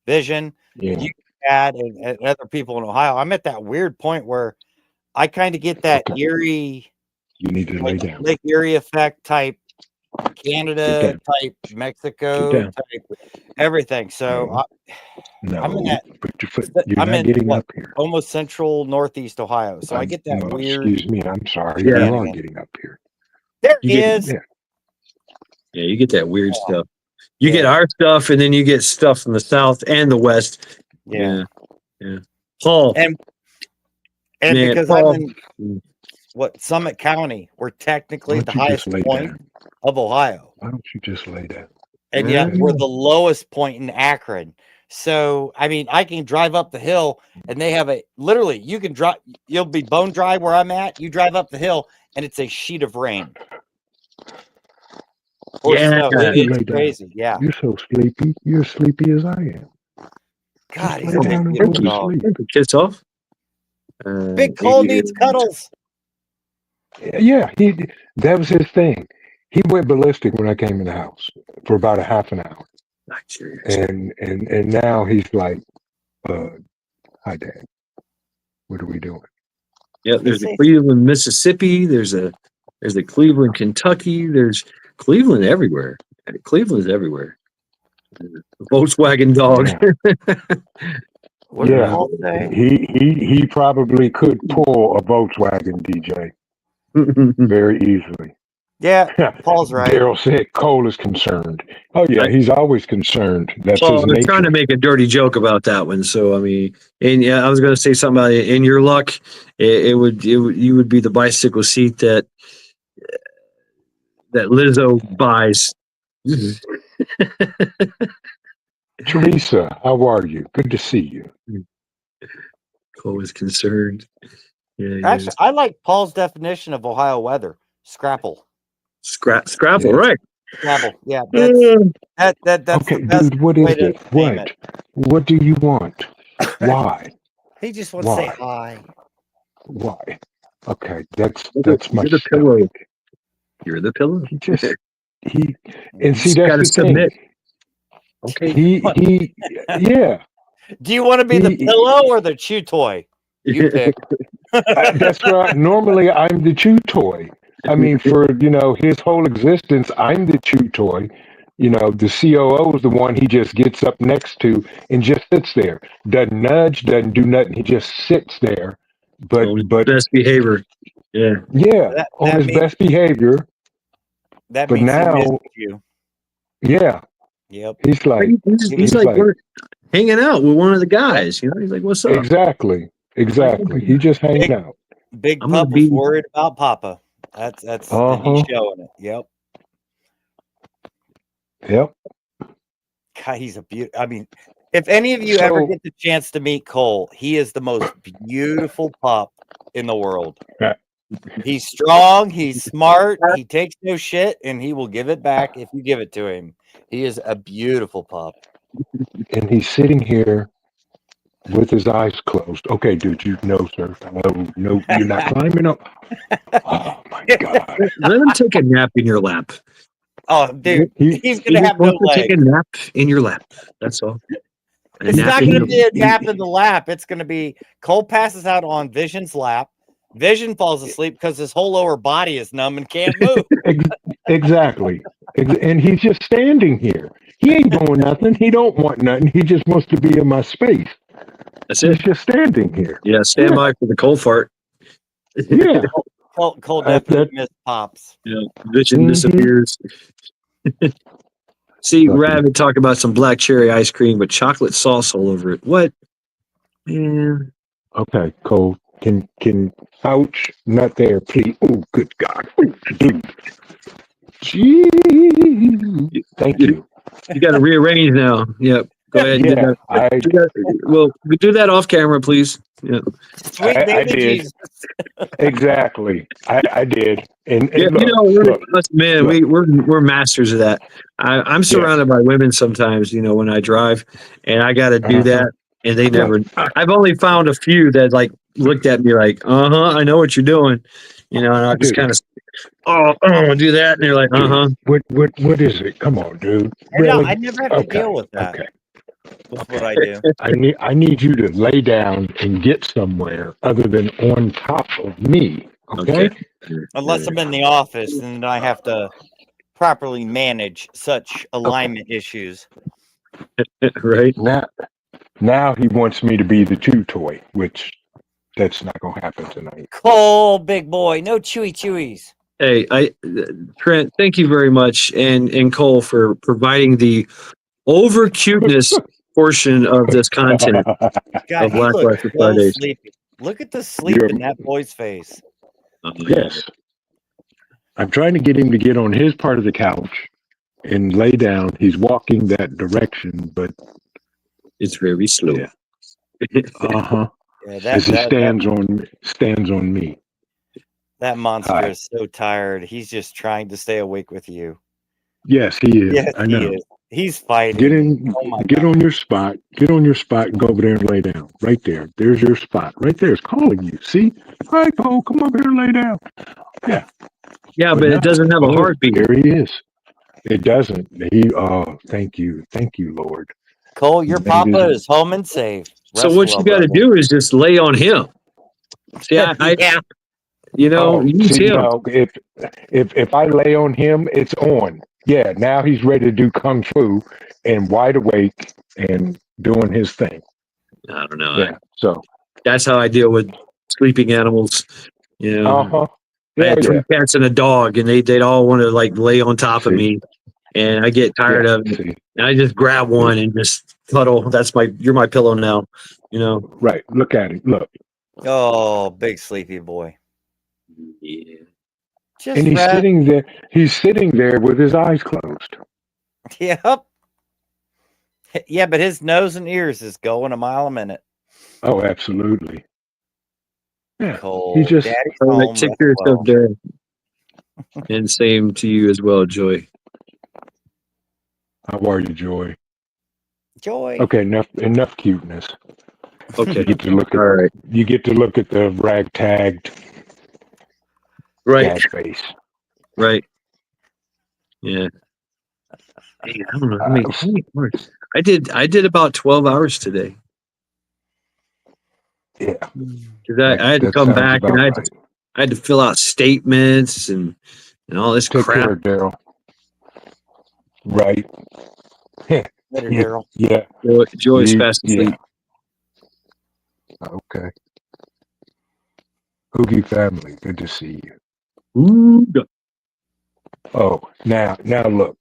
Vision, Yeah. you, Dad, and other people in Ohio. I'm at that weird point where I kind of get that Okay. Erie, You need to lay like down. Lake Erie effect type, Canada type, Mexico down. type, everything. So No, I'm in that- put your foot. but You're I'm not in getting what? up here. Almost central northeast Ohio. So I get that No, weird. Excuse me. I'm sorry. Yeah. You are getting up here. There You he get- is. Yeah. Yeah, you get that weird Yeah. stuff. You get Yeah. our stuff, and then you get stuff from the south and the west. Yeah. Paul. And Man, because Paul- I'm in Summit County, we're technically Why the don't you highest just lay point down? of Ohio. Why don't you just lay down? And yet we're the lowest point in Akron. So I mean, I can drive up the hill and they have literally you can drive, you'll be bone dry where I'm at. You drive up the hill and it's a sheet of rain. Or Yeah. snow. Lay It's down. crazy. Yeah. You're so sleepy. You're as sleepy as I am. God, he's lay a down big and beautiful go to dog. sleep. Kiss off. Big Cole needs cuddles. Yeah, that was his thing. He went ballistic when I came in the house for about a half an hour. Not serious. And now he's like, hi, Dad. What are we doing? Yeah, there's a Cleveland, Mississippi. There's a Cleveland, Kentucky. There's Cleveland everywhere. Cleveland's everywhere. Volkswagen dog. What did Yeah. Paul say? He probably could pull a Volkswagen, DJ, very easily. Yeah, Paul's right. Daryl said Cole is concerned. Oh yeah, he's always concerned. That's Well, his I was nature. trying to make a dirty joke about that one. So I mean, and yeah, I was going to say something about it. In your luck, you would be the bicycle seat that Lizzo buys. Teresa, how are you? Good to see you. Cole is concerned. Yeah, Actually, I like Paul's definition of Ohio weather. Scrapple. Scrapple, Yeah. right? Scrapple. Yeah, that's Okay, the best dude, what way is to it? name What? What do you want? Why? He just wants to say Why? hi. Why? Okay, that's You're my the pillow. You're the pillow. He just he and You see just that's gotta the submit. thing. Okay. He yeah. Do you want to be the He- pillow or the chew toy? You pick. That's right. Normally, I'm the chew toy. I mean, for his whole existence, I'm the chew toy. The COO is the one he just gets up next to and just sits there. Doesn't nudge, doesn't do nothing. He just sits there. But On his best behavior. Yeah. yeah, That, on that his means best behavior. that But means he now, missed you. yeah, Yep. he's like He's like we're hanging out with one of the guys. He's like, "What's up?" exactly. He just hanging out. Big I'm gonna Pup was be- worried about Papa. That's and he's showing it. Yep. Yep. God, he's a beautiful. I mean, if any of you ever So- get the chance to meet Cole, he is the most beautiful pup in the world. Yeah. He's strong, he's smart, he takes no shit, and he will give it back if you give it to him. He is a beautiful pup. And he's sitting here with his eyes closed. Okay, dude, no, sir. No, you're not climbing up. Oh my God. Let him take a nap in your lap. Oh, dude, He- he's gonna have no wants to legs. take a nap in your lap. That's all. A It's nap not in going to your- be a nap in the lap. It's going to be Cole passes out on Vision's lap. Vision falls asleep because his whole lower body is numb and can't move. Exactly. And he's just standing here. He ain't doing nothing. He don't want nothing. He just wants to be in my space. That's He's it. just standing here. Yeah, stand by for the cold fart. Yeah. Cole That- definitely missed pops. Yeah, Vision Mhm. disappears. See, Rabbit talk about some black cherry ice cream with chocolate sauce all over it. What? Man, Okay, Cole. Can ouch, not there, please. Oh, good God. Dude. Gee. Thank you. you got to rearrange now. Yep. Go ahead. And do Yeah, that. Well, we do that off camera, please. Yeah. Sweet I baby did. Jesus. exactly. I did. And Yeah, look, we're masters of that. I'm surrounded by women sometimes, when I drive, and I got to do that, and they never. I've only found a few that like looked at me like, I know what you're doing, and I just Dude. kind of, do that, and they're like, What is it? Come on, dude. No, Really? I never have to Okay, deal with that. Okay. That's what I do. I need you to lay down and get somewhere other than on top of me. Okay? Unless I'm in the office and I have to properly manage such alignment issues. right. Now he wants me to be the chew toy, which that's not gonna happen tonight. Cole, big boy, no chewies. Hey, Trent, thank you very much, and Cole for providing the over cuteness portion of this content. God, Of he Black looks Lives so Fridays. sleepy. Look at the sleep in that boy's face. Yes. I'm trying to get him to get on his part of the couch and lay down. He's walking that direction, but It's very slow. Yeah. uh-huh. Yeah, As he stands on me. that monster Hi. is so tired. He's just trying to stay awake with you. Yes, he is. Yes, I know. he is. He's fighting. Get in, Oh my get God. on your spot. Get on your spot and go over there and lay down. Right there. There's your spot. Right there. It's calling you. See? All right, Cole, come over here and lay down. Yeah, but it doesn't have a heartbeat. There he is. It doesn't. Thank you. Thank you, Lord. Cole, your Maybe papa there's- is home and safe. So Rest what you well, got to brother. do is just lay on him. See, I Yeah. use see, him. no, if I lay on him, it's on. Yeah, now he's ready to do kung fu and wide awake and doing his thing. I don't know. Yeah. So That's how I deal with sleeping animals. uh-huh. I Yeah, had three yeah. cats and a dog, and they'd all want to like lay on top of See. me, and I get tired of it. See. And I just grab one and just cuddle. You're my pillow now. Right. Look at him. Look. Oh, big sleepy boy. Yeah. Just And he's rest. sitting there. He's sitting there with his eyes closed. Yep. Yeah, but his nose and ears is going a mile a minute. Oh, absolutely. Yeah. Cole, He just- Daddy's All right, home. take rest care of well. yourself, Darren. And same to you as well, Joy. How are you, Joy? Joy. Okay, enough cuteness. Okay. You get to look at All right. you get to look at the ragtagged Right. Dad face. Right. Yeah. Hey, I don't know how many hours. I did about 12 hours today. Yeah. Because I had to That come sounds back and about I right. had to fill out statements and all this Take crap. care of Daryl. Right. Later, Daryl. Yeah. Joy's fast asleep. Okay. Hoogie family, good to see you. Ooh. Oh, now look.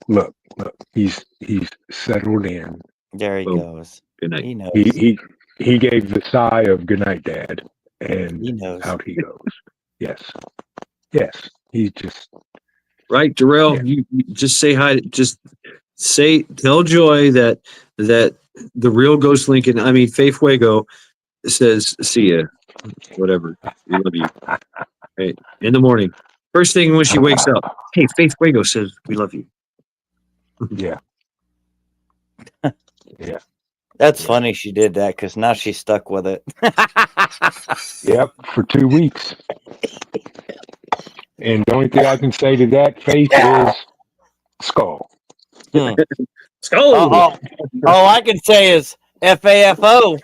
He's settled in. There he Boom. goes. Good night. He knows. He gave the sigh of good night, Dad, and He knows. out he goes. Yes. He just Right, Darrell. Yeah. You just say hi. Just tell Joy that the real Ghost Lincoln, I mean Faith Fuego, says see ya. Whatever. We love you. Right. In the morning. First thing when she wakes up. Hey, Faith Fuego says we love you. yeah. That's funny she did that because now she's stuck with it. Yep, for 2 weeks. And the only thing I can say to that, Faith, is skull. Skull. All I can say is FAFO.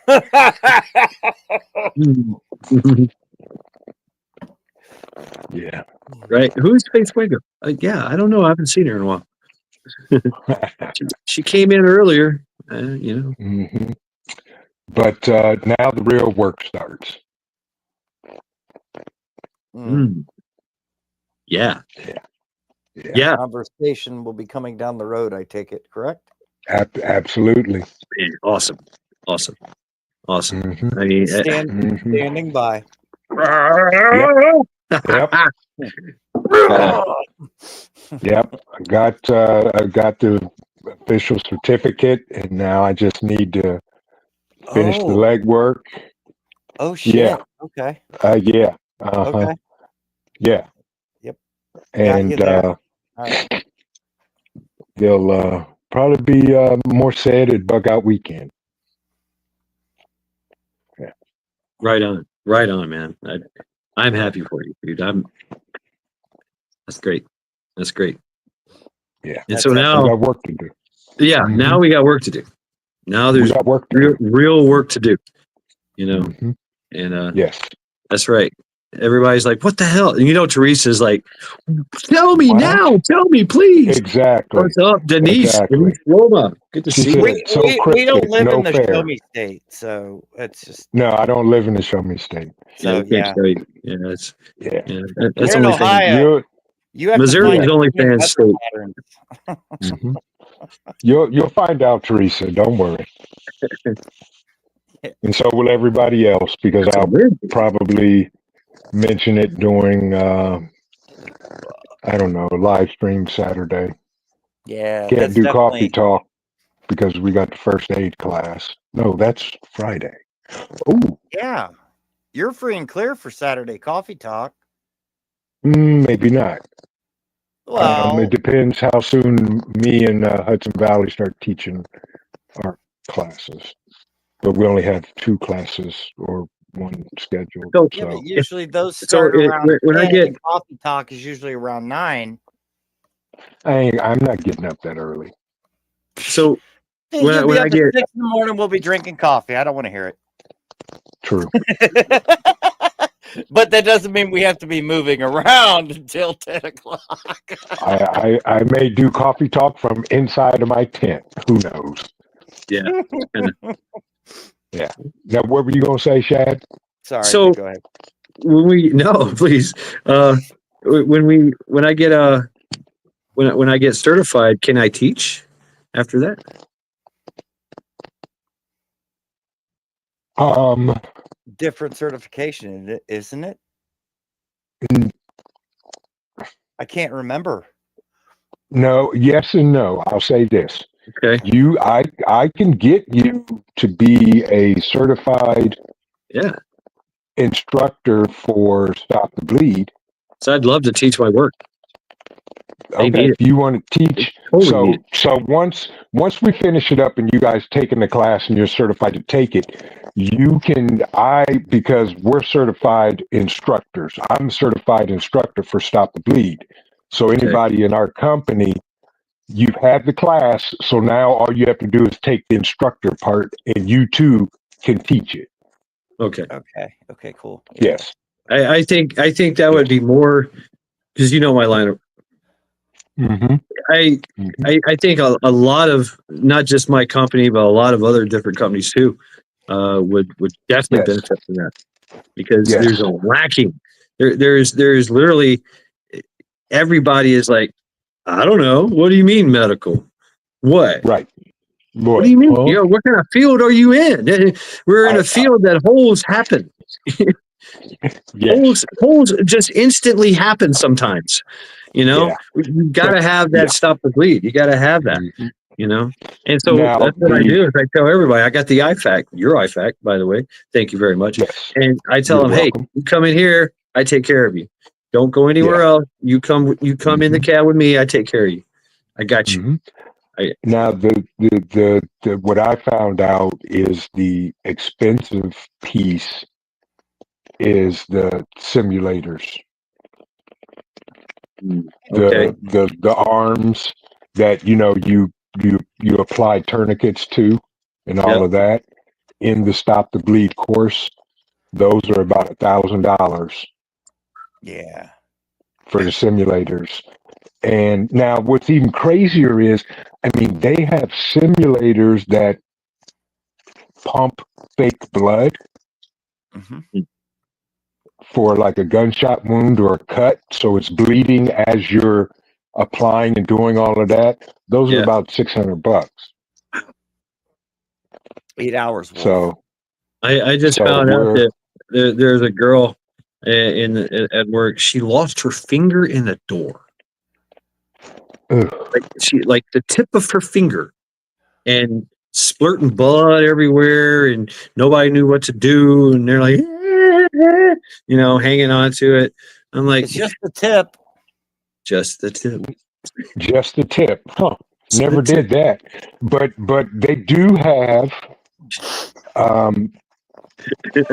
Yeah. Right. Who's Faith Fuego? Yeah, I don't know. I haven't seen her in a while. She came in earlier. hmm But now the real work starts. Yeah. Yeah. Yeah. Conversation will be coming down the road, I take it, correct? Absolutely. Awesome. Mhm. I mean, Standing by. Yep. Yep. I got the official certificate, and now I just need to finish the legwork. Oh shit. Yeah. Okay. Yeah. Uh-huh. Okay. Yeah. Yep. And you there. All right. there'll probably be more said at Bug Out Weekend. right on, man. I'm happy for you, dude. That's great. Yeah. And so We now, got work to do. yeah, now we got work to do. Now We there's got work to do. real work to do. Mhm. And Yes. that's right. Everybody's like, "What the hell?" And Teresa's like, "Tell me What? now. Tell me, please." Exactly. What's up, Denise? Exactly. Denise Roma. Good to She see said you. it's so We don't cryptic, live no in the fair. show me state, so it's just No, I don't live in the Show Me State. so we can't yeah. tell you. Yeah, that's Yeah. that's You're in only thing. Ohio. You have Missouri's to only find fan state. patterns. Mhm. You'll find out, Teresa. Don't worry. And so will everybody else, because That's a I'll weird thing. probably mention it during I don't know, live stream Saturday. Yeah, Can't that's do coffee definitely talk because we got the first aid class. No, that's Friday. Oh, yeah. You're free and clear for Saturday coffee talk. maybe not. Well, It depends how soon me and Hudson Valley start teaching our classes. But we only have 2 classes or 1 scheduled. So- yeah, So but usually those So start around when I 10, get and coffee talk is usually around 9. I'm not getting up that early. so Hey, When I- you'll when be I up get- at 6 in the morning. We'll be drinking coffee. I don't want to hear it. True. But that doesn't mean we have to be moving around until 10 o'clock. I may do coffee talk from inside of my tent. Who knows? yeah. Yeah. Now, what were you gonna say, Shad? Sorry, So- go ahead. No, please. When I get when I get certified, can I teach after that? Different certification, isn't it? n- I can't remember. no, yes and no. I'll say this. Okay. I can get you to be a certified Yeah. instructor for Stop the Bleed. So I'd love to teach my work. They Okay, need if you want to teach, Totally need so once we finish it up and you guys taking the class and you're certified to take it, because we're certified instructors. I'm a certified instructor for Stop the Bleed. So anybody in our company, you've had the class, so now all you have to do is take the instructor part, and you too can teach it. Okay. Okay, cool. Yes. I think that would be more because you know my line of Mm-hmm. I think a lot of not just my company but a lot of other different companies too would definitely Yes. benefit from that because Yes. there's a lacking there's literally everybody is like I don't know what do you mean medical what Right. what do you mean Huh? you know what kind of field are you in we're in a field that holes happen Yes. holes just instantly happen sometimes. You know, Yeah. you got to have that stop the bleed. You got to have that. Mhm. You know, and so Now, that's what I do is I tell everybody I got the IFAC, your IFAC, by the way. Thank you very much. Yes. And I tell You're them, hey, welcome. you come in here, I take care of you. Don't go anywhere else. You come in the cab with me. I take care of you. I got you. Mhm. I- Now, the what I found out is the expensive piece is the simulators, Okay. the arms that you apply tourniquets to, and all Yep. of that in the Stop the Bleed course. Those are about $1,000 Yeah. for the simulators. And now, what's even crazier is, I mean, they have simulators that pump fake blood Mm-hmm. for like a gunshot wound or a cut, so it's bleeding as you're applying and doing all of that. Those are Yeah. about $600. 8 hours. Wolf. So I just So found out we're- that there's a girl at work. She lost her finger in the door. ugh, Like the tip of her finger and splurting blood everywhere and nobody knew what to do and they're like hanging on to it. I'm like It's just the tip. just the tip. just the tip. Huh. Just Never the tip. did that. But they do have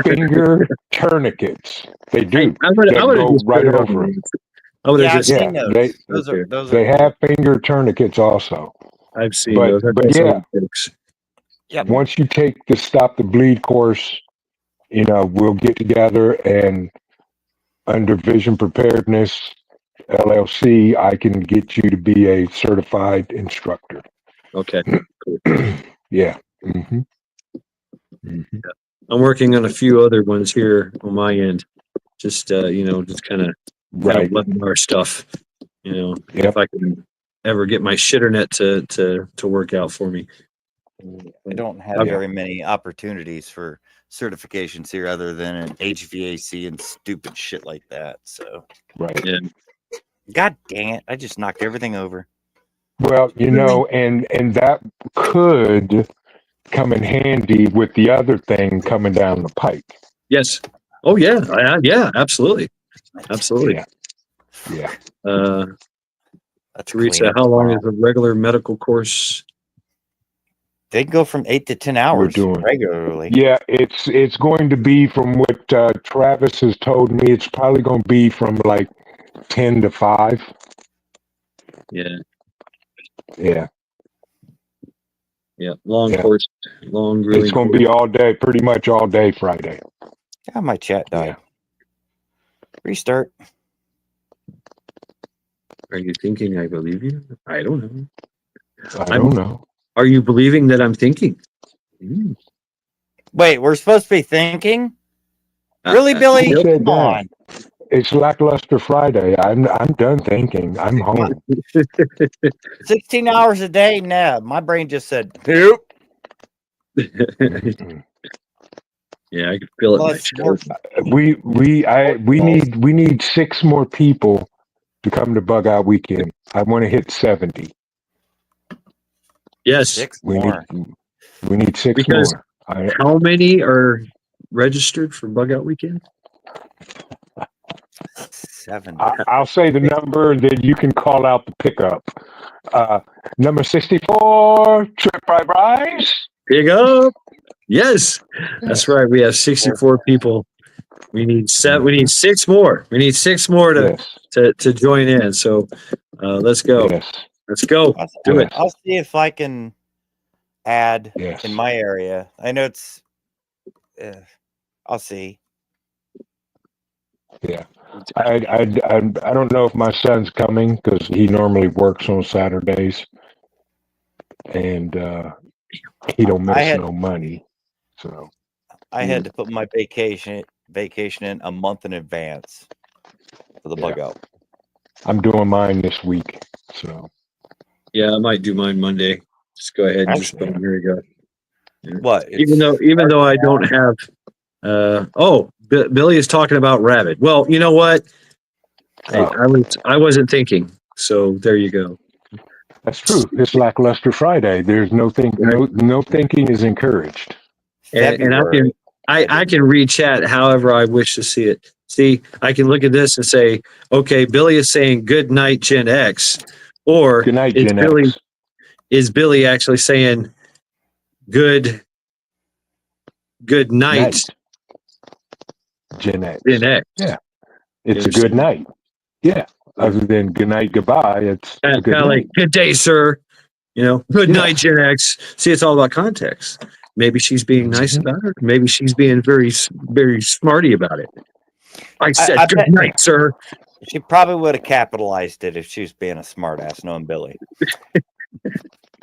finger tourniquets. They do. I would that have go just right put it over on. them. I would have Yeah, I've just seen Yeah, those. they- Those They are have finger tourniquets also. I've seen but- those. I've but done some yeah. jokes. Yep. Once you take the Stop the Bleed course, we'll get together and under Vision Preparedness LLC, I can get you to be a certified instructor. Okay. Yeah. Mm-hmm. Mm-hmm. I'm working on a few other ones here on my end. Just just kind of Right. webinar stuff. Yep. If I can ever get my shitternet to work out for me. I don't have Okay. very many opportunities for certifications here other than an HVAC and stupid shit like that. So, Right. Yeah. God dang it. I just knocked everything over. Well, and that could come in handy with the other thing coming down the pike. Yes. Oh yeah. Yeah. Absolutely. Absolutely. Yeah. Yeah. That's Teresa, clean up how long tomorrow. is a regular medical course? They go from 8 to 10 hours doing- regularly. Yeah, it's going to be from what Travis has told me. It's probably going to be from like 10 to 5. Yeah. Yeah, Yeah. Long Yeah. course. Long, really. it's going to be all day, pretty much all day Friday. Yeah, my chat died. Restart. Are you thinking I believe you? I don't know. I don't know. Are you believing that I'm thinking? Hmm. Wait, we're supposed to be thinking? Really, Billy? Who said Come that? on. It's lackluster Friday. I'm done thinking. I'm home. 16 hours a day? Nah, my brain just said, nope. Mm-mm. Yeah, I could feel it. in my Plus, more, chest. We need 6 more people to come to Bug Out Weekend. I want to hit 70. Yes. 6 We more. need 6 Because- more. How many are registered for Bug Out Weekend? 70. I'll say the number that you can call out the pickup. Number 64, Trip Right Rise. Big up. Yes, that's right. We have 64 people. We need seven. We need six more. We need six more Yes. to join in. So let's go. Yes. Let's go. Do it. I'll see if I can add Yes. in my area. I know it's. I'll see. Yeah. I don't know if my son's coming because he normally works on Saturdays, and he don't miss no money. So I had to put my vacation in a month in advance for the bug out. I'm doing mine this week. So Yeah, I might do mine Monday. Just go ahead and just boom. Here we go. Yeah. What? Even though I don't have. Billy is talking about rabbit. Well, you know what? I wasn't thinking. So there you go. that's true. It's lackluster Friday. There's no thinking is encouraged. And I can read chat however I wish to see it. See, I can look at this and say, okay, Billy is saying good night, Gen X, or Good night, Gen X. Is Billy actually saying good night, Gen X? Gen X? Yeah, it's a good night. Yeah, other than good night, goodbye. It's a good Kind of night. like good day, sir. Good Yeah. night, Gen X. See, it's all about context. Maybe she's being nice about it. Maybe she's being very, very smarty about it. I said I good bet- night, sir. She probably would have capitalized it if she was being a smartass, knowing Billy.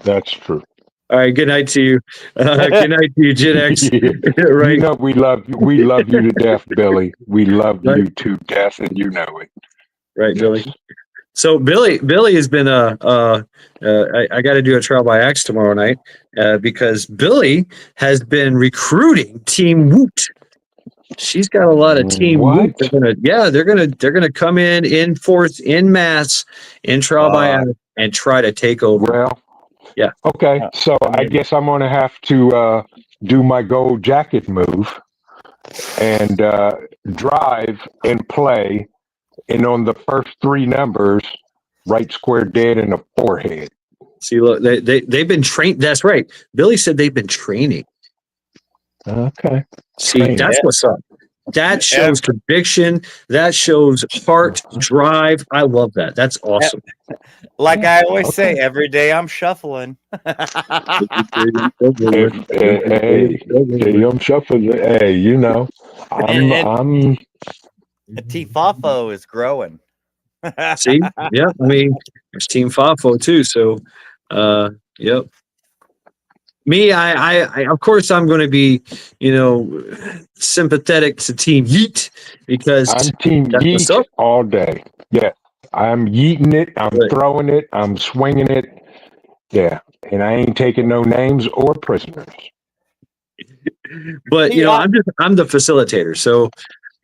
That's true. All right, good night to you. Good night to you, Gen X. Yeah. Right, You know we love you to death, Billy. We love Right. you to death, and you know it. right, Billy. So Billy has been I got to do a trial by axe tomorrow night because Billy has been recruiting Team Woot. She's got a lot of Team Woot. What? They're gonna come in force, in mass, in trial by axe, and try to take over. Well, Yeah. Okay, so I guess I'm going to have to do my gold jacket move and drive and play, and on the first three numbers, right square dead in the forehead. See, look, they've been trained. That's right. Billy said they've been training. Okay. See, Training. that's what's up. That shows conviction. That shows heart, drive. I love that. That's awesome. Like I always say, every day I'm shuffling. Hey, I'm shuffling. Hey, you know, I'm Tifafo is growing. See, yeah. I mean, there's Team Fafo too. So, yep. Me, I of course I'm going to be, sympathetic to Team Yeet because I'm Team that's what's Yeet up. all day. Yeah, I'm yeeting it. I'm Right. throwing it. I'm swinging it. Yeah, and I ain't taking no names or prisoners. But Yeah. I'm the facilitator. So,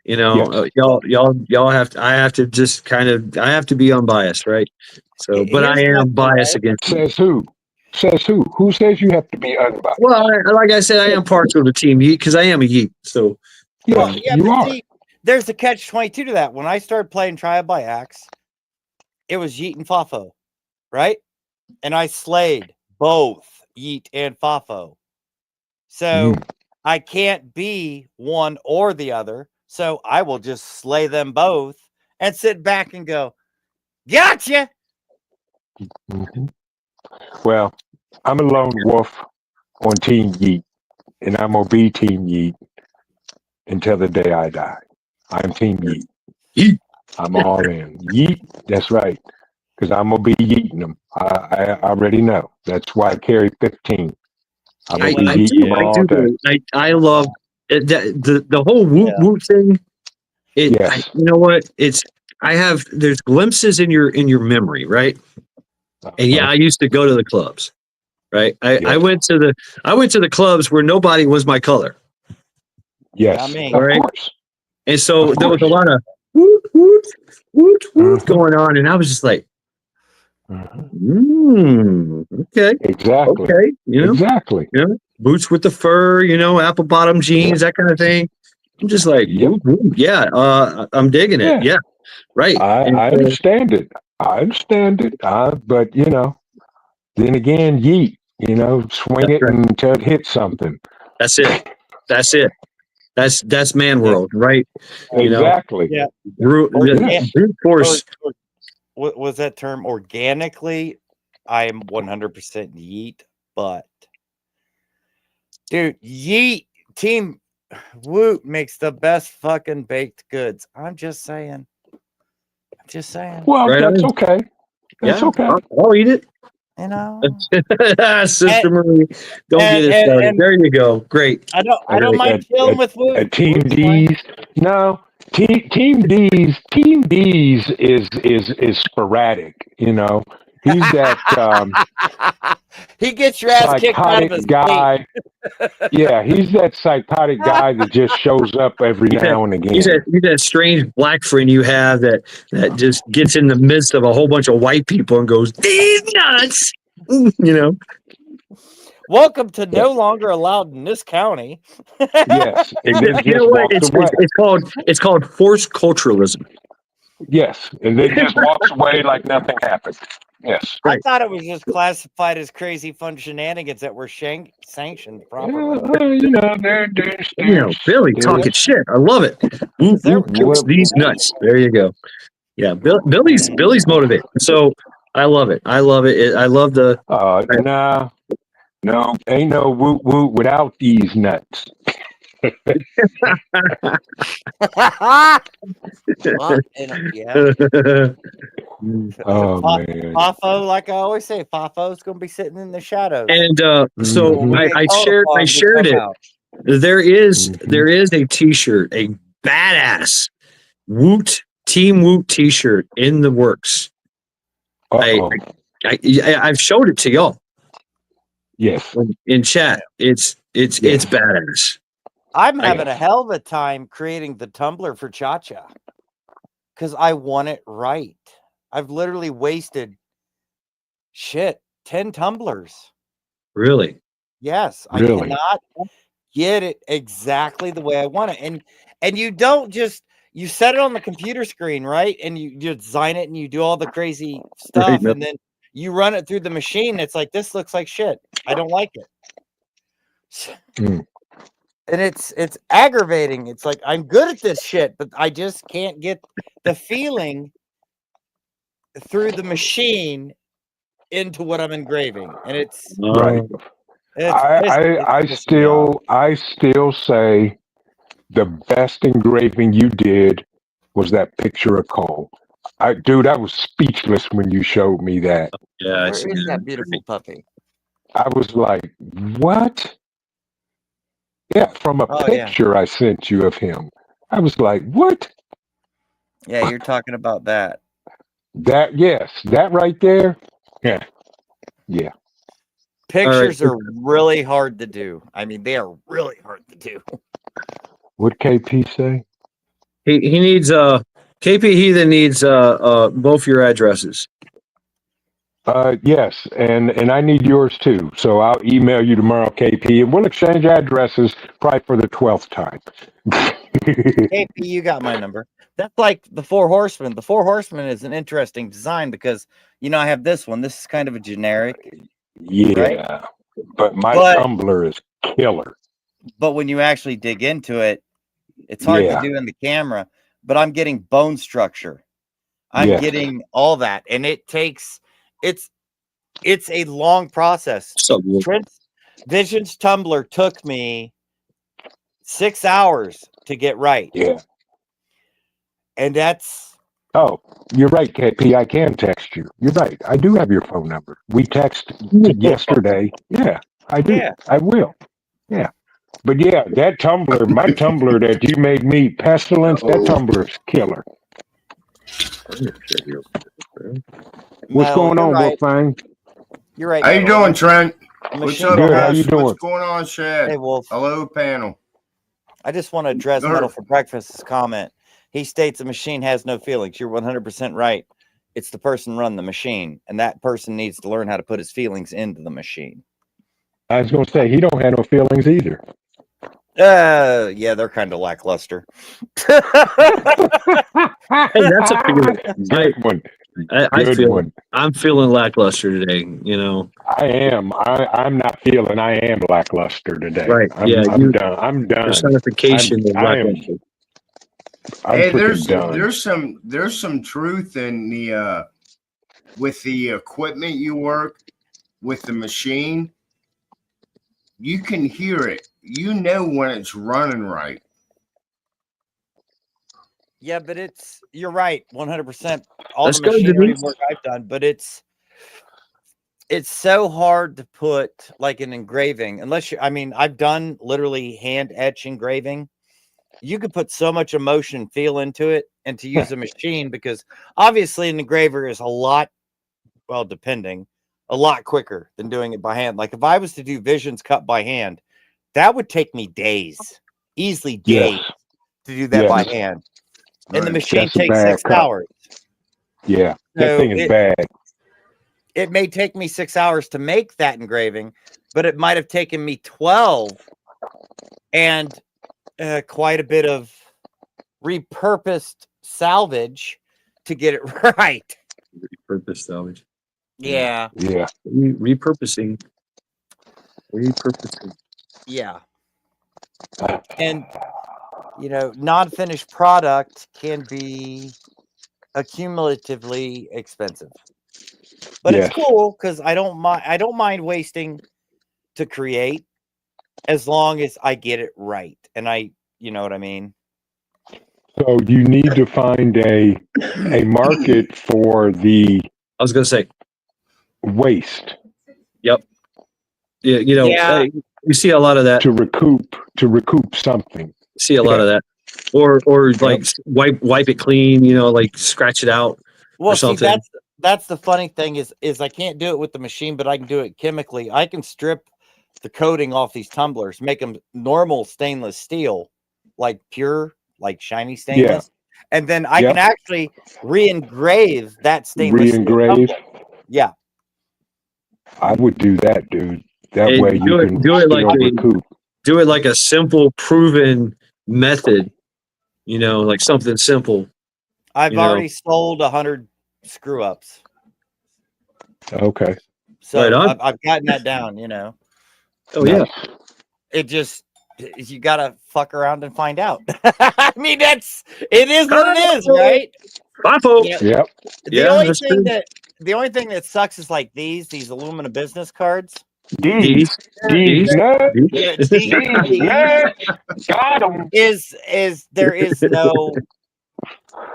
Yes. y'all have to. I have to just kind of. I have to be unbiased, right? So, but I Here's my am biased point. against. Says who? Says who? Who says you have to be unbiased? Well, like I said, I am partial to Team Yeet because I am a Yeet. So, Well, Yes, yeah, you but are. see, there's a catch-22 to that. When I started playing Trial by Axe, it was Yeet and Fafo, right? And I slayed both Yeet and Fafo. So I can't be one or the other. So I will just slay them both and sit back and go, gotcha. Mhm. Well, I'm a lone wolf on Team Yeet, and I'm gonna be Team Yeet until the day I die. I'm Team Yeet. Yeet. I'm all in. Yeet. That's right. Because I'm gonna be yeeting them. I already know. That's why I carry 15. I'm I gonna be yeeting them all day. I love it, the whole woot woot thing. Yes. You know what? There's glimpses in your memory, right? And yeah, I used to go to the clubs, right? I Yes. went to the clubs where nobody was my color. Yes. Not me. Of Right. course. And so Of there was a course. lot of woot, woot, woot, woot Mhm. going on. And I was just like, Mhm. okay, Exactly. okay. Exactly. Boots with the fur, apple bottom jeans, that kind of thing. I'm just like, Yep. yeah, I'm digging it. Yeah. Yeah. Right. And, I understand it. I understand it. But you know, then again, yeet. You know, swing that's it right. until it hits something. That's it. That's it. That's man Yeah. world, right? You know, Exactly. Yeah. brute force. What was that term? Organically, I am 100% yeet, but dude, yeet team Woot makes the best fucking baked goods. I'm just saying. Well, Right that's on. okay. That's Yeah, okay. I'll eat it. You know. Sister Marie, don't get it started. And There you go. Great. I don't mind chilling with Woot. Team Woot's fine. D's. No, Team D's. Team D's is sporadic. You know, he's that He gets your ass kicked out of psychotic his guy. Yeah, he's that psychotic guy that just shows up every now and again. He's that strange black friend you have that just gets in the midst of a whole bunch of white people and goes, "These nuts," you know. Welcome to no longer allowed in this county. Yes, and then You just know what? walks away. It's called forced culturalism. Yes, and then just walks away like nothing happened. Yes. I thought it was just classified as crazy fun shenanigans that were sanctioned properly. You know, Billy talking shit. I love it. These nuts. There you go. Yeah, Billy's motivated. So I love it. I love it. I love the. No, ain't no woot woot without these nuts. Yeah. Oh man. Fafo, like I always say, Fafo's gonna be sitting in the shadows. And so Mhm. I shared it. There is a T-shirt, a badass Woot Team Woot T-shirt in the works. I've showed it to y'all. Yes. In chat. It's badass. I'm having a hell of a time creating the Tumblr for Cha-Cha because I want it right. I've literally wasted 10 tumblers. Really? Yes, Really? I cannot get it exactly the way I want it. And you don't just you set it on the computer screen, right? And you design it and you do all the crazy stuff, Right, no. and then you run it through the machine. It's like, this looks like shit. I don't like it. And it's aggravating. It's like, I'm good at this shit, but I just can't get the feeling through the machine into what I'm engraving. And it's Right. I still say the best engraving you did was that picture of Cole. I was speechless when you showed me that. Yeah, where is that beautiful puppy? I was like, what? Yeah, from a picture I sent you of him. I was like, what? Yeah, you're talking about that. That right there. Yeah. Yeah. Pictures are really hard to do. I mean, they are really hard to do. What KP say? He needs KP Heathen needs both your addresses. Yes, and I need yours too. So I'll email you tomorrow, KP, and we'll exchange addresses probably for the 12th time. KP, you got my number. That's like the Four Horsemen. The Four Horsemen is an interesting design because, I have this one. This is kind of a generic. Yeah, right? but my Tumblr is killer. But when you actually dig into it, it's hard to do in the camera. But I'm getting bone structure. I'm getting all that, and it takes. It's a long process. Vision's Tumblr took me 6 hours to get right. Yeah. And that's... Oh, you're right, KP. I can text you. You're right. I do have your phone number. We texted yesterday. Yeah, I do. Yeah. I will. Yeah. But yeah, that Tumblr, my Tumblr that you made me, Pestilence, that Tumblr is killer. What's going on, Wolfgang? You're right. How you doing, Trent? What's up, Good. guys? How you doing? What's going on, Shad? Hey, Wolf. Hello, panel. I just want to address Metal for Breakfast's comment. He states the machine has no feelings. You're 100% right. It's the person run the machine, and that person needs to learn how to put his feelings into the machine. I was going to say, he don't have no feelings either. Yeah, they're kind of lackluster. That's a good one. I Good feel one. I'm feeling lackluster today. You know, I am. I'm not feeling. I am lackluster today. right? I'm Yeah, done. I'm done. personification of I am. lackluster. I'm Hey, freaking done. there's some truth in the with the equipment you work with the machine. You can hear it. You know when it's running right. Yeah, but you're right, 100%. All Let's the go, machinery Denise. work I've done, but it's so hard to put like an engraving unless I mean, I've done literally hand etch engraving. You could put so much emotion, feel into it, and to use a machine because obviously an engraver is a lot, well, depending, a lot quicker than doing it by hand. Like if I was to do visions cut by hand, that would take me days, easily days Yes. to do that by Yes. hand. And the Right. machine That's a takes bad 6 cut. hours. Yeah. That So thing is bad. it may take me 6 hours to make that engraving, but it might have taken me 12 and quite a bit of repurposed salvage to get it right. Repurpose salvage. Yeah. Yeah. Repurposing. Yeah. And, non-finished product can be accumulatively expensive. But Yes. it's cool because I don't mind wasting to create as long as I get it right. And you know what I mean? So you need to find a market for the I was gonna say, waste yep. Yeah, Yeah. you see a lot of that. to recoup something. See a lot of that, or like wipe it clean. Like scratch it out Well, or see, something. that's the funny thing is I can't do it with the machine, but I can do it chemically. I can strip the coating off these tumblers, make them normal stainless steel, like pure, like shiny stainless, and then I can actually re-engrave that stainless steel Re-engrave. tumbler. Yeah. I would do that, dude. That And way you can do it like still recoup. do it like a simple, proven method. Like something simple. I've already sold 100 screw ups. Okay. So Right on. I've gotten that down, Oh yeah. It just, you gotta fuck around and find out. I mean, it is what it is, right? Bye, folks. Yep. The only thing that sucks is like these aluminum business cards. D's. D's. Nut. Yeah, D's. Nut. Got 'em. is there is no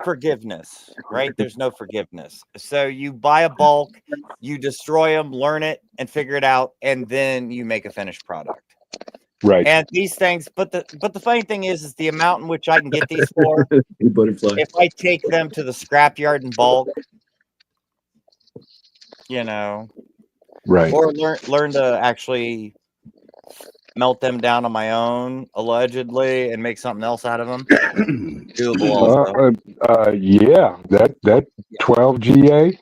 forgiveness, right? There's no forgiveness. So you buy a bulk, you destroy them, learn it, and figure it out, and then you make a finished product. Right. And these things, but the funny thing is the amount in which I can get these for. Butterfly. If I take them to the scrapyard in bulk, Right. or learn to actually melt them down on my own, allegedly, and make something else out of them. Doable also. Yeah, that 12 GA,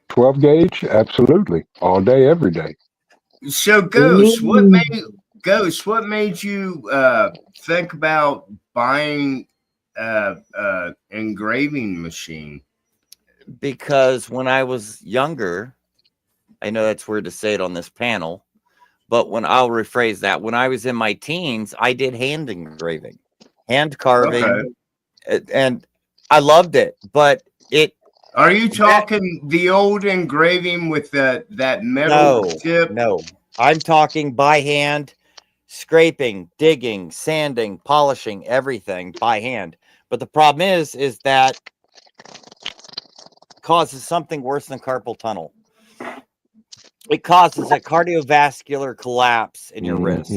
12 gauge, absolutely, all day, every day. So, Ghost, what made you think about buying engraving machine? Because when I was younger, I know that's weird to say it on this panel, but I'll rephrase that. When I was in my teens, I did hand engraving, hand carving, and I loved it. But are you talking the old engraving with that metal tip? No, I'm talking by hand, scraping, digging, sanding, polishing, everything by hand. But the problem is that causes something worse than carpal tunnel. It causes a cardiovascular collapse in your wrist.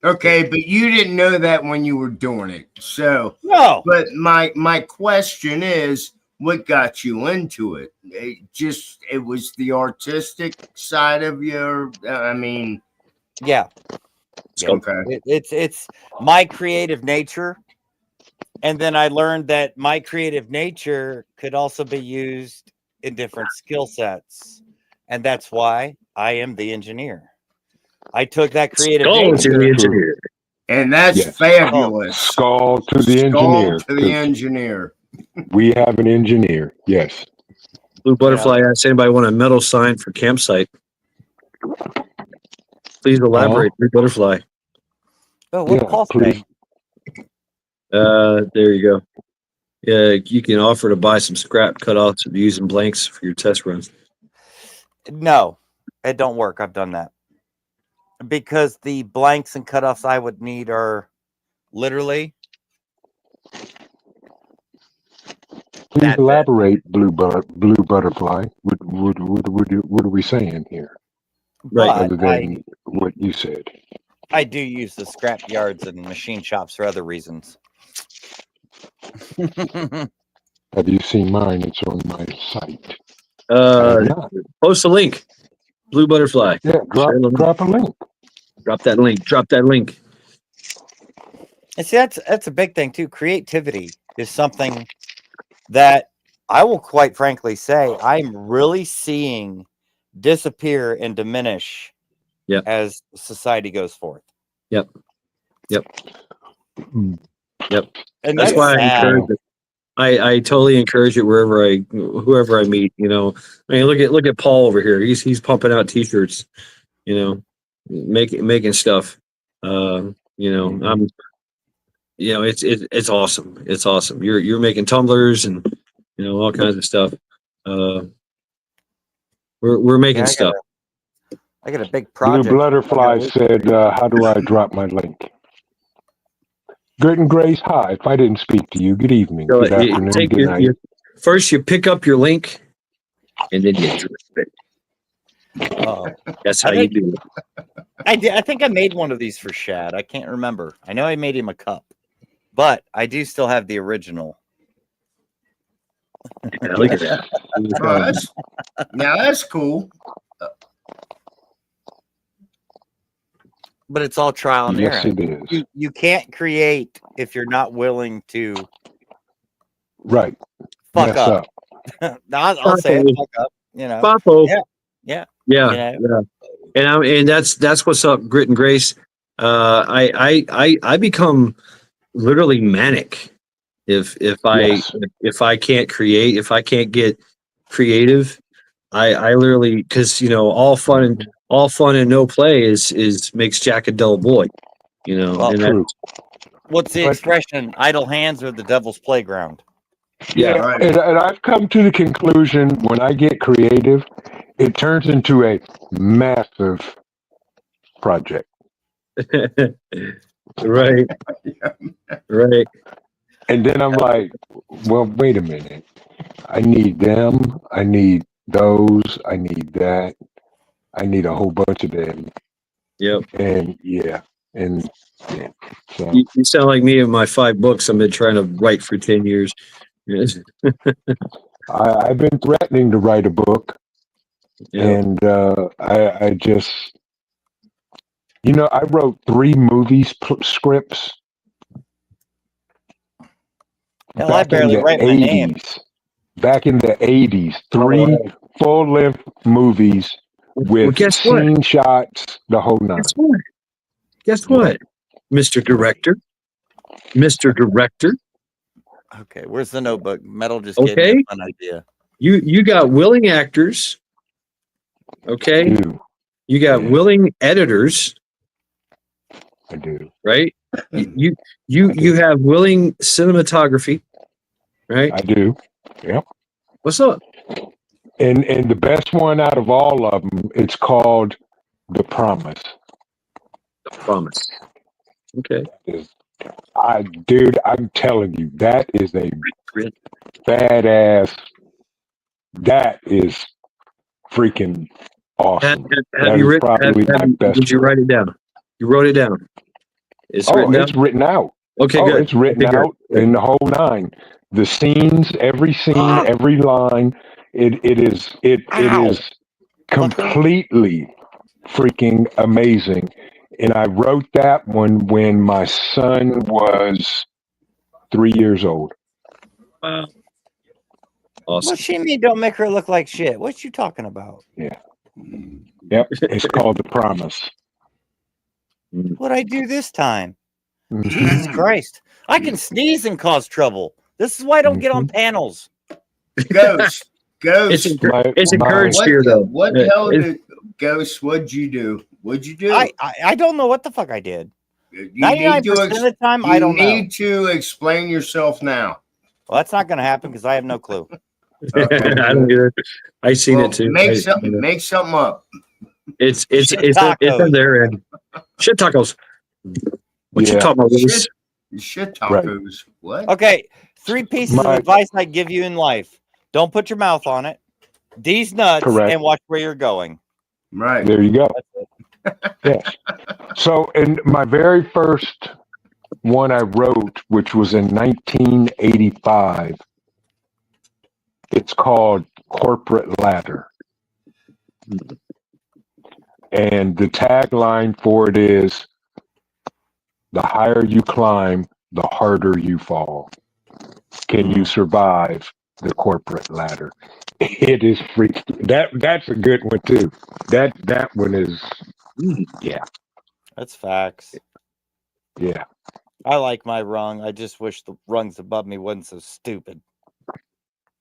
Okay, but you didn't know that when you were doing it. So no. But my question is, what got you into it? It was the artistic side of your. I mean, yeah. Okay. It's my creative nature, and then I learned that my creative nature could also be used in different skill sets, and that's why I am the engineer. I took that creative nature, and that's fabulous. Skull to the engineer. To the engineer. We have an engineer. Yes. Blue Butterfly asks anybody want a metal sign for campsite? Please elaborate, Blue Butterfly. Oh, what Yeah, Paul please. say? There you go. Yeah, you can offer to buy some scrap cutoffs of using blanks for your test runs. No, it don't work. I've done that. Because the blanks and cutoffs I would need are literally Please that big. elaborate, Blue Butterfly. What are we saying here? Right. But Other than what you said. I do use the scrap yards and machine shops for other reasons. Have you seen mine? It's on my site. I have not. Post a link. Blue Butterfly. Yeah, drop a link. Drop that link. Drop that link. And see, that's a big thing too. Creativity is something that I will quite frankly say I'm really seeing disappear and diminish as society goes forth. Yep. And That's why I encourage it. I totally encourage it whoever I meet. You know, I mean, look at Paul over here. He's pumping out T-shirts. You know, making stuff. You know, I'm. You know, it's awesome. It's awesome. You're making tumblers and all kinds of stuff. We're making stuff. I got a big Blue project. Butterfly said, "How do I drop my link?" Good and Grace, hi. If I didn't speak to you, good evening, So good afternoon, take good night. first you pick up your link, and then you drip it. That's how you do it. I think I made one of these for Shad. I can't remember. I know I made him a cup, but I do still have the original. Yeah, look at that. Now that's cool. But it's all trial and Yes, error. it is. You can't create if you're not willing to Right. fuck Mess up. I'll say it, fuck up. You know. Papo. Yeah. Yeah. And that's what's up, Grit and Grace. I become literally manic if I can't create, if I can't get creative. I literally, because all fun and no play is makes Jack a dull boy. Well, true. What's the expression? Idle hands are the devil's playground. Yeah, right. and I've come to the conclusion when I get creative, it turns into a massive project. Right. And then I'm like, well, wait a minute. I need them. I need those. I need that. I need a whole bunch of them. Yep. And so You sound like me in my 5 books I've been trying to write for 10 years. Yes. I've been threatening to write a book. Yeah. And I just, I wrote 3 movies scripts. Hell, I barely write my name. Back in the 80s, 3 full-length movies with scene shots, the whole 9. Guess what, Mr. Director? Okay, where's the notebook? Metal just gave me a fun idea. You got willing actors. Okay. I do. You got willing editors. I do. Right? You have willing cinematography. Right? I do. Yep. What's up? And the best one out of all of them, it's called The Promise. The Promise. Okay. I'm telling you, that is a badass. That is freaking awesome. Have you written? Did you write it down? You wrote it down. It's written out. Okay, good. It's written out in the whole 9. The scenes, every scene, every line. It is completely freaking amazing. And I wrote that one when my son was 3 years old. Wow. Awesome. What she mean don't make her look like shit? What you talking about? Yeah. Yep. It's called The Promise. What'd I do this time? Jesus Christ. I can sneeze and cause trouble. This is why I don't get on panels. Ghost. It's Ghost. it's My- encouraged What, here, though. what the hell did Ghost? What'd you do? What'd you do? I don't know what the fuck I did. You 99% of the time, I don't know. You need to explain yourself now. Well, that's not going to happen because I have no clue. I don't get it. I seen Well, it too. Make something up. It's Shit on tacos. their end. Shit tacos. What you Yeah. talking about, Lewis? Shit tacos. What? Okay, 3 pieces of My- advice I give you in life: don't put your mouth on it, D's nuts, Correct. and watch where you're going. Right. There you go. Yes. So, in my very first one I wrote, which was in 1985, it's called Corporate Ladder. And the tagline for it is, the higher you climb, the harder you fall. Can you survive the corporate ladder? It is freak. That's a good one too. That one is, yeah, That's facts. yeah. I like my rung. I just wish the rungs above me wasn't so stupid.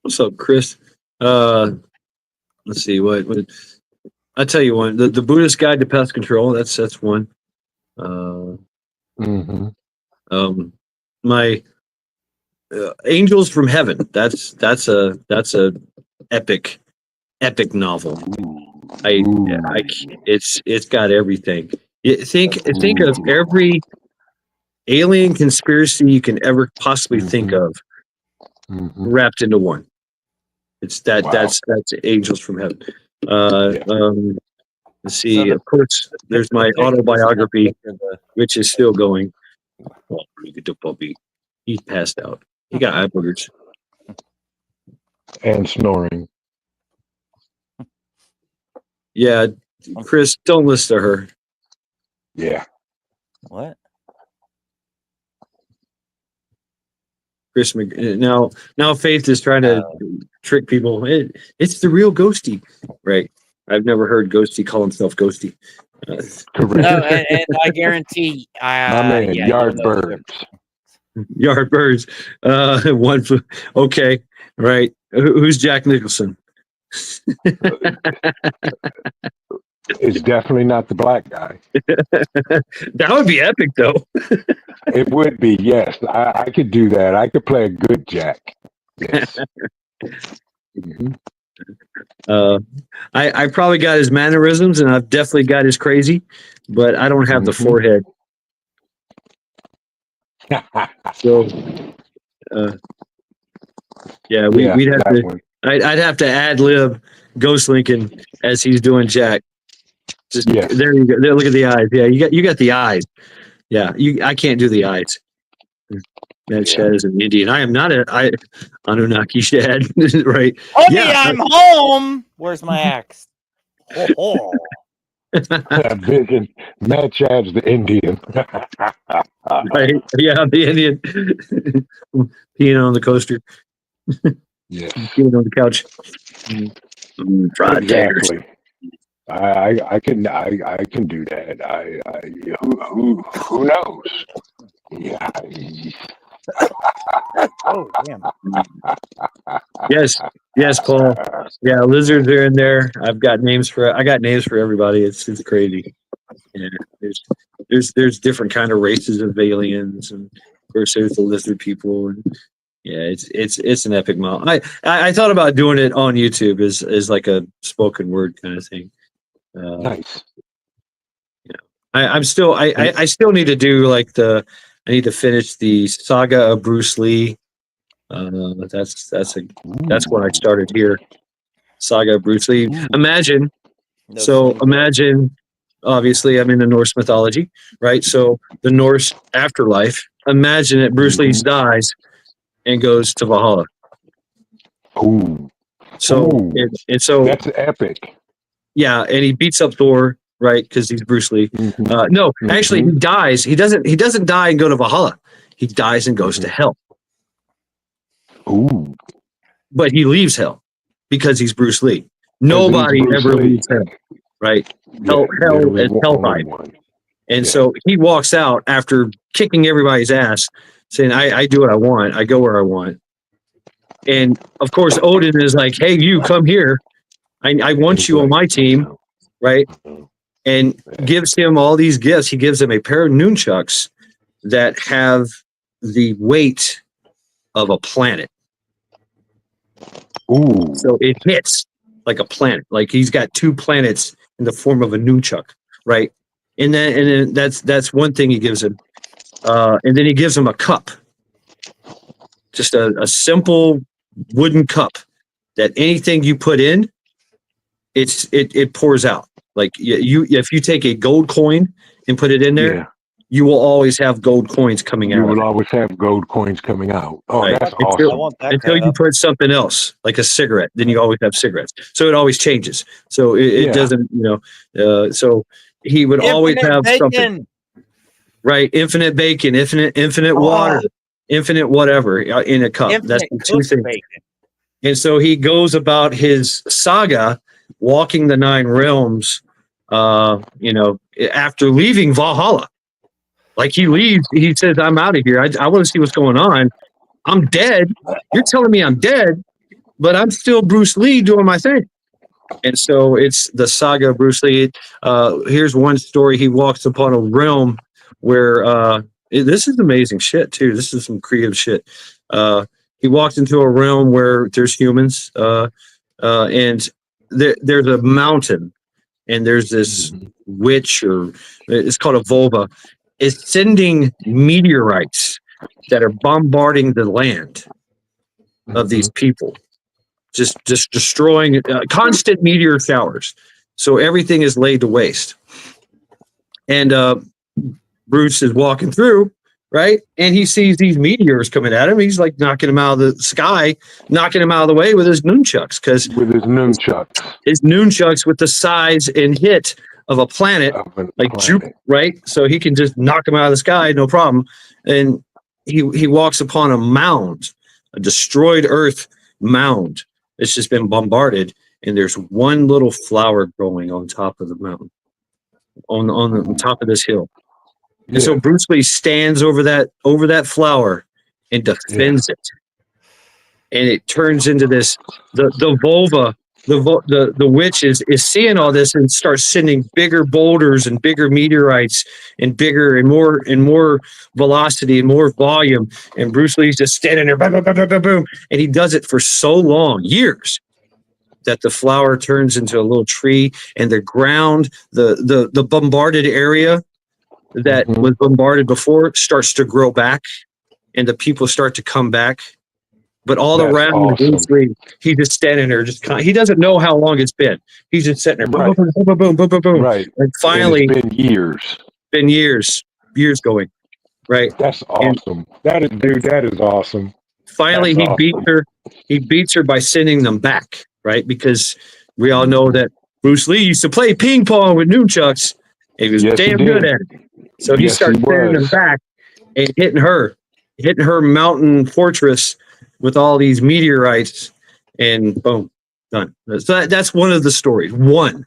What's up, Chris? Let's see what I tell you one. The Buddhist Guide to Pest Control. That's one. Mm-hmm. My Angels from Heaven. That's a epic novel. It's got everything. Think of every alien conspiracy you can ever possibly think of Mm-hmm. wrapped into one. It's that Wow. that's Angels from Heaven. Yeah. Let's see. So Of course, there's my autobiography, which is still going. Well, look at the puppy. He's passed out. He got eye boogers. And snoring. Yeah, Chris, don't listen to her. Yeah. What? Chris now Faith is trying to trick people. It's the real Ghosty, right? I've never heard Ghosty call himself Ghosty. Correct. No, and I guarantee, My man, yeah, yard you know, birds. Yardbirds. Okay, right. Who's Jack Nicholson? It's definitely not the black guy. That would be epic, though. It would be, yes. I could do that. I could play a good Jack. Yes. Mhm. I probably got his mannerisms, and I've definitely got his crazy, but I don't have the Mhm. forehead. So, yeah, Yeah, we'd have that to. one. I'd have to ad lib Ghost Lincoln as he's doing Jack. Just Yes. there you go. There, look at the eyes. Yeah, you got the eyes. Yeah, I can't do the eyes. That Shad is an Indian. I am not a Anunnaki Shad, right? Honey, Yeah. I'm home. Where's my axe? Oh, Vision. Matt Chad's the Indian. Right? Yeah, I'm the Indian. Peeing on the coaster, Yes. peeing on the couch. Fried taters. Exactly. I can do that. Who knows? Yeah. oh, damn. Yes, Paul. Yeah, lizards are in there. I got names for everybody. It's crazy. Yeah, there's different kind of races of aliens, and of course there's the lizard people, and yeah, it's an epic model. I thought about doing it on YouTube as like a spoken word kind of thing. Nice. I still need to do I need to finish the saga of Bruce Lee. That's what I started here. Saga of Bruce Lee. Imagine, obviously I'm into Norse mythology, right? So the Norse afterlife. Imagine that Bruce Lee dies and goes to Valhalla. Ooh. So Ooh. so That's epic. yeah, and he beats up Thor, right? Because he's Bruce Lee. Mhm. No, actually, he dies. He doesn't die and go to Valhalla. He dies and goes to hell. Ooh. But he leaves hell because he's Bruce Lee. Nobody Bruce ever Lee. leaves hell, right? Hell literally is hellfire. one. And Yeah. so he walks out after kicking everybody's ass, saying, I do what I want. I go where I want. And of course, Odin is like, "Hey, you come here. I want you on my team, right?" And gives him all these gifts. He gives him a pair of nunchucks that have the weight of a planet. Ooh. So it hits like a planet. Like he's got 2 planets in the form of a nunchuck, right? And then that's one thing he gives him. And then he gives him a cup. Just a simple wooden cup that anything you put in, it pours out. Like you if you take a gold coin and put it in there, Yeah. you will always have gold coins coming You out. will always have gold coins coming out. Oh, Right. that's I awesome. want that Until you cup. put something else, like a cigarette, then you always have cigarettes. So it always changes. So it Yeah. doesn't, so he would always Infinite have something, bacon. right? Infinite bacon, infinite water, infinite whatever in a cup. That's Infinite the 2 cooked things. bacon. And so he goes about his saga, walking the 9 realms, after leaving Valhalla. Like he leaves, he says, "I'm out of here. I want to see what's going on. I'm dead. You're telling me I'm dead, but I'm still Bruce Lee doing my thing." And so it's the saga of Bruce Lee. Here's one story. He walks upon a realm where this is amazing shit too. This is some creative shit. He walks into a realm where there's humans, and there's a mountain, and there's this witch, or it's called a vulva, is sending meteorites that are bombarding the land of these people, just destroying constant meteor showers. So everything is laid to waste. And Bruce is walking through, right? And he sees these meteors coming at him. He's like knocking them out of the sky, knocking them out of the way with his nunchucks, because With his nunchucks. his nunchucks with the size and hit of a planet, Of a like planet. Juke, right? So he can just knock them out of the sky, no problem. And he walks upon a mound, a destroyed Earth mound. It's just been bombarded, and there's one little flower growing on top of the mountain, on the top of this hill. And so Bruce Lee stands over that flower and defends it, and it turns into this. The vulva, the witch is seeing all this and starts sending bigger boulders and bigger meteorites and bigger and more velocity and more volume. And Bruce Lee's just standing there, boom, boom, boom, boom, boom, boom, and he does it for so long, years, that the flower turns into a little tree, and the ground, the bombarded area that was bombarded before starts to grow back, and the people start to come back. But all That's around awesome. Bruce Lee, he's just standing there, he doesn't know how long it's been. He's just sitting there, boom, Right. boom, boom, boom, boom, boom, boom, boom. Right. And finally, And it's been years. been years going, right? That's awesome. That is awesome. Finally, That's he awesome. beats her. He beats her by sending them back, right? Because we all know that Bruce Lee used to play ping pong with nunchucks. And he was Yes, he damn good did. at it. So he Yes, starts he sending them was. back and hitting her mountain fortress with all these meteorites, and boom, done. So that's one of the stories. One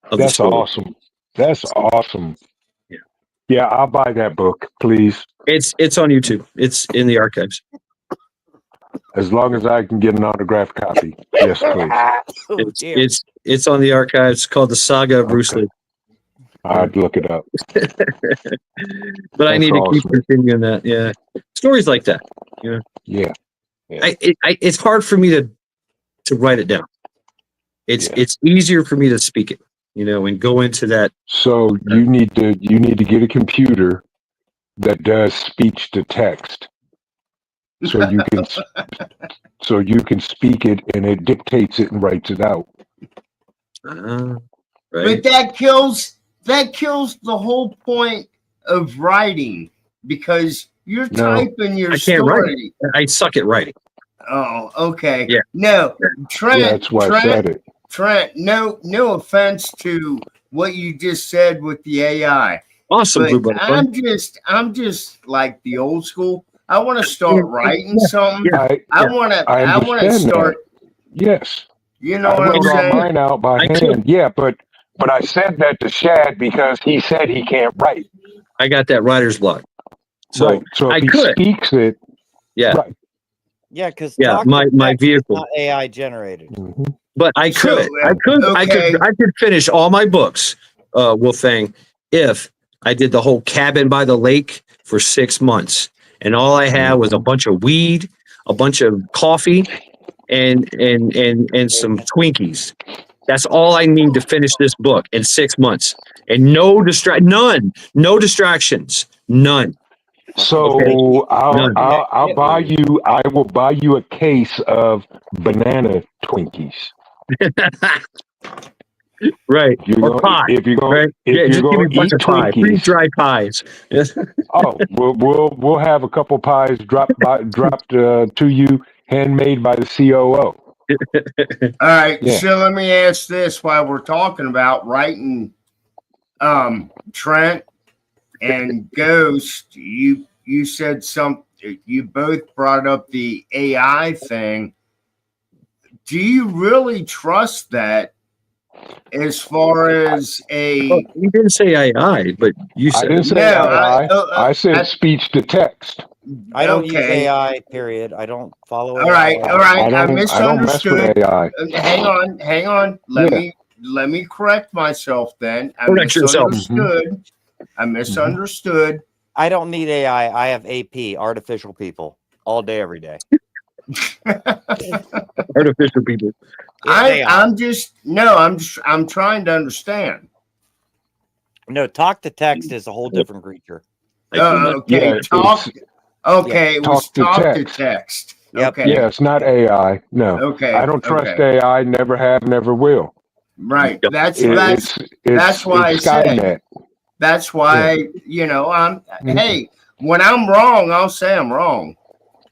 of the That's stories. awesome. That's awesome. Yeah. Yeah, I'll buy that book, please. It's on YouTube. It's in the archives. As long as I can get an autographed copy. Yes, please. Oh, dear. It's on the archives. It's called The Saga of Bruce Okay. Lee. I'd look it up. But I That's need to keep awesome. continuing that. Yeah, stories like that. Yeah. It's hard for me to write it down. It's easier for me to speak it, and go into that. So you need to get a computer that does speech to text. So you can speak it, and it dictates it and writes it out. Right. But that kills the whole point of writing, because you're No. typing your I can't write story. I suck at writing. Oh, okay. Yeah. No, Trent. Yeah, that's why I said it. Trent, no offense to what you just said with the AI, Awesome, Blue but Butterfly. I'm just like the old school. I want to start writing something. Yeah. I want to start. Yes. You know I what I'm wrote all saying? mine out by I hand. could. Yeah, but I said that to Shad because he said he can't write. I got that writer's block. So right. So I if he could. speaks it, Yeah. right. Yeah, because Yeah, my vehicle. not AI generated. Mhm. But I So, could, okay. I could finish all my books, Wolfang, if I did the whole cabin by the lake for 6 months, and all I had was a bunch of weed, a bunch of coffee, and some Twinkies. That's all I need to finish this book in 6 months, and no distractions, none. So Okay. I'll, None. I'll I'll buy you. I will buy you a case of banana Twinkies. Right. You're Or gonna, pie. if you're going Right. if Yeah, you're just give me going a to bunch eat of pie. Freeze Twinkies, dried pies. Yes. oh, we'll have a couple pies dropped to you, handmade by the COO. All right. Yeah. So let me ask this while we're talking about writing, Trent and Ghost, you said something, you both brought up the AI thing. Do you really trust that as far as Well, a you didn't say AI, but you I said didn't it. say AI. I said I- speech to text. I don't use okay. AI. Period. I don't follow All right, AI. all right. I I don't mess misunderstood. with AI. Hang on. Let Yeah. me correct myself then. I Correct yourself. misunderstood. I misunderstood. I don't need AI. I have AP, artificial people, all day, every day. Artificial people. I'm trying to understand. No, talk to text is a whole different creature. I do not. Okay, Yeah, talk. it's- Okay, it was talk to talk to text. text. Yep. Okay. Yeah, it's not AI. No, Okay. I don't trust okay. AI. Never have, never will. Right. Yep. That's It's why it's I said. Skynet. That's why I'm. Hey, when I'm wrong, I'll say I'm wrong.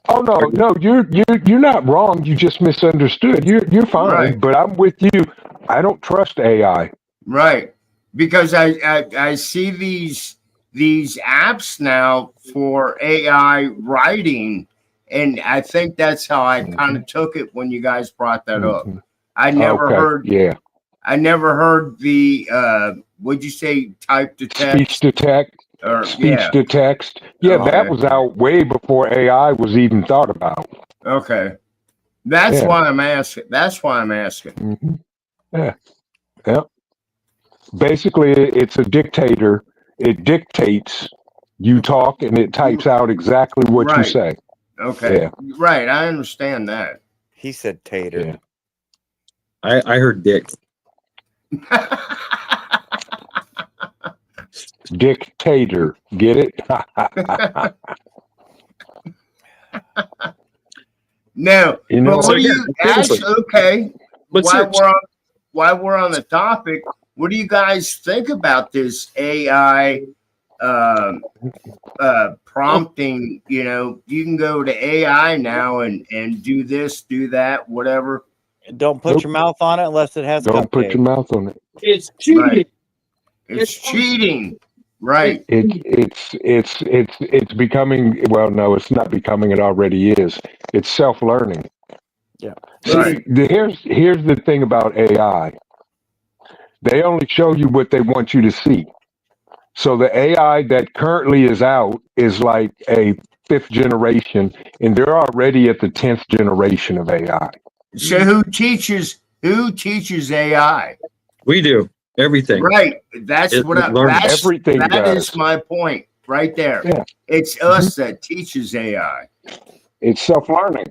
Oh no, you're not wrong. You just misunderstood. You're fine. Right. But I'm with you. I don't trust AI. Right. Because I see these apps now for AI writing, and I think that's how I kind of took it when you guys brought that up. Mhm. I never Okay, heard. yeah. I never heard the. What'd you say? Type to text. Speech to text. Or Speech yeah. to text. Yeah, Okay. that was out way before AI was even thought about. Okay. That's Yeah. why I'm asking. Mhm. Yeah. Yep. Basically, it's a dictator. It dictates. You talk, and it types out exactly what you Right. say. Okay. Yeah. Right. I understand that. He said tater. Yeah. I heard dick. Dictator. Get it? No. You know, But what do you seriously. actually? Okay. But While we're on the topic, what do you guys think about this AI prompting? You know, you can go to AI now and do this, do that, whatever. Don't put Nope. your mouth on it unless it has don't put cupcakes. your mouth on it. it's cheating. Right. It's cheating. Right. It's becoming, well, no, it's not becoming, it already is. It's self-learning. Yeah. See, Right. here's the thing about AI. They only show you what they want you to see. So the AI that currently is out is like a 5th generation, and they're already at the 10th generation of AI. So who teaches AI? We do everything. Right. That's It what I, learns. Everything that does. is my point right there. Yeah. It's us that teaches AI. It's self-learning.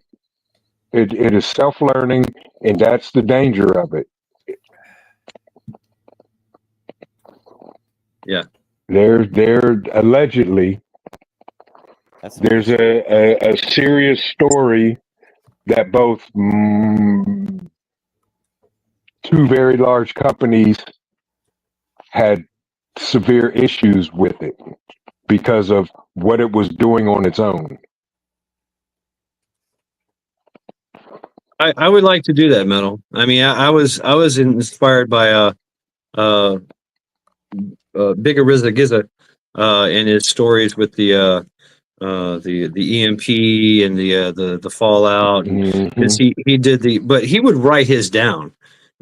It is self-learning, and that's the danger of it. Yeah. There allegedly That's there's a serious story that both two very large companies had severe issues with it because of what it was doing on its own. I would like to do that, Metal. I mean, I was inspired by Big Ariza Giza and his stories with the EMP and the fallout. Mhm. Because he did but he would write his down,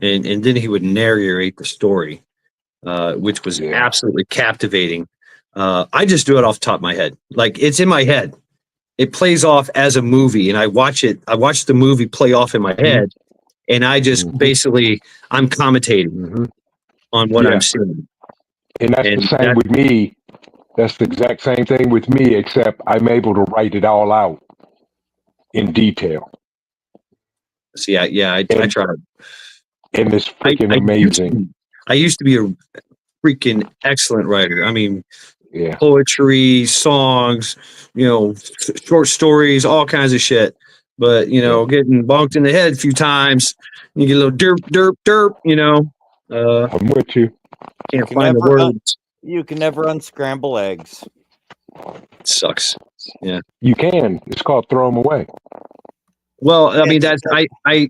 and then he would narrate the story, which was Yeah. absolutely captivating. I just do it off the top of my head, like it's in my head. it plays off as a movie, and I watch the movie play off in my head, and I just basically I'm commentating on what I'm seeing. And that's the same with me. That's the exact same thing with me, except I'm able to write it all out in detail. See, I try. And it's freaking amazing. I used to be a freaking excellent writer. I mean, Yeah. poetry, songs, short stories, all kinds of shit. But getting bonked in the head a few times, you get a little derp. I'm with you. Can't find the words. You can never unscramble eggs. It sucks. Yeah. You can. It's called throw them away. Well, I mean, that's I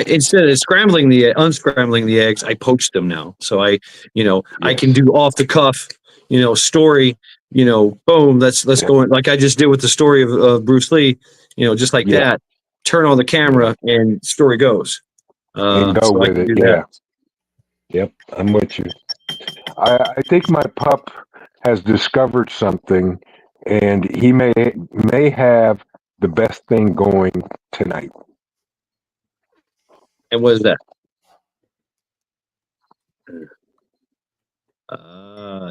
instead of unscrambling the eggs, I poach them now. So I can do off the cuff, story, boom, let's go in, like I just did with the story of Bruce Lee, just like that. Turn on the camera and story goes. And go with it. Yeah. Yep, I'm with you. I think my pup has discovered something, and he may have the best thing going tonight. And what is that?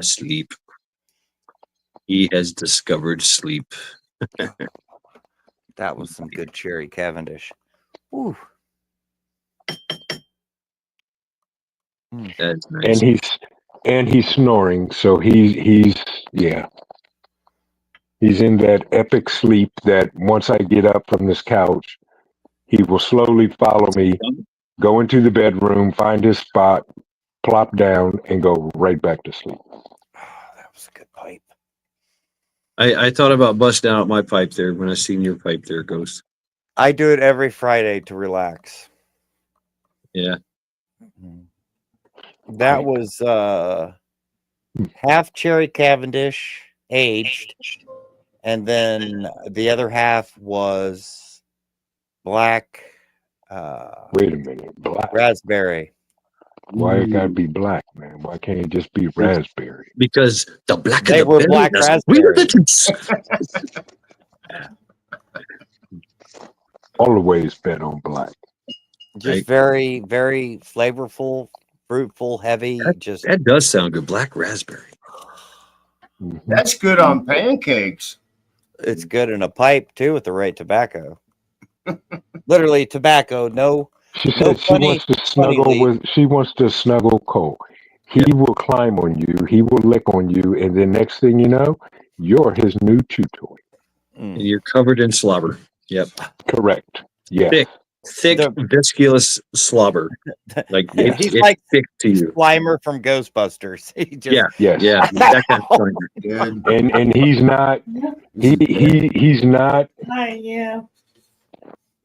Sleep. He has discovered sleep. That was some good cherry Cavendish. Ooh. That's nice. And he's snoring, so he's in that epic sleep that once I get up from this couch, he will slowly follow me, go into the bedroom, find his spot, plop down, and go right back to sleep. Oh, that was a good pipe. I thought about busting out my pipe there when I seen your pipe there, Ghost. I do it every Friday to relax. Yeah. That was half cherry Cavendish aged, and then the other half was black Wait a minute, black raspberry. Why it gotta be black, man? Why can't it just be raspberry? Because the black They of the were berry black does raspberry. weird things. Always bet on black. Just very, very flavorful, fruitful, heavy. That does sound good. Black raspberry. That's good on pancakes. It's good in a pipe too with the right tobacco. Literally tobacco. No. She No said she wants to snuggle Cole. He will climb on you. He will lick on you, and then next thing you know, you're his new chew toy. And you're covered in slobber. Yep. Correct. Yeah. Thick, viscous slobber. Like He's it's like thick to you. Slimer from Ghostbusters. He just, Yes. Yeah. That kind of thing. Good. And he's not he's not Yeah.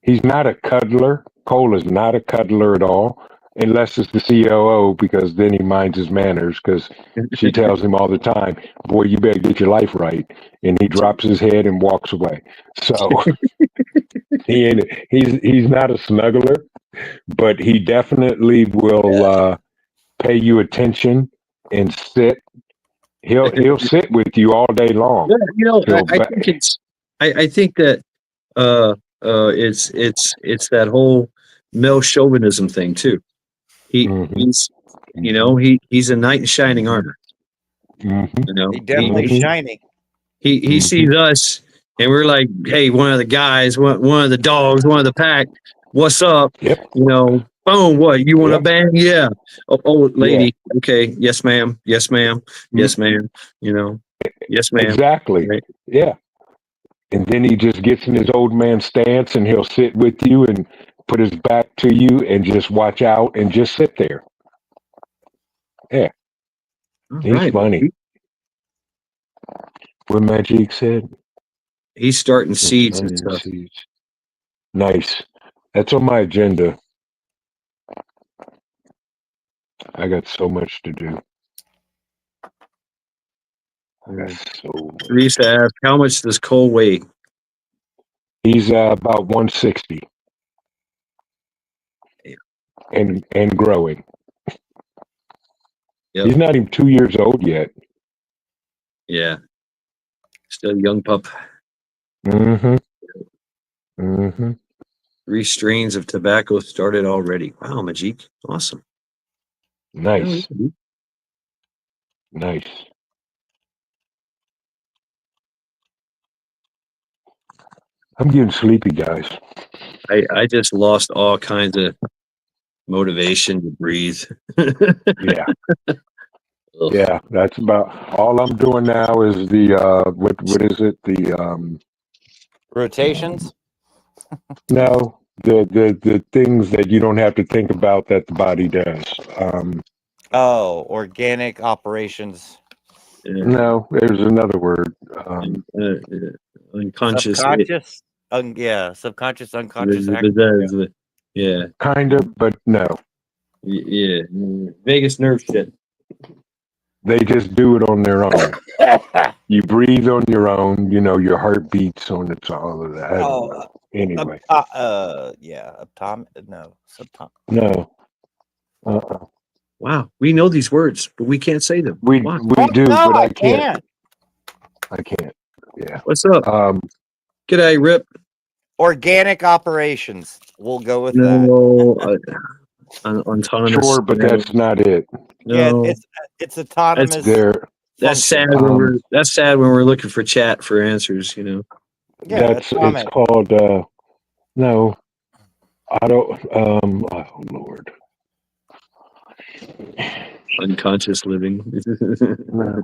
he's not a cuddler. Cole is not a cuddler at all, unless it's the COO, because then he minds his manners, because she tells him all the time, boy, you better get your life right. And he drops his head and walks away. So he's not a snuggler, but he definitely will pay you attention and sit. He'll sit with you all day long. Yeah, I think that it's that whole male chauvinism thing too. He's a knight in shining armor. he definitely shiny. He sees us and we're like, hey, one of the guys, one of the dogs, one of the pack, what's up? Yep. Boom, what, you want to bang? Yeah. Oh, lady. Yeah. Okay. Yes, ma'am. Yes, ma'am. Yes, ma'am. Yes, ma'am. Exactly. Right? Yeah. And then he just gets in his old man stance and he'll sit with you and put his back to you and just watch out and just sit there. Yeah. He's funny. What Magic said? He's starting seeds and stuff. Nice. That's on my agenda. I got so much to do. Teresa asked, how much does Cole weigh? He's about 160. Yeah. And growing. Yep. He's not even 2 years old yet. Yeah. Still a young pup. Mm-hmm. Mm-hmm. 3 strains of tobacco started already. Wow, Majik. Awesome. Nice. Nice. I'm getting sleepy, guys. I just lost all kinds of motivation to breathe. Yeah. Yeah, that's about all I'm doing now is the what is it? The Rotations. no, the things that you don't have to think about that the body does. Oh, organic operations. No, there's another word. Unconscious. Subconscious. Yeah, subconscious, unconscious action. Yeah. Kind of, but no. Yeah. Vagus nerve shit. They just do it on their own. You breathe on your own. You know, your heart beats on its all of that. I don't know. Anyway. Yeah. No. No. Wow, we know these words, but we can't say them. We Why? do, no, but I I can't. can't. I can't. Yeah. What's up? G'day, Rip. Organic operations. We'll go with that. No, autonomous. Sure, but that's not it. No, Yeah, it's autonomous. That's sad function. when we're looking for chat for answers. You know. Yeah, It's called no. Auto. Oh Lord. Unconscious living. No.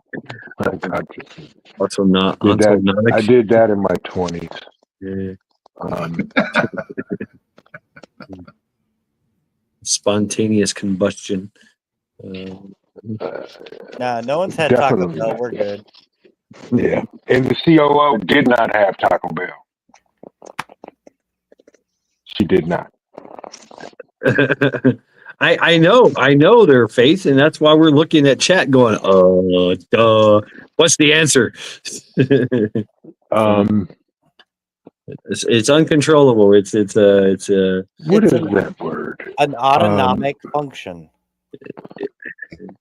Unconscious. Also not I autonomic. did that in my 20s. Yeah. Spontaneous combustion. No, no one's had Taco Definitely Bell. not. We're good. Yeah, and the COO did not have Taco Bell. She did not. I know their faith, and that's why we're looking at chat going, duh. What's the answer? It's uncontrollable. It's what It's is that word? An autonomic function.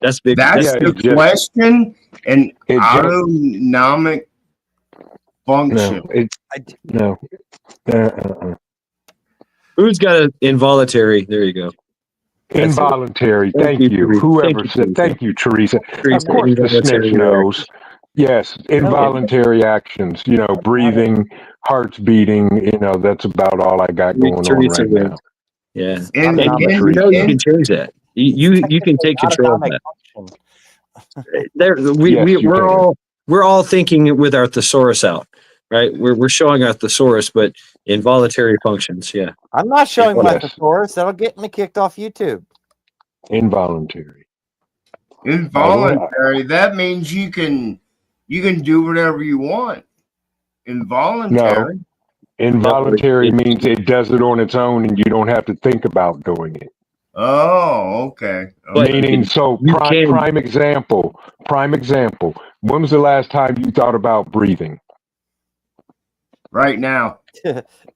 That's big. That's Yeah, the question. An it just- autonomic function. No. Who's got an involuntary? There you go. Involuntary. Thank you. Teresa. Whoever said. Thank you, Teresa. Teresa, Of course, the involuntary snitch knows. Yes, involuntary actions. You know, breathing, heart's beating. You know, that's about all I got going Teresa on right wins. now. Yeah. And, And and- you know you and- can change that. You can take control of Autonomic that. function. Yes, you can. We're all thinking with our thesaurus out, right? We're showing our thesaurus, but involuntary functions. Yeah. I'm not showing my Yes. thesaurus. That'll get me kicked off YouTube. Involuntary. involuntary. That means you can do whatever you want. Involuntary. Involuntary means it does it on its own and you don't have to think about doing it. Oh, okay. But- Meaning, so you can- prime example. When was the last time you thought about breathing? Right now.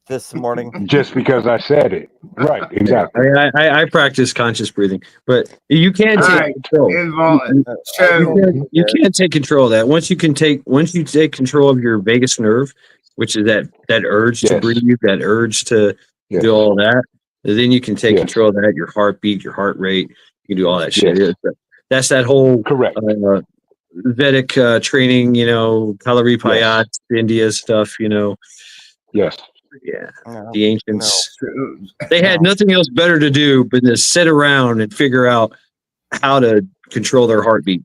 This morning. Just because I said it. Right, exactly. I practice conscious breathing, but you can All take right. control. So You can take control of that. Once you take control of your vagus nerve, which is that urge to Yes. breathe, that urge to Yes. do all that, then you can take Yes. control of that, your heartbeat, your heart rate. You can do all that shit. Yes. That's that whole Correct. Vedic training, Kalari Payat, India stuff, Yes. Yeah. No. The ancients, so- they had nothing else better to do but to sit around and figure out how to control their heartbeat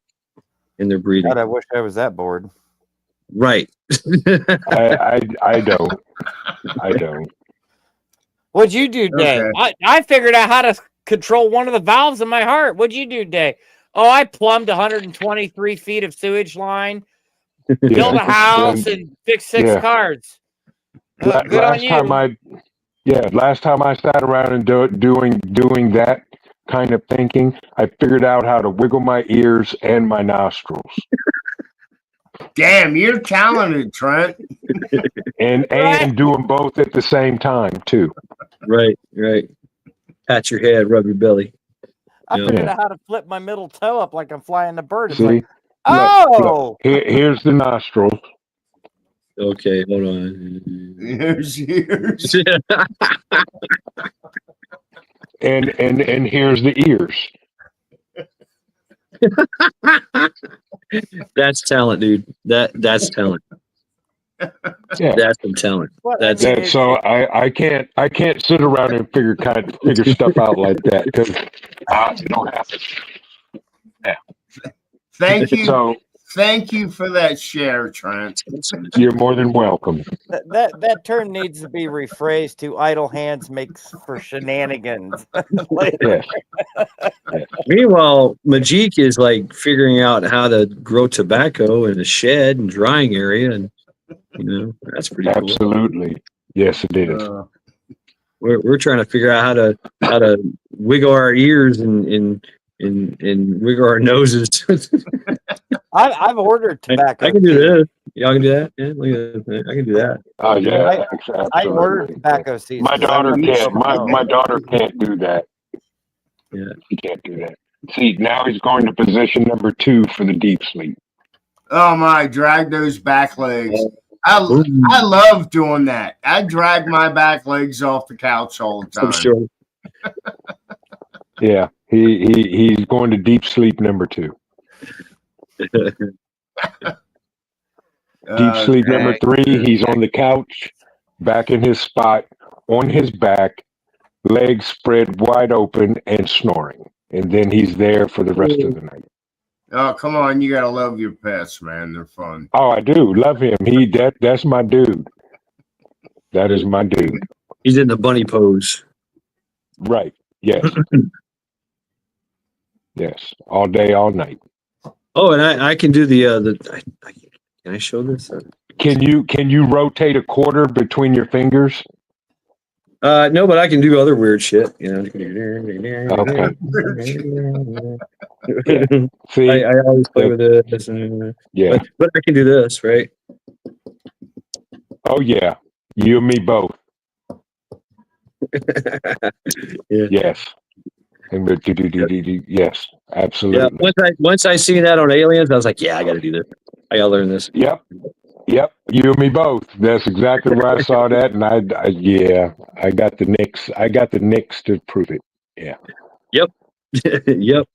and their breathing. God, I wish I was that bored. Right. I don't. I don't. What'd you do today? Okay. I figured out how to control one of the valves in my heart. What'd you do today? Oh, I plumbed 123 feet of sewage line, built a house, and fixed 6 Yeah. cars. Good on you. Last time I sat around and doing that kind of thinking, I figured out how to wiggle my ears and my nostrils. Damn, you're talented, Trent. And do them both at the same time too. Right. Pat your head, rub your belly. I Yeah. figured out how to flip my middle toe up like I'm flying a bird. It's See? like, Look, oh, here's the nostrils. Okay, hold on. There's yours. And here's the ears. That's talent, dude. That's talent. Yeah. That's some talent. Well, That's I mean, That, so I can't sit around and figure stuff out like that because you don't have to. Thank you. So Thank you for that share, Trent. you're more than welcome. that term needs to be rephrased to idle hands makes for shenanigans. Like, Yes. Meanwhile, Majik is like figuring out how to grow tobacco in a shed and drying area, and that's pretty cool. Absolutely. Yes, it is. We're trying to figure out how to wiggle our ears and wiggle our noses. I've ordered tobacco. I can do this. Y'all can do that. Yeah, look at that. I can do that. Oh yeah. I ordered Absolutely. tobacco seeds. My daughter I'm can't. not- My daughter can't do that. Yeah. He can't do that. See, now he's going to position number 2 for the deep sleep. Oh my! Drag those back legs. Ooh. I love doing that. I drag my back legs off the couch all the time. I'm sure. Yeah, he's going to deep sleep number 2. Deep sleep number 3. He's on the couch, back in his spot, on his back, legs spread wide open and snoring. And then he's there for the rest of the night. Oh, come on. You got to love your pets, man. They're fun. Oh, I do love him. That's my dude. That is my dude. He's in the bunny pose. Right. Yes. Yes. All day, all night. Oh, and I can do can I show this? Can you rotate a quarter between your fingers? No, but I can do other weird shit. Okay. See, I always play with this, yeah. but I can do this, right? Oh yeah. You and me both. Yeah. Yes. And yes, absolutely. Yeah. Once I seen that on Aliens, I was like, yeah, I got to do this. I got to learn this. Yep. You and me both. That's exactly where I saw that, and I got the nicks. I got the nicks to prove it. Yeah. Yep. Yep.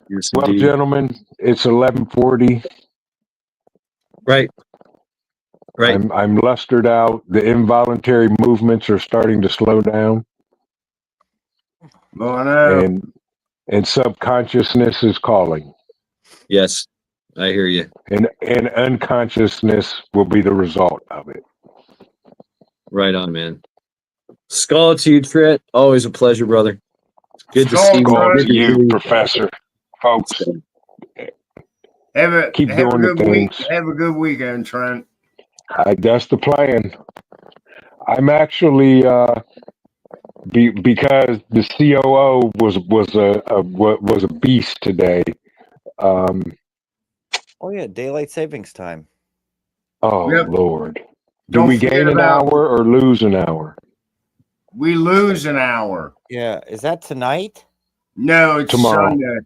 Yes, Well, indeed. gentlemen, it's 11:40. Right. I'm lustered out. The involuntary movements are starting to slow down, Oh, no. and subconsciousness is calling, Yes, I hear you. and unconsciousness will be the result of it. Right on, man. Skull to you, Trent. Always a pleasure, brother. Good to see you. Call Good to you, see Professor, folks. Keep doing the things. Have a good weekend, Trent. That's the plan. I'm actually because the COO was a beast today. Oh yeah, daylight savings time. Oh Yep. Lord, do Don't we forget gain an about- hour or lose an hour? We lose an hour. Yeah, is that tonight? No, it's Tomorrow. Sunday.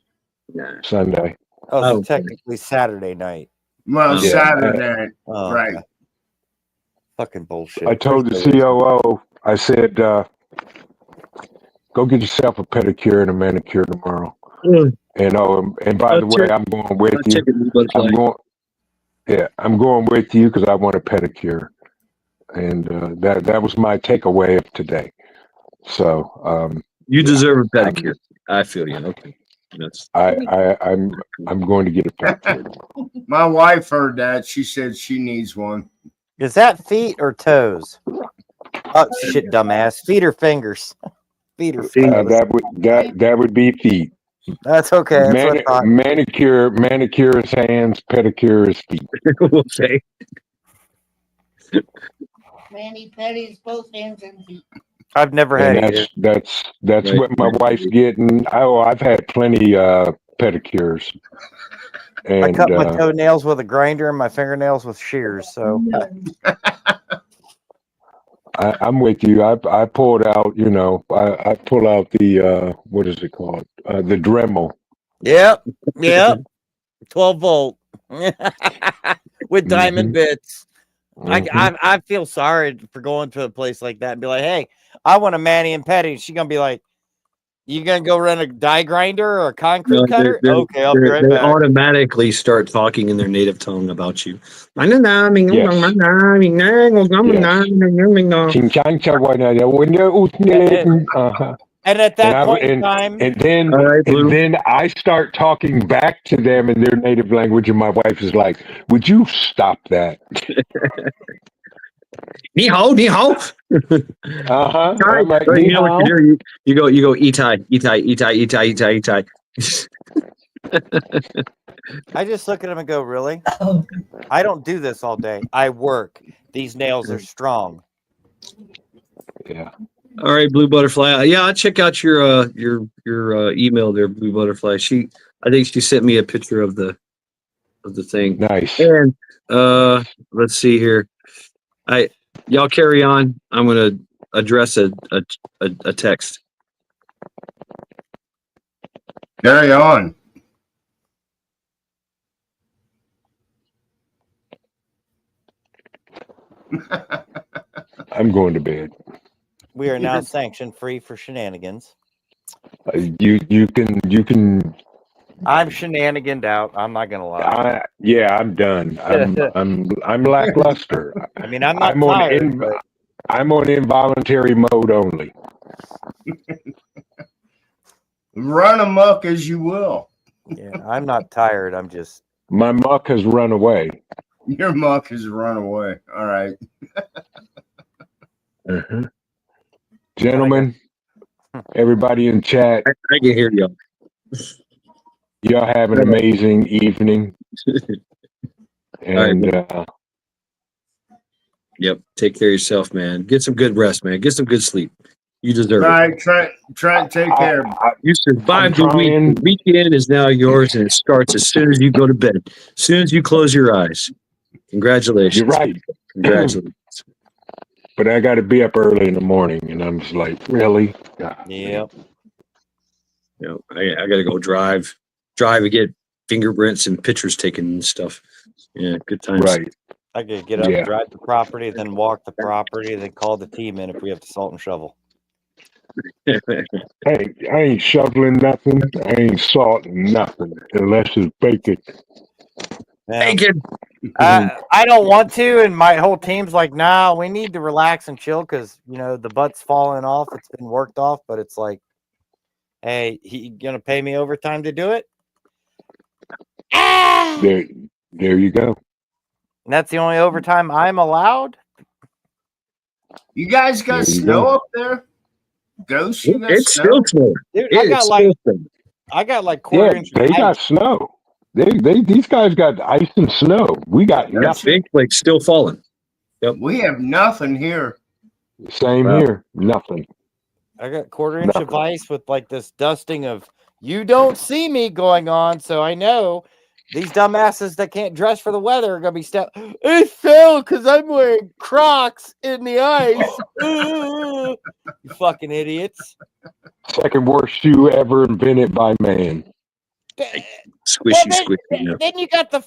you. Sunday. Oh, so Oh. technically Saturday night. Well, Yeah. Saturday. Oh, Right. okay. Fucking bullshit. I told the COO, I said, go get yourself a pedicure and a manicure tomorrow. And by the way, I'm going with you. I'm going with you because I want a pedicure, and that was my takeaway of today. So You deserve a pedicure. I feel you. Okay. That's I'm going to get a pedicure tomorrow. My wife heard that. She said she needs one. Is that feet or toes? Oh shit, dumbass. Feet or fingers? Feet or fingers. That would be feet. That's okay. That's what I thought. Manicure is hands, pedicure is feet. okay. Manny Petty's both hands and feet. I've never had And either. that's Right. what my wife's getting. I've had plenty pedicures. I And cut my toenails with a grinder and my fingernails with shears. So I'm with you. I pulled out, I pull out the what is it called? The Dremel. yep. 12 volt. with diamond bits. Mhm. I feel sorry for going to a place like that and be like, hey, I want a mani and pedi. She's gonna be like, you gonna go rent a die grinder or a concrete No, cutter? Okay, I'll be right they back. automatically start talking in their native tongue about you. Yes. Uh-huh. And at And that I point in and time, then All right, Blue. and then I start talking back to them in their native language, and my wife is like, "Would you stop that?" Ni hao, ni hao. Uh-huh. I'm like, You "Ni know what hao." you do? You go itai, itai, itai, itai, itai, itai. I just look at him and go, really? I don't do this all day. I work. These nails are strong. Yeah. All right, Blue Butterfly. Yeah, I'll check out your email there, Blue Butterfly. I think she sent me a picture of the thing. Nice. And let's see here. Y'all carry on. I'm gonna address a text. Carry on. I'm going to bed. We are now sanction free for shenanigans. You can. I'm shenaniganed out. I'm not gonna lie. Yeah, I'm done. I'm lackluster. I mean, I'm not I'm on tired, but I'm on involuntary mode only. Run amok as you will. yeah, I'm not tired. I'm just My muck has run away. Your muck has run away. All right. Uh-huh. Gentlemen, everybody in chat, I can hear y'all. y'all have an amazing evening. And Yep. Take care of yourself, man. Get some good rest, man. Get some good sleep. You deserve All it. right. Try and take care. You survived the week. trying. The weekend is now yours, and it starts as soon as you go to bed. As soon as you close your eyes. Congratulations. You're right. Congratulations. But I got to be up early in the morning, and I'm just like, really? yep. You know, I got to go drive and get fingerprints and pictures taken and stuff. Yeah, good times. Right. I could get up, Yeah. drive the property, then walk the property, then call the team in if we have to salt and shovel. Hey, I ain't shoveling nothing. I ain't salting nothing unless it's bacon. Yeah. Bacon. I don't want to, and my whole team's like, nah, we need to relax and chill because the butt's falling off. It's been worked off, but it's like, hey, he gonna pay me overtime to do it? There you go. And that's the only overtime I'm allowed? You guys got There you snow go. up there? Ghost, you got It's snow? still snowing. Dude, It is I got like Yeah, quarter inch of they ice. got snow. These guys got ice and snow. We got That nothing. fake lake's still falling. We have nothing here. Same Wow. here. Nothing. I got quarter inch of Nothing. ice with like this dusting of you don't see me going on, so I know these dumbasses that can't dress for the weather are gonna be it fell because I'm wearing Crocs in the ice. You fucking idiots. Second worst shoe ever invented by man. Squishy, Well, squishy. Yeah. Then you got the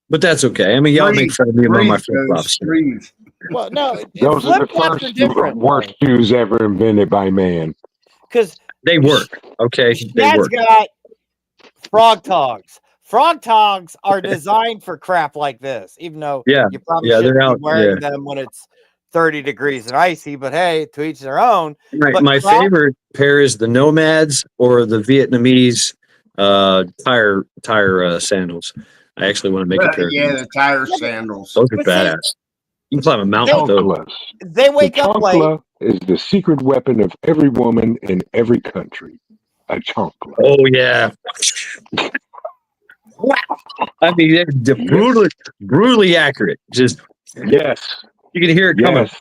But that's okay. I mean, y'all make fun of me about my flip flops. Breathe. well, no, Those are the flip-flops are first different. worst shoes ever invented by man. Because They work. Okay. They Dad's work. got frog togs. Frog togs are designed for crap like this, even though Yeah. you probably Yeah, shouldn't they're be out. wearing them when it's 30 degrees and icy, but hey, to each their own. But My Crocs- favorite pair is the Nomads or the Vietnamese tire sandals. I actually want to make a pair. Yeah, of the tire sandals. those are But see, badass. You can climb a mountain with those. Chanclas. they wake the up late. chancla is the secret weapon of every woman in every country. A chancla. Oh yeah. Wow. I mean, they're brutally accurate. Just Yes. you can hear it coming. Yes.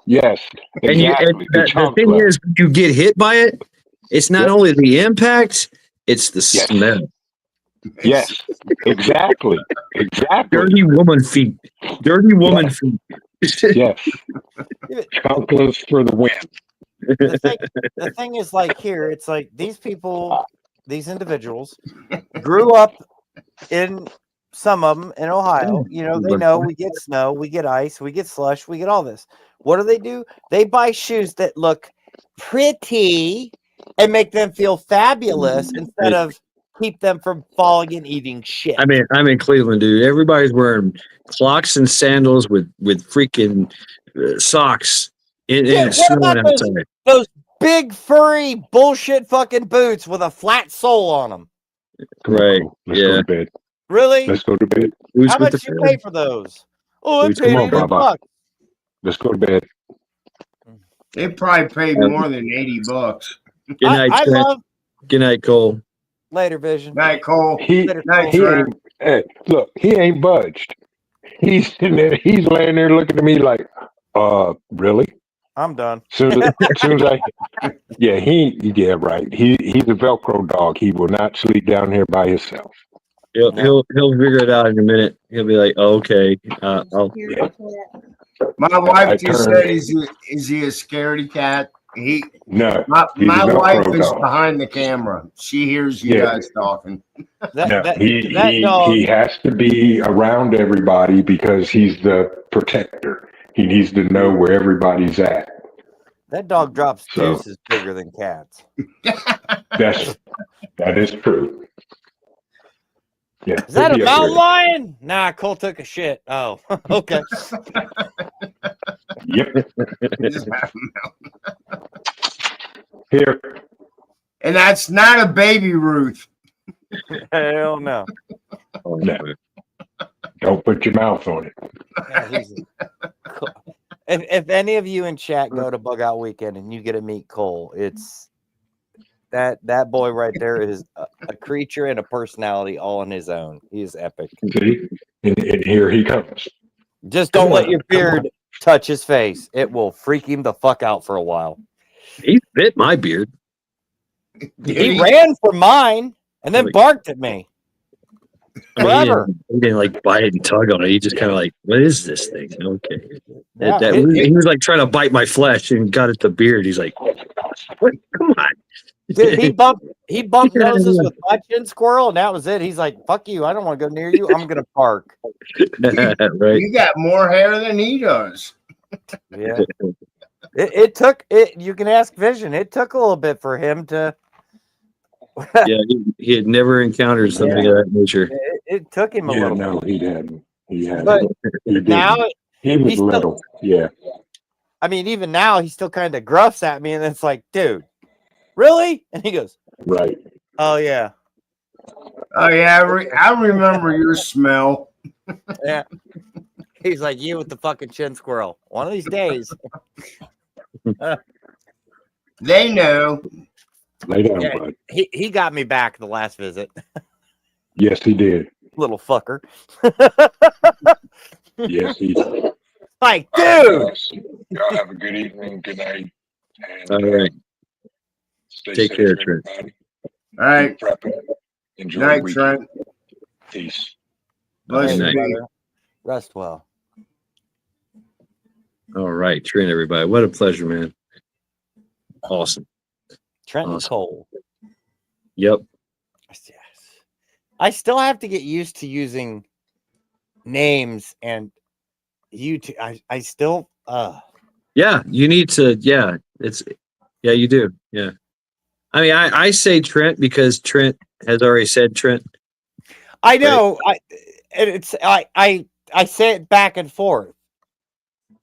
Yes. And Exactly. the thing is, when you get hit by it, it's not only the impact, it's the smell. Yes. Exactly. Exactly. Dirty woman feet. Dirty woman feet. Yes. Chanclas for the win. the thing is, like, here, it's like these people, these individuals grew up in, some of them in Ohio. You know, they know we get snow, we get ice, we get slush, we get all this. What do? They buy shoes that look pretty and make them feel fabulous instead of keep them from falling and eating shit. I mean, I'm in Cleveland, dude. Everybody's wearing clocks and sandals with freaking socks in Yeah, it's what snowing about outside. those big furry bullshit fucking boots with a flat sole on them? Come on, Right, Cole. Let's yeah. go to bed. Really? Let's go to bed. Boots How with much the you fur. pay for those? Oh, I Boots, paid come on, $80. Baba. Let's go to bed. They probably paid more than $80. Good night, I Trent. love Good night, Cole. Later Vision. Night, Cole. He Night, he Trent. ain't. Hey, look, he ain't budged. He's sitting there. He's laying there looking at me like, really? I'm done. Soon as I, yeah, right. He's a Velcro dog. He will not sleep down here by himself. He'll No. he'll figure it out in a minute. He'll be like, oh, okay, I'll. Yeah. My wife I just turned- said, is he a scaredy cat? No, My he's a wife Velcro is dog. behind the camera. She hears you Yeah. guys talking. No, That he dog. he has to be around everybody because he's the protector. He needs to know where everybody's at. That dog drops So- deuces bigger than cats. That is true. Yeah, Is that he'll a be mountain upgraded. lion? Nah, Cole took a shit. Oh, okay. Yep. Here. And that's not a baby Ruth. Hell no. Oh, No. Don't put your mouth on it. Yeah, cool. If any of you in chat go to Bug Out Weekend and you get to meet Cole, it's that boy right there is a creature and a personality all on his own. He is epic. See? And here he comes. Just don't Come let on, your come on. beard touch his face. It will freak him the fuck out for a while. He bit my beard. He ran for mine and then barked at me. I mean, Forever. he didn't like bite and tug on it. He just kind of like, what is this thing? Okay. Yeah, He was like trying to bite my flesh and got at the beard. He's like, what? Come on. Dude, he bumped noses with my chin squirrel, and that was it. He's like, "Fuck you! I don't want to go near you. I'm gonna park." Right. You got more hair than he does. Yeah. It took it. You can ask Vision. It took a little bit for him to. Yeah, he had never encountered something of that nature. It took him a Yeah, little. no, he didn't. He hadn't. But He didn't. now, He was he's still- little. Yeah. I mean, even now, he still kind of gruffs at me, and it's like, "Dude, really?" And he goes, Right. "Oh yeah, Oh, yeah. I remember your smell. yeah." He's like, "You with the fucking chin squirrel. One of these days." They know. Lay down, Yeah. bud. He got me back the last visit, Yes, he did. little fucker. Yes, he did. Like, dude. Y'all have a good evening. Good night. And, All right. stay Take safe, care, Trent. everybody. All right. Prepping. Enjoy the Night, weekend. Trent. Peace. Bless Good you. night. be. Rest well. All right, Trent, everybody. What a pleasure, man. Awesome. Trenton Awesome. Cole. Yep. Yes. I still have to get used to using names and YouTube. I still Yeah, you need to. Yeah, you do. Yeah. I mean, I say Trent because Trent has already said Trent. I know. I say it back and forth.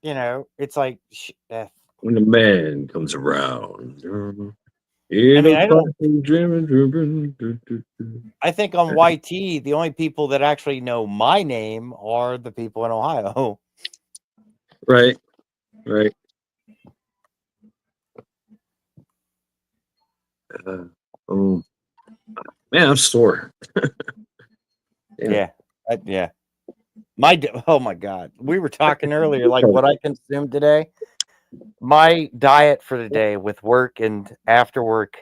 You know, it's like When the man comes around. I mean, I think on YT, the only people that actually know my name are the people in Ohio. Right. Right. Oh, man, I'm sore. Yeah. Yeah. Oh my God. We were talking earlier, like what I consumed today. My diet for the day with work and after work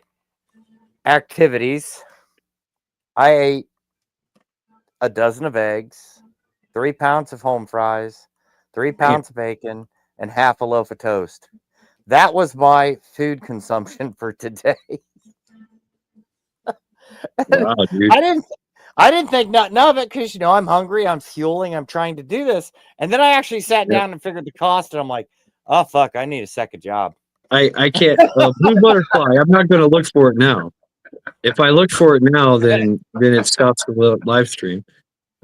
activities. I ate a dozen of eggs, 3 pounds of home fries, 3 pounds of bacon, and half a loaf of toast. that was my food consumption for today. Wow, dude. I didn't think nothing of it because I'm hungry, I'm fueling, I'm trying to do this, and then I actually sat down and figured the cost, and I'm like, oh fuck, I need a second job. I can't. Blue butterfly. I'm not going to look for it now. If I look for it now, then it stops the live stream.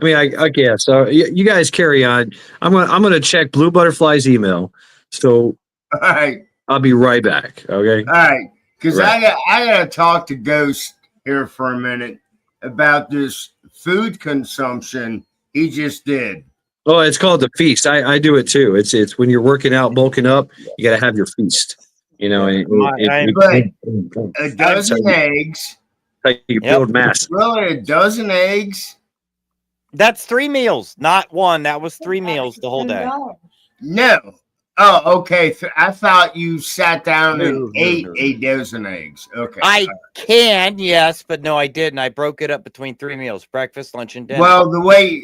I mean, I guess. So you guys carry on. I'm gonna check Blue Butterfly's email. So All right. I'll be right back. Okay. All right. Because Right. I got to talk to Ghost here for a minute about this food consumption he just did. Oh, it's called the feast. I do it too. It's when you're working out, bulking up, you got to have your feast. A dozen eggs. You build mass. Really, a dozen eggs? That's 3 meals, not one. That was 3 meals the whole day. No. Oh, okay. I thought you sat down and No, ate no. a dozen eggs. Okay. I can, yes, but no, I didn't. I broke it up between 3 meals: breakfast, lunch, and dinner. Well, the way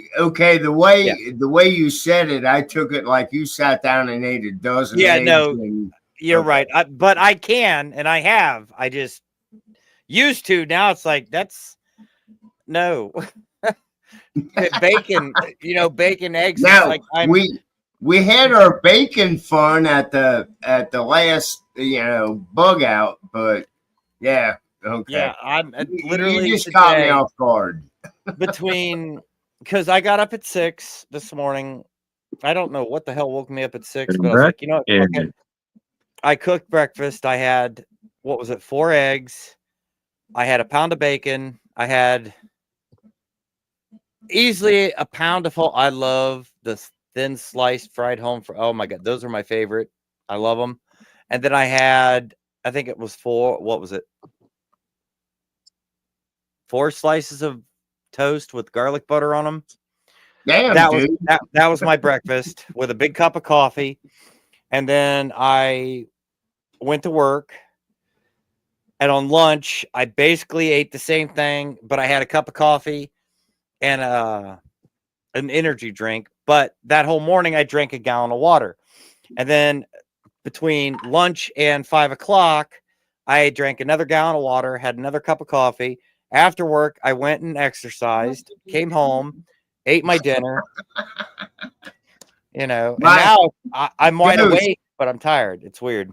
you said it, I took it like you sat down and ate a dozen. Yeah, eggs no, and- you're okay. right. But I can, and I have. I just used to. Now it's like no. Bacon, bacon, eggs. Now like we had our bacon fun at the last bug out, but yeah, okay. Yeah, I'm You literally just caught me today off guard. because I got up at 6 this morning. I don't know what the hell woke me up at 6, but I was Right. like, fuck it. I cooked breakfast. I had 4 eggs. I had a pound of bacon. I had easily a pound of whole. I love the thin sliced fried home. Oh my god, those are my favorite. I love them. And then I had, I think it was 4. What was it? 4 slices of toast with garlic butter on them. Damn, That dude. was that was my breakfast with a big cup of coffee, and then I went to work. And on lunch, I basically ate the same thing, but I had a cup of coffee and an energy drink. But that whole morning, I drank a gallon of water. And then between lunch and 5 o'clock, I drank another gallon of water, had another cup of coffee. After work, I went and exercised, came home, ate my dinner. And now I'm wide awake, but I'm tired. It's weird.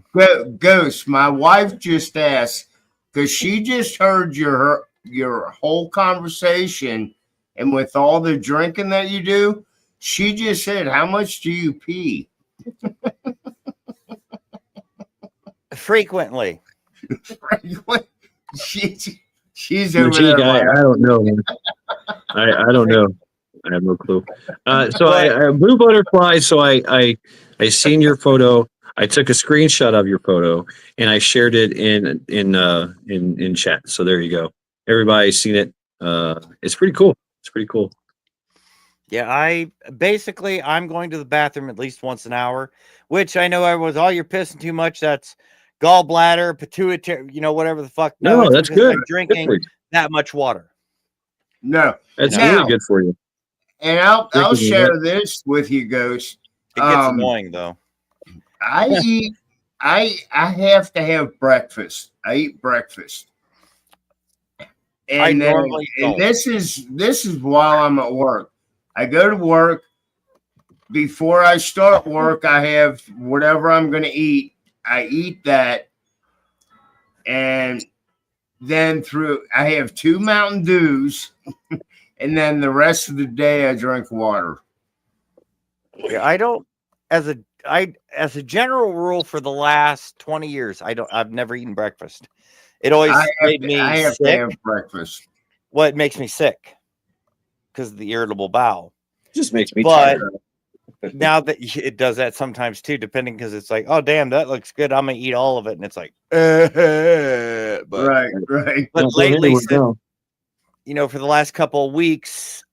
Ghost, my wife just asked, because she just heard your whole conversation, and with all the drinking that you do, she just said, "How much do you pee?" Frequently. She's over Gee, there. I don't know, man. I don't know. I have no clue. So I Blue Butterfly. So I seen your photo. I took a screenshot of your photo and I shared it in chat. So there you go. Everybody's seen it. It's pretty cool. It's pretty cool. Yeah, I'm going to the bathroom at least once an hour, which I know you're pissing too much. That's gallbladder, pituitary, whatever the fuck. No, it's that's because good. I'm drinking Good that much water. No, That's Now- really good for you. and I'll Drinking share this with you, Ghost. It gets annoying though. I have to have breakfast. I eat breakfast. And normally don't. this is while I'm at work. I go to work. Before I start work, I have whatever I'm going to eat. I eat that. And then I have 2 Mountain Dews. And then the rest of the day I drink water. Yeah, I don't. As a general rule for the last 20 years, I've never eaten breakfast. It always made me I have to sick. have breakfast. Well, it makes me sick because of the irritable bowel. Just makes me But tired. now that it does that sometimes too, depending, because it's like, oh damn, that looks good, I'm gonna eat all of it, and it's like, but Right. Don't go lately, anywhere, no. for the last couple of weeks,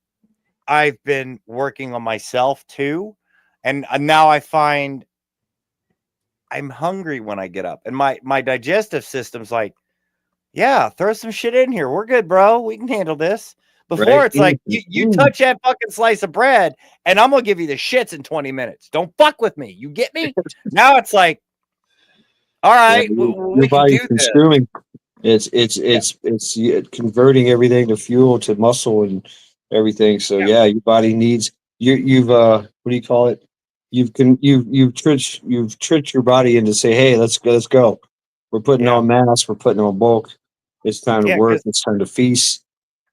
I've been working on myself too, and now I find I'm hungry when I get up, and my digestive system's like, yeah, throw some shit in here, we're good, bro, we can handle this. Before Right. it's like you touch that fucking slice of bread and I'm gonna give you the shits in 20 minutes. Don't fuck with me. You get me? Now it's like, All right, your we can body's do this. consuming. It's converting everything to fuel to muscle and everything. So yeah, your body needs you've what do you call it? You've tricked your body into say, hey, let's go. We're putting Yeah. on mass. We're putting on bulk. It's time Yeah, to work. 'cause- It's time to feast.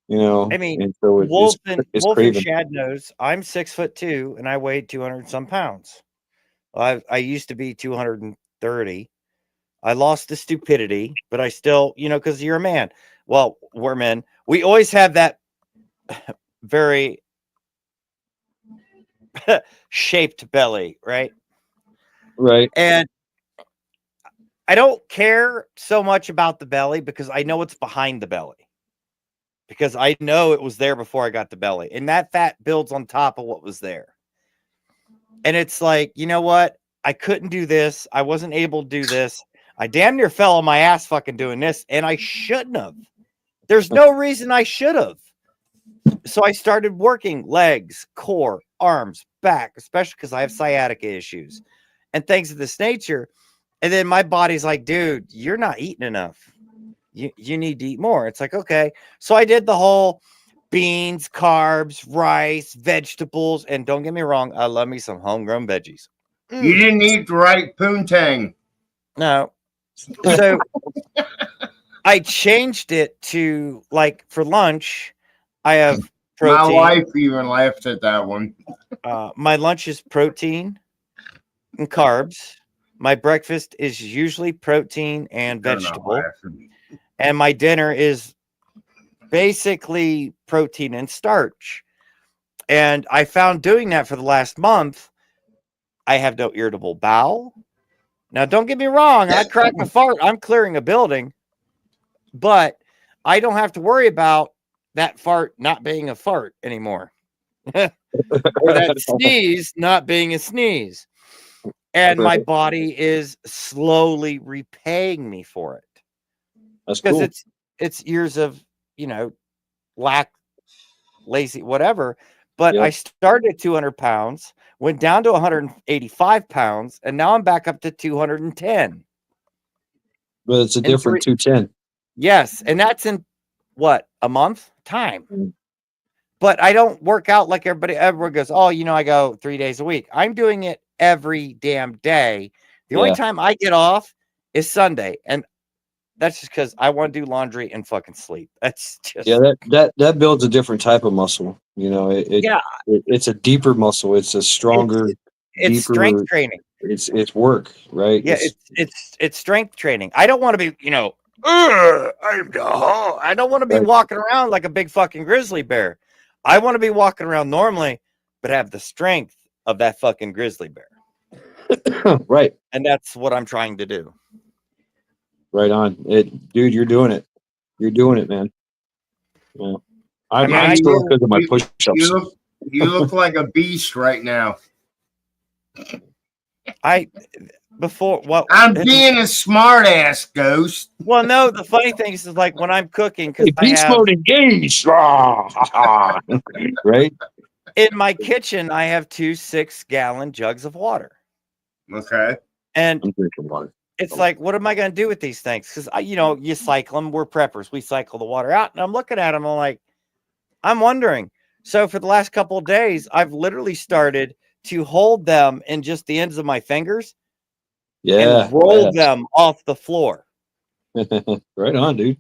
You know. I mean, and so Wolf and craving. Shad knows I'm 6'2" and I weighed 200 some pounds. I used to be 230. I lost the stupidity, but I still, because you're a man. Well, we're men. We always have that very shaped belly, right? Right. And I don't care so much about the belly because I know it's behind the belly. Because I know it was there before I got the belly. And that fat builds on top of what was there. And it's like, you know what? I couldn't do this. I wasn't able to do this. I damn near fell on my ass fucking doing this. And I shouldn't have. There's no reason I should have. So I started working legs, core, arms, back, especially because I have sciatica issues and things of this nature. And then my body's like, dude, you're not eating enough. You need to eat more. It's like, okay. So I did the whole beans, carbs, rice, vegetables. And don't get me wrong, I love me some homegrown veggies. You didn't eat the right poontang. No. So I changed it to like for lunch, I have protein. My wife even laughed at that one. My lunch is protein and carbs. My breakfast is usually protein and They're not vegetable. laughing. And my dinner is basically protein and starch. And I found doing that for the last month, I have no irritable bowel. Now, don't get me wrong. I crack a fart. I'm clearing a building. But I don't have to worry about that fart not being a fart anymore. Or that sneeze not being a sneeze. And my body is slowly repaying me for it. That's Because cool. it's years of, lazy, whatever. But Yep. I started at 200 pounds, went down to 185 pounds, and now I'm back up to 210. But it's a different 210. Yes. And that's in what, a month time. Mm. But I don't work out like everyone goes, oh, I go 3 days a week. I'm doing it every damn day. The only time I get off is Sunday. And that's just because I want to do laundry and fucking sleep. That's just that builds a different type of muscle. It's a deeper muscle. It's a stronger, it's deeper strength training. It's work, right? Yeah, it's strength training. I don't want to be, I don't want to be walking around like a big fucking grizzly bear. I want to be walking around normally, but have the strength of that fucking grizzly bear. Right. And that's what I'm trying to do. Right on. Dude, you're doing it. You're doing it, man. Yeah. I'm still because of my push-ups. You look like a beast right now. I'm being a smart ass, Ghost. Well, no, the funny thing is like when I'm cooking, Hey, beast mode engaged. Right? In my kitchen, I have 2 6-gallon jugs of water. Okay. And I'm drinking water. It's like, what am I going to do with these things? Because, you cycle them. We're preppers. We cycle the water out. And I'm looking at them. I'm wondering. So for the last couple of days, I've literally started to hold them in just the ends of my fingers. And roll them off the floor. Right on, dude.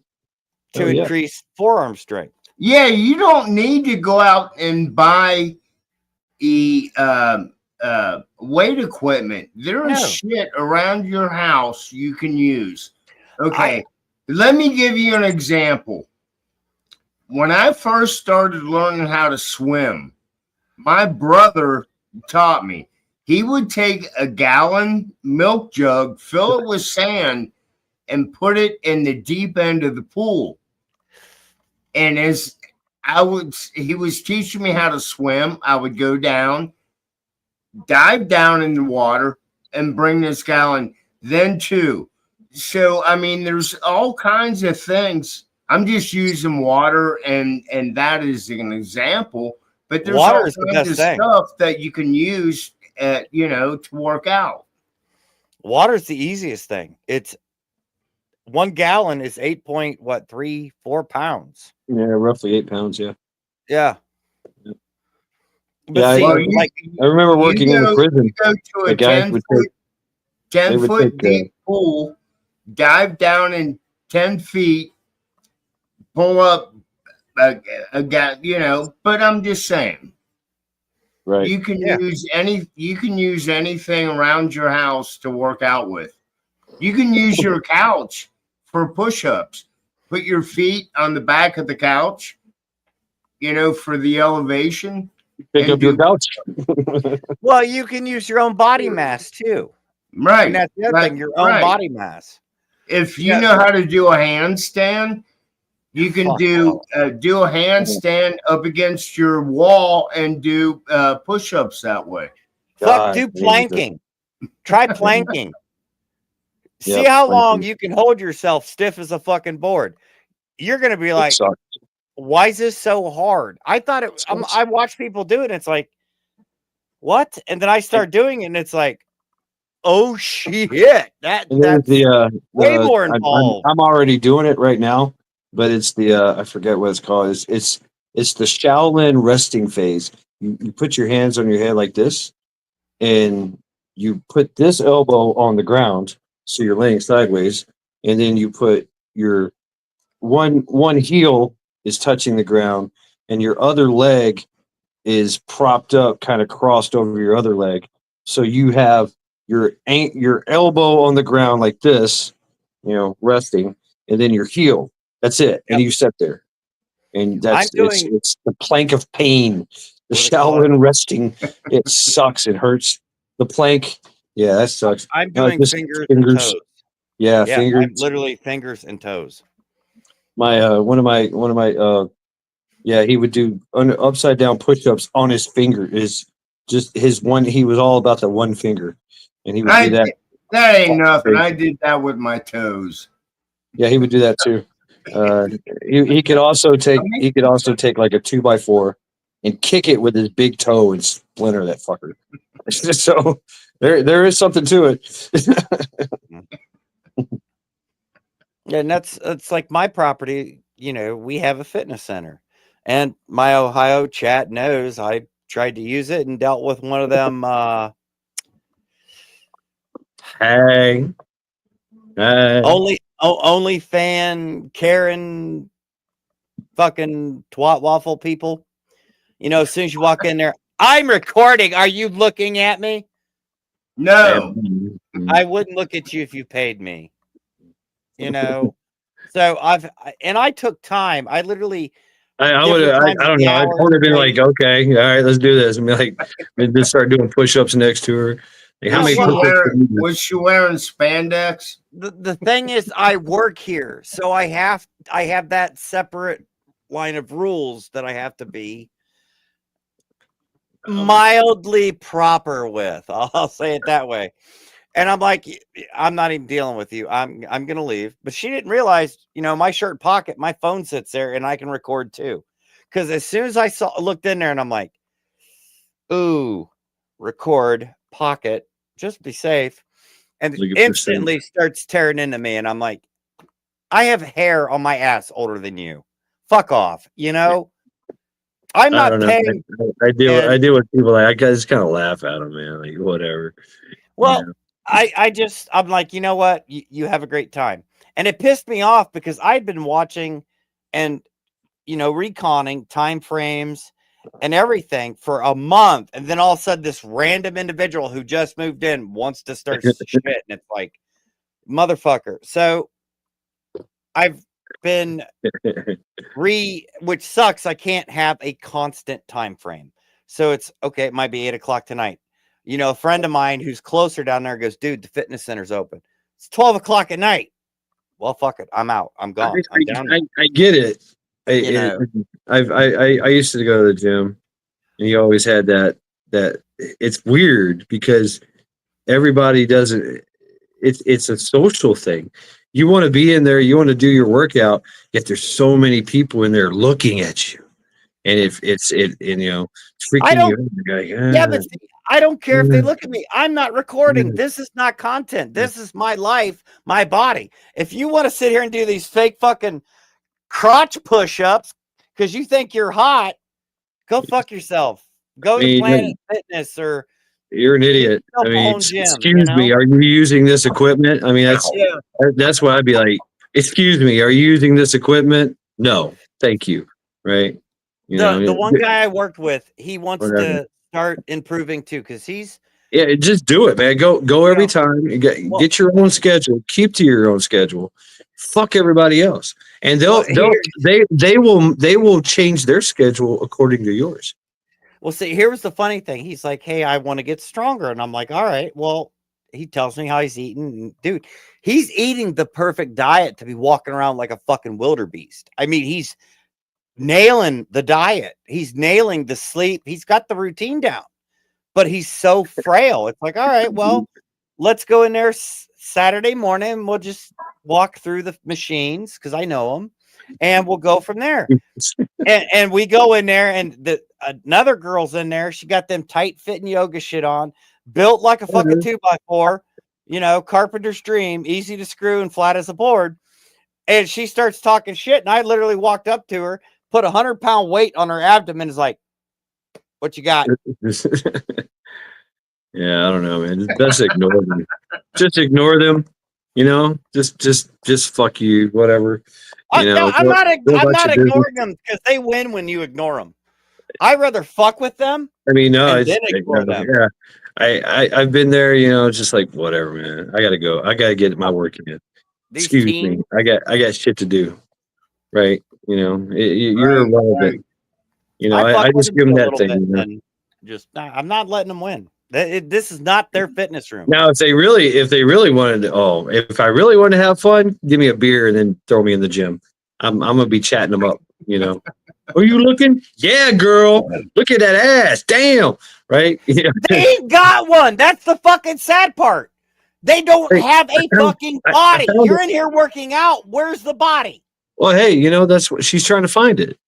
To increase forearm strength. Yeah, you don't need to go out and buy weight equipment. There is shit around your house you can use. Okay, let me give you an example. When I first started learning how to swim, my brother taught me. He would take a gallon milk jug, fill it with sand, and put it in the deep end of the pool. And as he was teaching me how to swim, I would go down, dive down in the water, and bring this gallon, then 2. So, there's all kinds of things. I'm just using water, and that is an example. But there's all kinds of stuff that you can use, to work out. Water's the easiest thing. It's 1 gallon is 8.3-4 pounds. Yeah, roughly 8 pounds. Yeah. Yeah. Yeah. But Yeah, see, Well, like I remember working in the prison. You go to The a guys 10 would foot, they 10 would foot take, deep pool, dive down in 10 feet, pull up a guy, you know, but I'm just saying. right. You can Yeah. use anything around your house to work out with. You can use your couch for push-ups. Put your feet on the back of the couch, you know, for the elevation. Pick and up your do- couch. well, you can use your own body mass too. Right. And that's the other right, thing, your own right. body mass. If you Yeah. know how to do a handstand, you can Fuck do a handstand up against your wall and do push-ups that way. Fuck, God, do Jesus. planking. Try planking. See Yep, how long planking. you can hold yourself stiff as a fucking board. You're gonna be It like, sucks. why is this so hard? I thought it. Sucks. I watch people do it, and it's like, what? And then I start doing it, and it's like, oh shit, And that's there's way more I'm involved. I'm already doing it right now, but it's the I forget what it's called. It's the Shaolin resting phase. You put your hands on your head like this, and you put this elbow on the ground, so you're laying sideways, and then you put your one heel is touching the ground, and your other leg is propped up, kind of crossed over your other leg. So you have your elbow on the ground like this, you know, resting, and then your heel. That's it, and Yep. you sit there, and I'm that's doing it's the plank of pain, the What do they call Shaolin resting. It sucks. It hurts. The plank, yeah, that sucks. I'm No, doing just fingers and toes. Yeah, Yeah, fingers. I'm literally fingers and toes. My one of my yeah, he would do upside down push-ups on his finger. Is just his one. He was all about the one finger, and he would do that. That ain't nothing. I did that with my toes. Yeah, he would do that too. He could also take like a 2x4 and kick it with his big toe and splinter that fucker. So there is something to it. Yeah, and that's like my property. You know, we have a fitness center, and my Ohio chat knows I tried to use it and dealt with one of them. Hey. Only fan Karen fucking twat waffle people. You know, as soon as you walk in there, I'm recording. Are you looking at me? No. I wouldn't look at you if you paid me. You know, so I took time. I literally. I would have. I don't know. I would have been like, okay, all right, let's do this, and be like, just start doing push-ups next to her. Like, how many push-ups? Was she wearing spandex? The thing is, I work here, so I have that separate line of rules that I have to be mildly proper with. I'll say it that way. And I'm like, I'm not even dealing with you. I'm gonna leave. But she didn't realize, you know, my shirt pocket, my phone sits there, and I can record too. Because as soon as I looked in there, and I'm like, ooh, record pocket, just be safe. And instantly starts tearing into me, and I'm like, I have hair on my ass older than you. Fuck off, you know. I'm not paying. I deal with people like I just kind of laugh at them, man. Like whatever. Well, you know? I'm like, you know what? You have a great time. And it pissed me off because I'd been watching and, you know, reconning time frames and everything for a month. And then all of a sudden, this random individual who just moved in wants to start shit. And it's like, motherfucker. So I've been which sucks. I can't have a constant time frame. So it's okay. It might be 8 o'clock tonight. You know, a friend of mine who's closer down there goes, dude, the fitness center's open. It's 12 o'clock at night. Well, fuck it. I'm out. I'm gone. I'm down there. I get it. I used to go to the gym, and you always had that it's weird because everybody doesn't. It's a social thing. You want to be in there. You want to do your workout. Yet there's so many people in there looking at you, and if it's you know freaking you out. Yeah, but see, I don't care if they look at me. I'm not recording. This is not content. This is my life, my body. If you want to sit here and do these fake fucking crotch push-ups because you think you're hot, go fuck yourself. Go to Planet Fitness or you're an idiot. I mean, gym, excuse me, are you using this equipment? I mean, that's what I'd be like. Excuse me, are you using this equipment? No, thank you. Right? The one guy I worked with, he wants to start improving too because he's just do it, man. Go every time. Get your own schedule. Keep to your own schedule. Fuck everybody else, and they will change their schedule according to yours. Well, see, here was the funny thing. He's like, "Hey, I want to get stronger," and I'm like, "All right." Well, he tells me how he's eating. Dude, he's eating the perfect diet to be walking around like a fucking wildebeest. I mean, he's nailing the diet. He's nailing the sleep. He's got the routine down, but he's so frail. It's like, all right, well, let's go in there Saturday morning. And we'll just walk through the machines because I know them, and we'll go from there. and we go in there, and another girl's in there. She got them tight fitting yoga shit on, built like a fucking 2x4, carpenter's dream, easy to screw and flat as a board. And she starts talking shit, and I literally walked up to her, put 100-pound weight on her abdomen, is like, "What you got?" Yeah, I don't know, man. Just ignore them. Just ignore them. Just fuck you, whatever. I'm not ignoring them because they win when you ignore them. I'd rather fuck with them. I mean, no, and then ignore them. Yeah, I've been there. Just like whatever, man. I gotta go. I gotta get my work in. Excuse me. I got shit to do. Right. You're irrelevant. I just give them that thing. I'm not letting them win. This is not their fitness room. Now, if they really wanted to, if I really want to have fun, give me a beer and then throw me in the gym. I'm gonna be chatting them up. Are you looking? Yeah, girl. Look at that ass. Damn. Right. They ain't got one. That's the fucking sad part. They don't have a fucking body. You're in here working out. Where's the body? Well, hey, that's what she's trying to find it.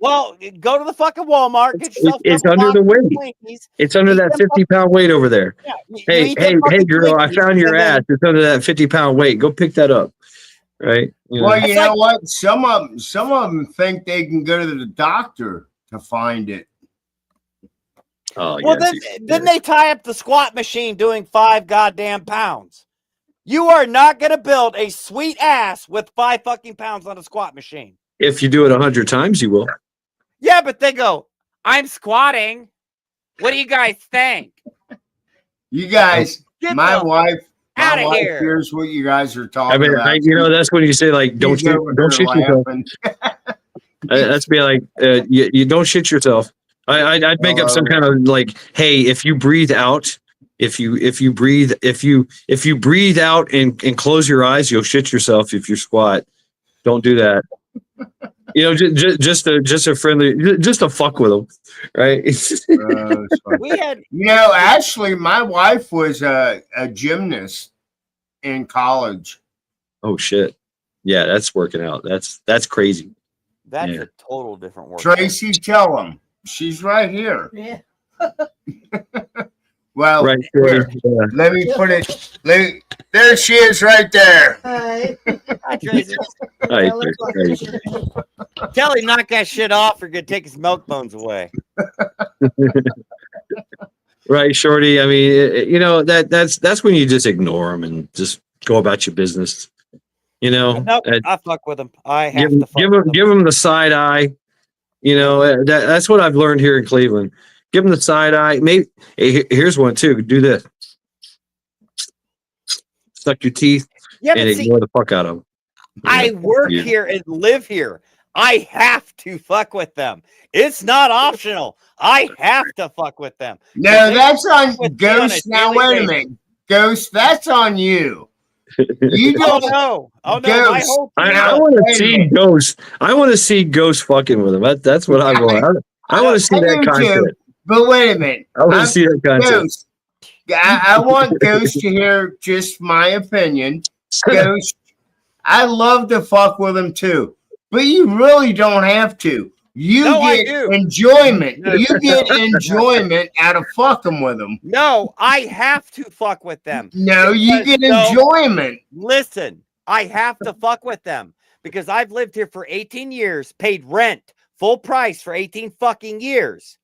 Well, go to the fucking Walmart. Get yourself it's under the weight. It's under that 50-pound weight over there. Yeah, hey, girl, I found your ass. It's under that 50-pound weight. Go pick that up. Right. Well, you know what? Some of them think they can go to the doctor to find it. Oh, well, then they tie up the squat machine doing 5 goddamn pounds. You are not going to build a sweet ass with 5 fucking pounds on a squat machine. If you do it 100 times, you will. Yeah, but they go, "I'm squatting. What do you guys think?" You guys, my wife hears what you guys are talking about. That's when you say like, don't shit yourself. That's be like, you don't shit yourself. I'd make up some kind of like, hey, if you breathe out, if you breathe out and close your eyes, you'll shit yourself if you squat. Don't do that. Just a friendly, just to fuck with them, right? We had, actually, my wife was a gymnast in college. Oh shit! Yeah, that's working out. That's crazy. That's a total different work. Tracy, tell him she's right here. Yeah. Well, right here, let me put it. There she is, right there. Hi. Hi, Tracy. Hi, Tracy. Tell him knock that shit off, or gonna take his milk bones away. Right, Shorty. I mean, that's when you just ignore them and just go about your business. Nope, I fuck with them. I have to give them the side eye. That's what I've learned here in Cleveland. Give them the side eye. Maybe here's one too. Do this. Suck your teeth and ignore the fuck out of them. I work here and live here. I have to fuck with them. It's not optional. I have to fuck with them. No, that's on Ghost. Now wait a minute, Ghost. That's on you. You don't know. Oh no, Ghost. I want to see Ghost. I want to see Ghost fucking with him. That's what I want. I want to see that content. But wait a minute. I want to see that content. Ghost. I want Ghost to hear just my opinion. Ghost, I love to fuck with him too, but you really don't have to. You No, I get do. enjoyment. No, You get no, enjoyment out of fucking with them. No, I have to fuck with them. No, you Because- get enjoyment. Listen, I have to fuck with them because I've lived here for 18 years, paid rent, full price for 18 fucking years.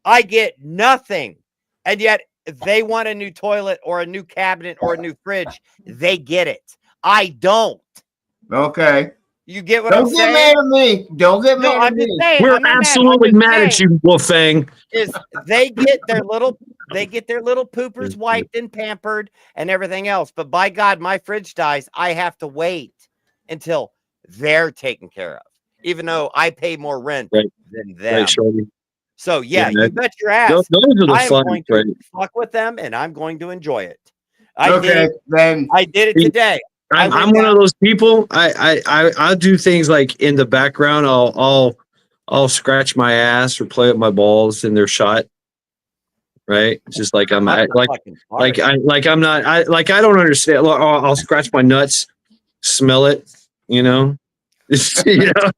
I get nothing. And yet they want a new toilet or a new cabinet or a new fridge. They get it. I don't. Okay. You get what I'm Don't get saying? mad at me. Don't get No, mad at I'm just me. saying. We're I'm not absolutely mad. I'm mad just at you, Wolfang. is they get their little poopers wiped and pampered and everything else. But by God, my fridge dies. I have to wait until they're taken care of, even though I pay more rent Right. than them. Right, Shorty? So yeah, Yeah, you bet your ass. Those are the I am fun, going right? to fuck with them and I'm going to enjoy it. Okay, then I did it today. I went I'm one down- of those people. I do things like in the background. I'll scratch my ass or play with my balls in their shot. Right, just like I'm That's like fucking like hard. I'm not. I don't understand. I'll scratch my nuts, smell it. You know, you know.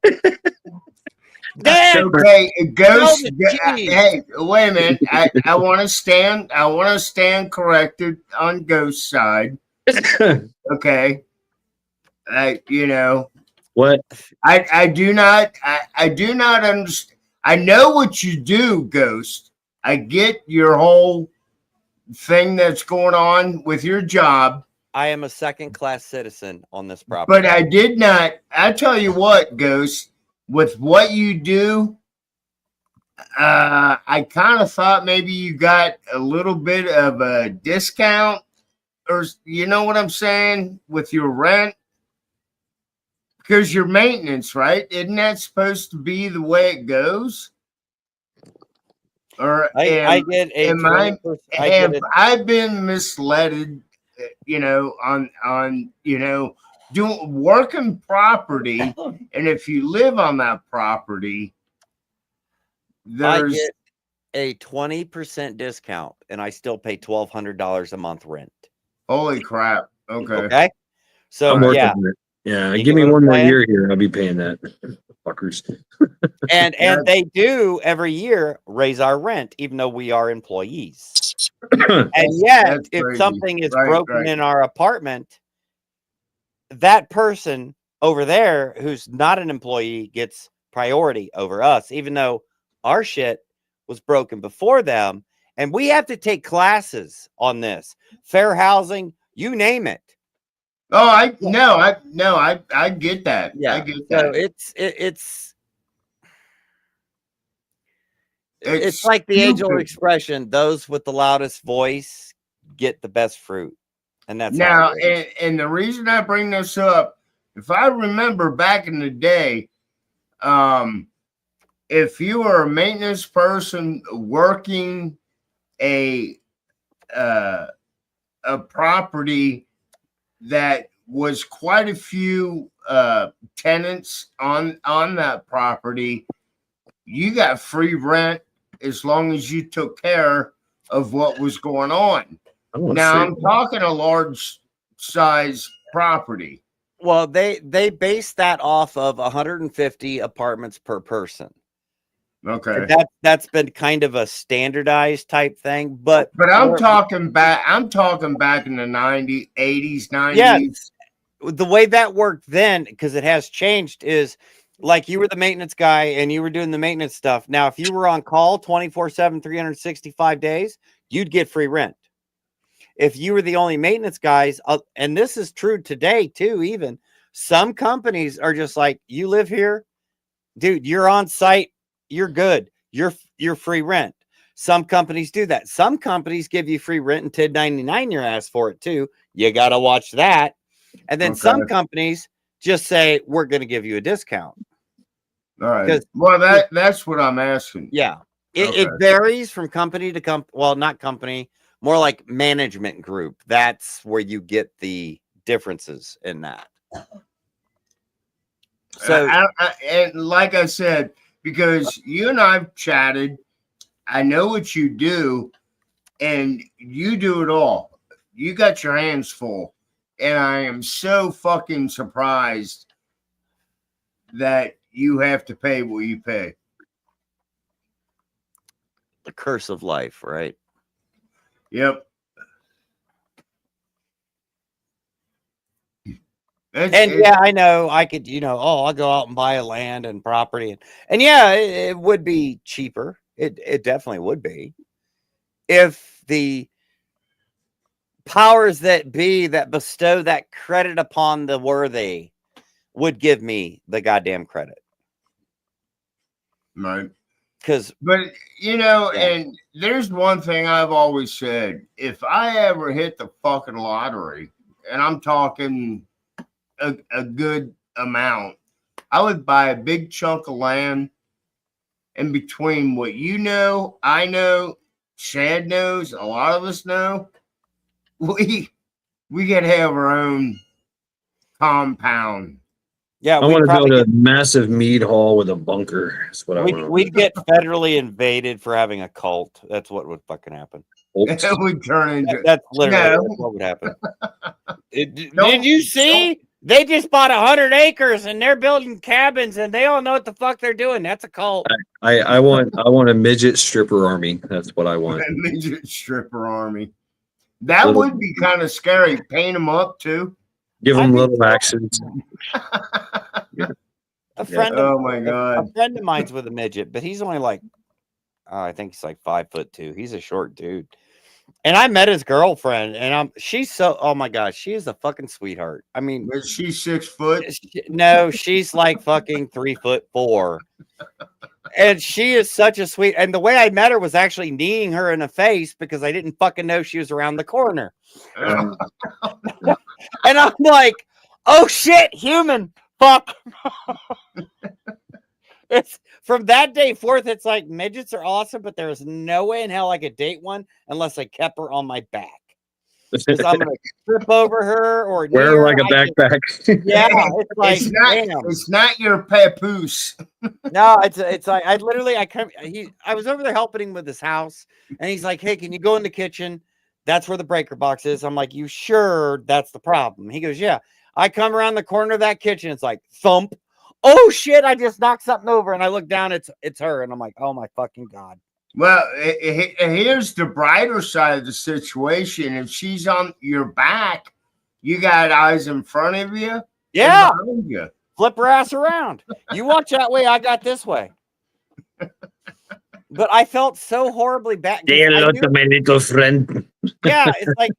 Damn! okay, Ghost. the cheese. Hey, wait a minute. I want to stand. I want to stand corrected on Ghost side. Okay. You know, What? I do not. I do not understand. I know what you do, Ghost. I get your whole thing that's going on with your job. I am a second-class citizen on this property. But I did not. I tell you what, Ghost, with what you do, I kind of thought maybe you got a little bit of a discount, or you know what I'm saying, with your rent, because your maintenance, right? Isn't that supposed to be the way it goes? Or I get a am I 20%. have I been misled? You know, on you know, doing working property, and if you live on that property, I there's get a 20% discount, and I still pay $1,200 a month rent. holy crap. Okay. Okay, so I'm working yeah, on it. Yeah, You give get me what I'm one more saying? year here. I'll be paying that. Fuckers. and they do every year raise our rent, even though we are employees. And yet, That's if crazy. something is Right, broken right. in our apartment, that person over there who's not an employee gets priority over us, even though our shit was broken before them. And we have to take classes on this. Fair housing, you name it. Oh, I get that. I get that. So it's like the age-old stupid. expression: those with the loudest voice get the best fruit, and that's how Now, it is. and the reason I bring this up, if I remember back in the day, if you were a maintenance person working a property that was quite a few tenants on that property, you got free rent as long as you took care of what was going on. I wanna Now see. I'm talking a large size property. Well, they base that off of 150 apartments per person. Okay. That's been kind of a standardized type thing, but I'm talking back in the 90s, 80s, 90s. yeah, the way that worked then, because it has changed, is like you were the maintenance guy and you were doing the maintenance stuff. Now, if you were on call 24/7, 365 days, you'd get free rent. If you were the only maintenance guys, and this is true today too, even some companies are just like, you live here, dude, you're on site, you're good, you're free rent. Some companies do that. Some companies give you free rent and 1099 your ass for it too. You got to watch that. And then some companies just say, we're going to give you a discount. All right. Well, that's what I'm asking. Yeah. It varies from company to company. Well, not company, more like management group. That's where you get the differences in that. So, and like I said, because you and I've chatted, I know what you do, and you do it all. You got your hands full, and I am so fucking surprised that you have to pay what you pay. The curse of life, right? Yep. Yeah, I know. I could, I'll go out and buy a land and property, and yeah, it would be cheaper. It definitely would be if the powers that be that bestow that credit upon the worthy would give me the goddamn credit. Right. But and there's one thing I've always said: if I ever hit the fucking lottery, and I'm talking a good amount, I would buy a big chunk of land. And between what I know, Shad knows, a lot of us know, we could have our own compound. yeah, I want to build a massive mead hall with a bunker. That's what I want. We'd get federally invaded for having a cult. That's what would fucking happen. It would turn into. That's literally what would happen. Did you see? They just bought 100 acres and they're building cabins and they all know what the fuck they're doing. That's a cult. I want a midget stripper army. That's what I want. A midget stripper army. That would be kind of scary. Paint them up too. Give them little accents. A friend of mine's with a midget, but he's only like, I think he's like 5'2". He's a short dude. And I met his girlfriend, and she's so, oh my gosh, she is a fucking sweetheart. I mean, is she 6 foot? No, she's like fucking 3'4". And she is such a sweet. And the way I met her was actually kneeing her in the face because I didn't fucking know she was around the corner. And I'm like, oh shit, human, fuck. It's from that day forth. It's like midgets are awesome, but there is no way in hell I could date one unless I kept her on my back. Because I'm gonna trip over her or wear her like a backpack. Yeah, it's like it's not your papoose. No, it's like I was over there helping him with his house, and he's like, "Hey, can you go in the kitchen? That's where the breaker box is." I'm like, "You sure that's the problem?" He goes, "Yeah." I come around the corner of that kitchen. It's like thump. Oh shit! I just knocked something over, and I look down. It's her, and I'm like, "Oh my fucking god!" Well, here's the brighter side of the situation. If she's on your back, you got eyes in front of you. Yeah, behind you. Flip her ass around. You watch that way. I got this way. But I felt so horribly bad. Say hello to my little friend. Yeah, it's like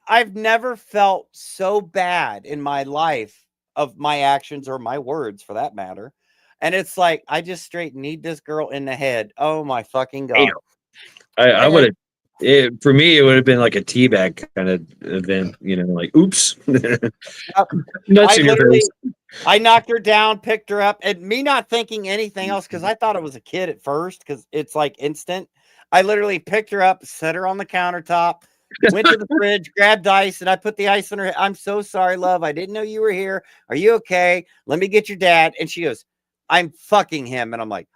I've never felt so bad in my life of my actions or my words for that matter. And it's like, I just straight need this girl in the head. Oh my fucking God. I would have, for me, it would have been like a teabag kind of event, like, oops. I knocked her down, picked her up, and me not thinking anything else because I thought it was a kid at first because it's like instant. I literally picked her up, set her on the countertop, went to the fridge, grabbed ice, and I put the ice on her head. I'm so sorry, love. I didn't know you were here. Are you okay? Let me get your dad. And she goes, I'm fucking him. And I'm like,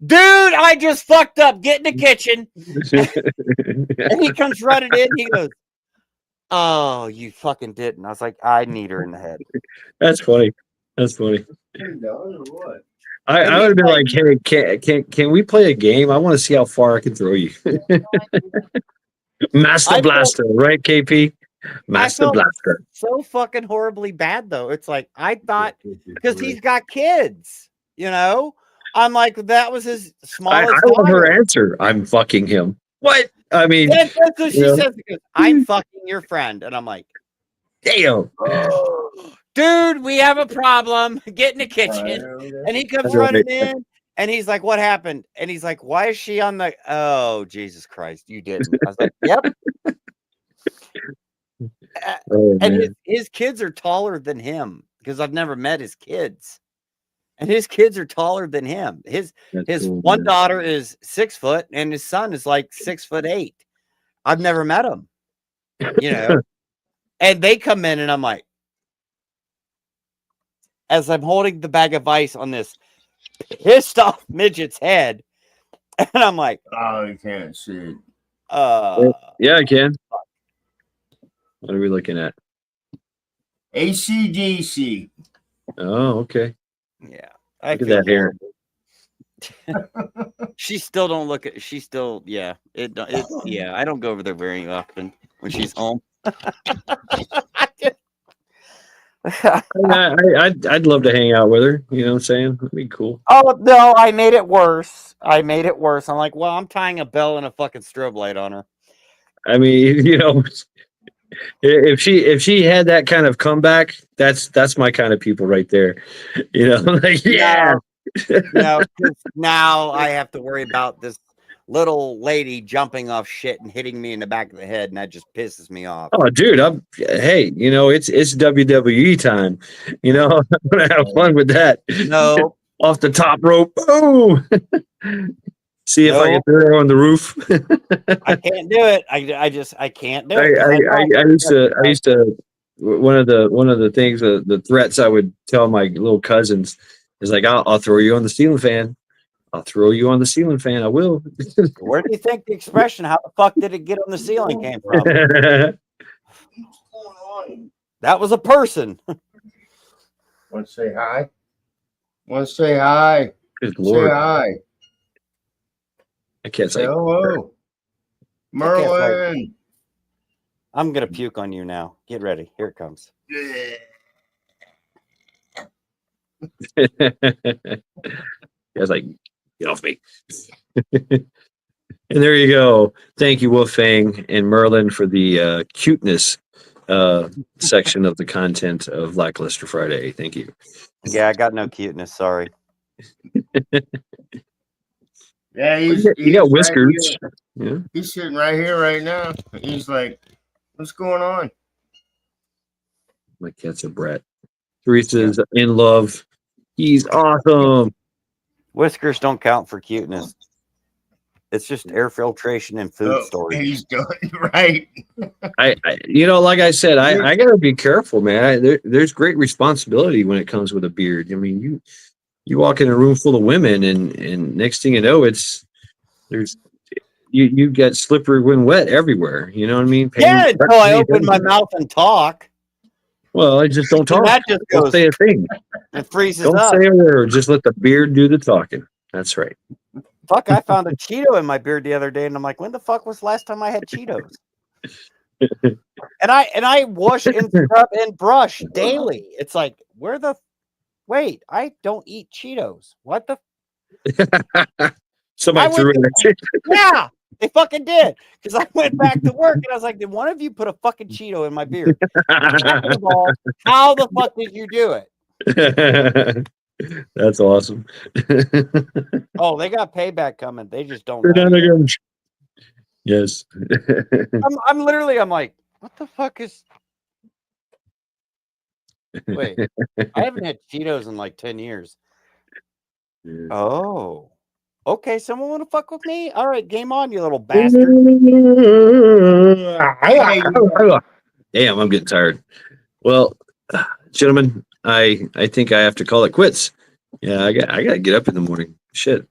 dude, I just fucked up. Get in the kitchen. And he comes running in. He goes, oh, you fucking didn't. I was like, I need her in the head. That's funny. I would have been like, hey, can we play a game? I want to see how far I can throw you. Master Blaster, right, KP? Master Blaster. So fucking horribly bad, though. It's like, I thought, because he's got kids, I'm like, that was his smallest. I love her answer. I'm fucking him. What? I mean, that's what she says. Because, I'm fucking your friend. And I'm like, damn. Dude, we have a problem. Get in the kitchen. And he comes running in. And he's like, what happened? And he's like, why is she on the... Oh, Jesus Christ, you didn't. I was like, yep. And his kids are taller than him because I've never met his kids. And his kids are taller than him. His one daughter is 6 foot and his son is like 6'8". I've never met him. And they come in and I'm like, as I'm holding the bag of ice on this pissed off midget's head, and I'm like, oh, you can't see it. Yeah, I can. What are we looking at? AC/DC. Oh, okay. Yeah, look at that hair. She still don't look at. She still, yeah. Yeah. I don't go over there very often when she's home. I'd love to hang out with her. You know what I'm saying? That'd be cool. Oh no, I made it worse. I'm like, well, I'm tying a bell and a fucking strobe light on her. I mean, if she had that kind of comeback, that's my kind of people right there. Like yeah. No, 'cause now I have to worry about this little lady jumping off shit and hitting me in the back of the head, and that just pisses me off. Oh, dude, it's WWE time. I'm gonna have fun with that. No, Off the top rope, boom. See if I can throw her on the roof. I can't do it. I can't do it. I used to. One of the things, the threats I would tell my little cousins is like, I'll throw you on the ceiling fan. I'll throw you on the ceiling fan. I will. Where do you think the expression "how the fuck did it get on the ceiling" came from? That was a person. Want to say hi? Want to say hi? Good Lord. Say hi. I can't Say say hello. Merlin. I'm gonna puke on you now. Get ready. Here it comes. I was like, get off me. And there you go. Thank you, Wolfang and Merlin, for the cuteness section of the content of Lackluster Friday. Thank you. Yeah, I got no cuteness. Sorry. Yeah, You got whiskers. Right Yeah. he's sitting right here right now. He's like, what's going on? My cat's a brat. Teresa's in love. He's awesome. Whiskers don't count for cuteness. It's just air filtration and food storage. He's doing right. I like I said, I gotta be careful, man. There's great responsibility when it comes with a beard. I mean, you walk in a room full of women, and next thing you know, you get slippery when wet everywhere. You know what I mean? Yeah, until I open my mouth and talk. Well, I just don't talk. That just Don't goes. say a thing. It freezes Don't up. say a word. Just let the beard do the talking. That's right. Fuck, I found a Cheeto in my beard the other day, and I'm like, when the fuck was the last time I had Cheetos? and I wash and scrub and brush daily. It's like, wait, I don't eat Cheetos. What the? Somebody threw in a Yeah, they fucking did. Because I went back to work and I was like, did one of you put a fucking Cheeto in my beard? Second of all, how the fuck did you do it? That's awesome. Oh, they got payback coming. They just don't. They're done again. Yes. I'm like, what the fuck is? Wait, I haven't had Cheetos in like 10 years. Yeah. Oh, okay. Someone want to fuck with me? All right, game on, you little bastard. Damn, I'm getting tired. Well, gentlemen, I think I have to call it quits. Yeah, I got to get up in the morning. Shit,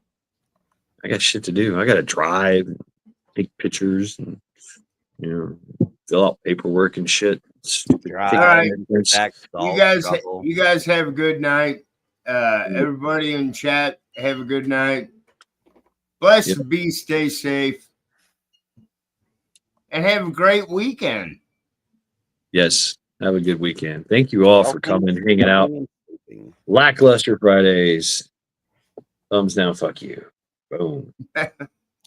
I got shit to do. I got to drive, and take pictures, and fill out paperwork and shit. All right. You guys have a good night. Everybody in chat, have a good night. Blessed be, stay safe, and have a great weekend. Yes, have a good weekend. Thank you all for coming, hanging out. Lackluster Fridays. Thumbs down, fuck you. Boom.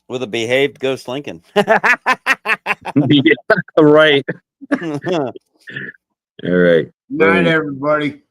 With a behaved Ghost Lincoln. Yeah, right. All right. Good night, everybody.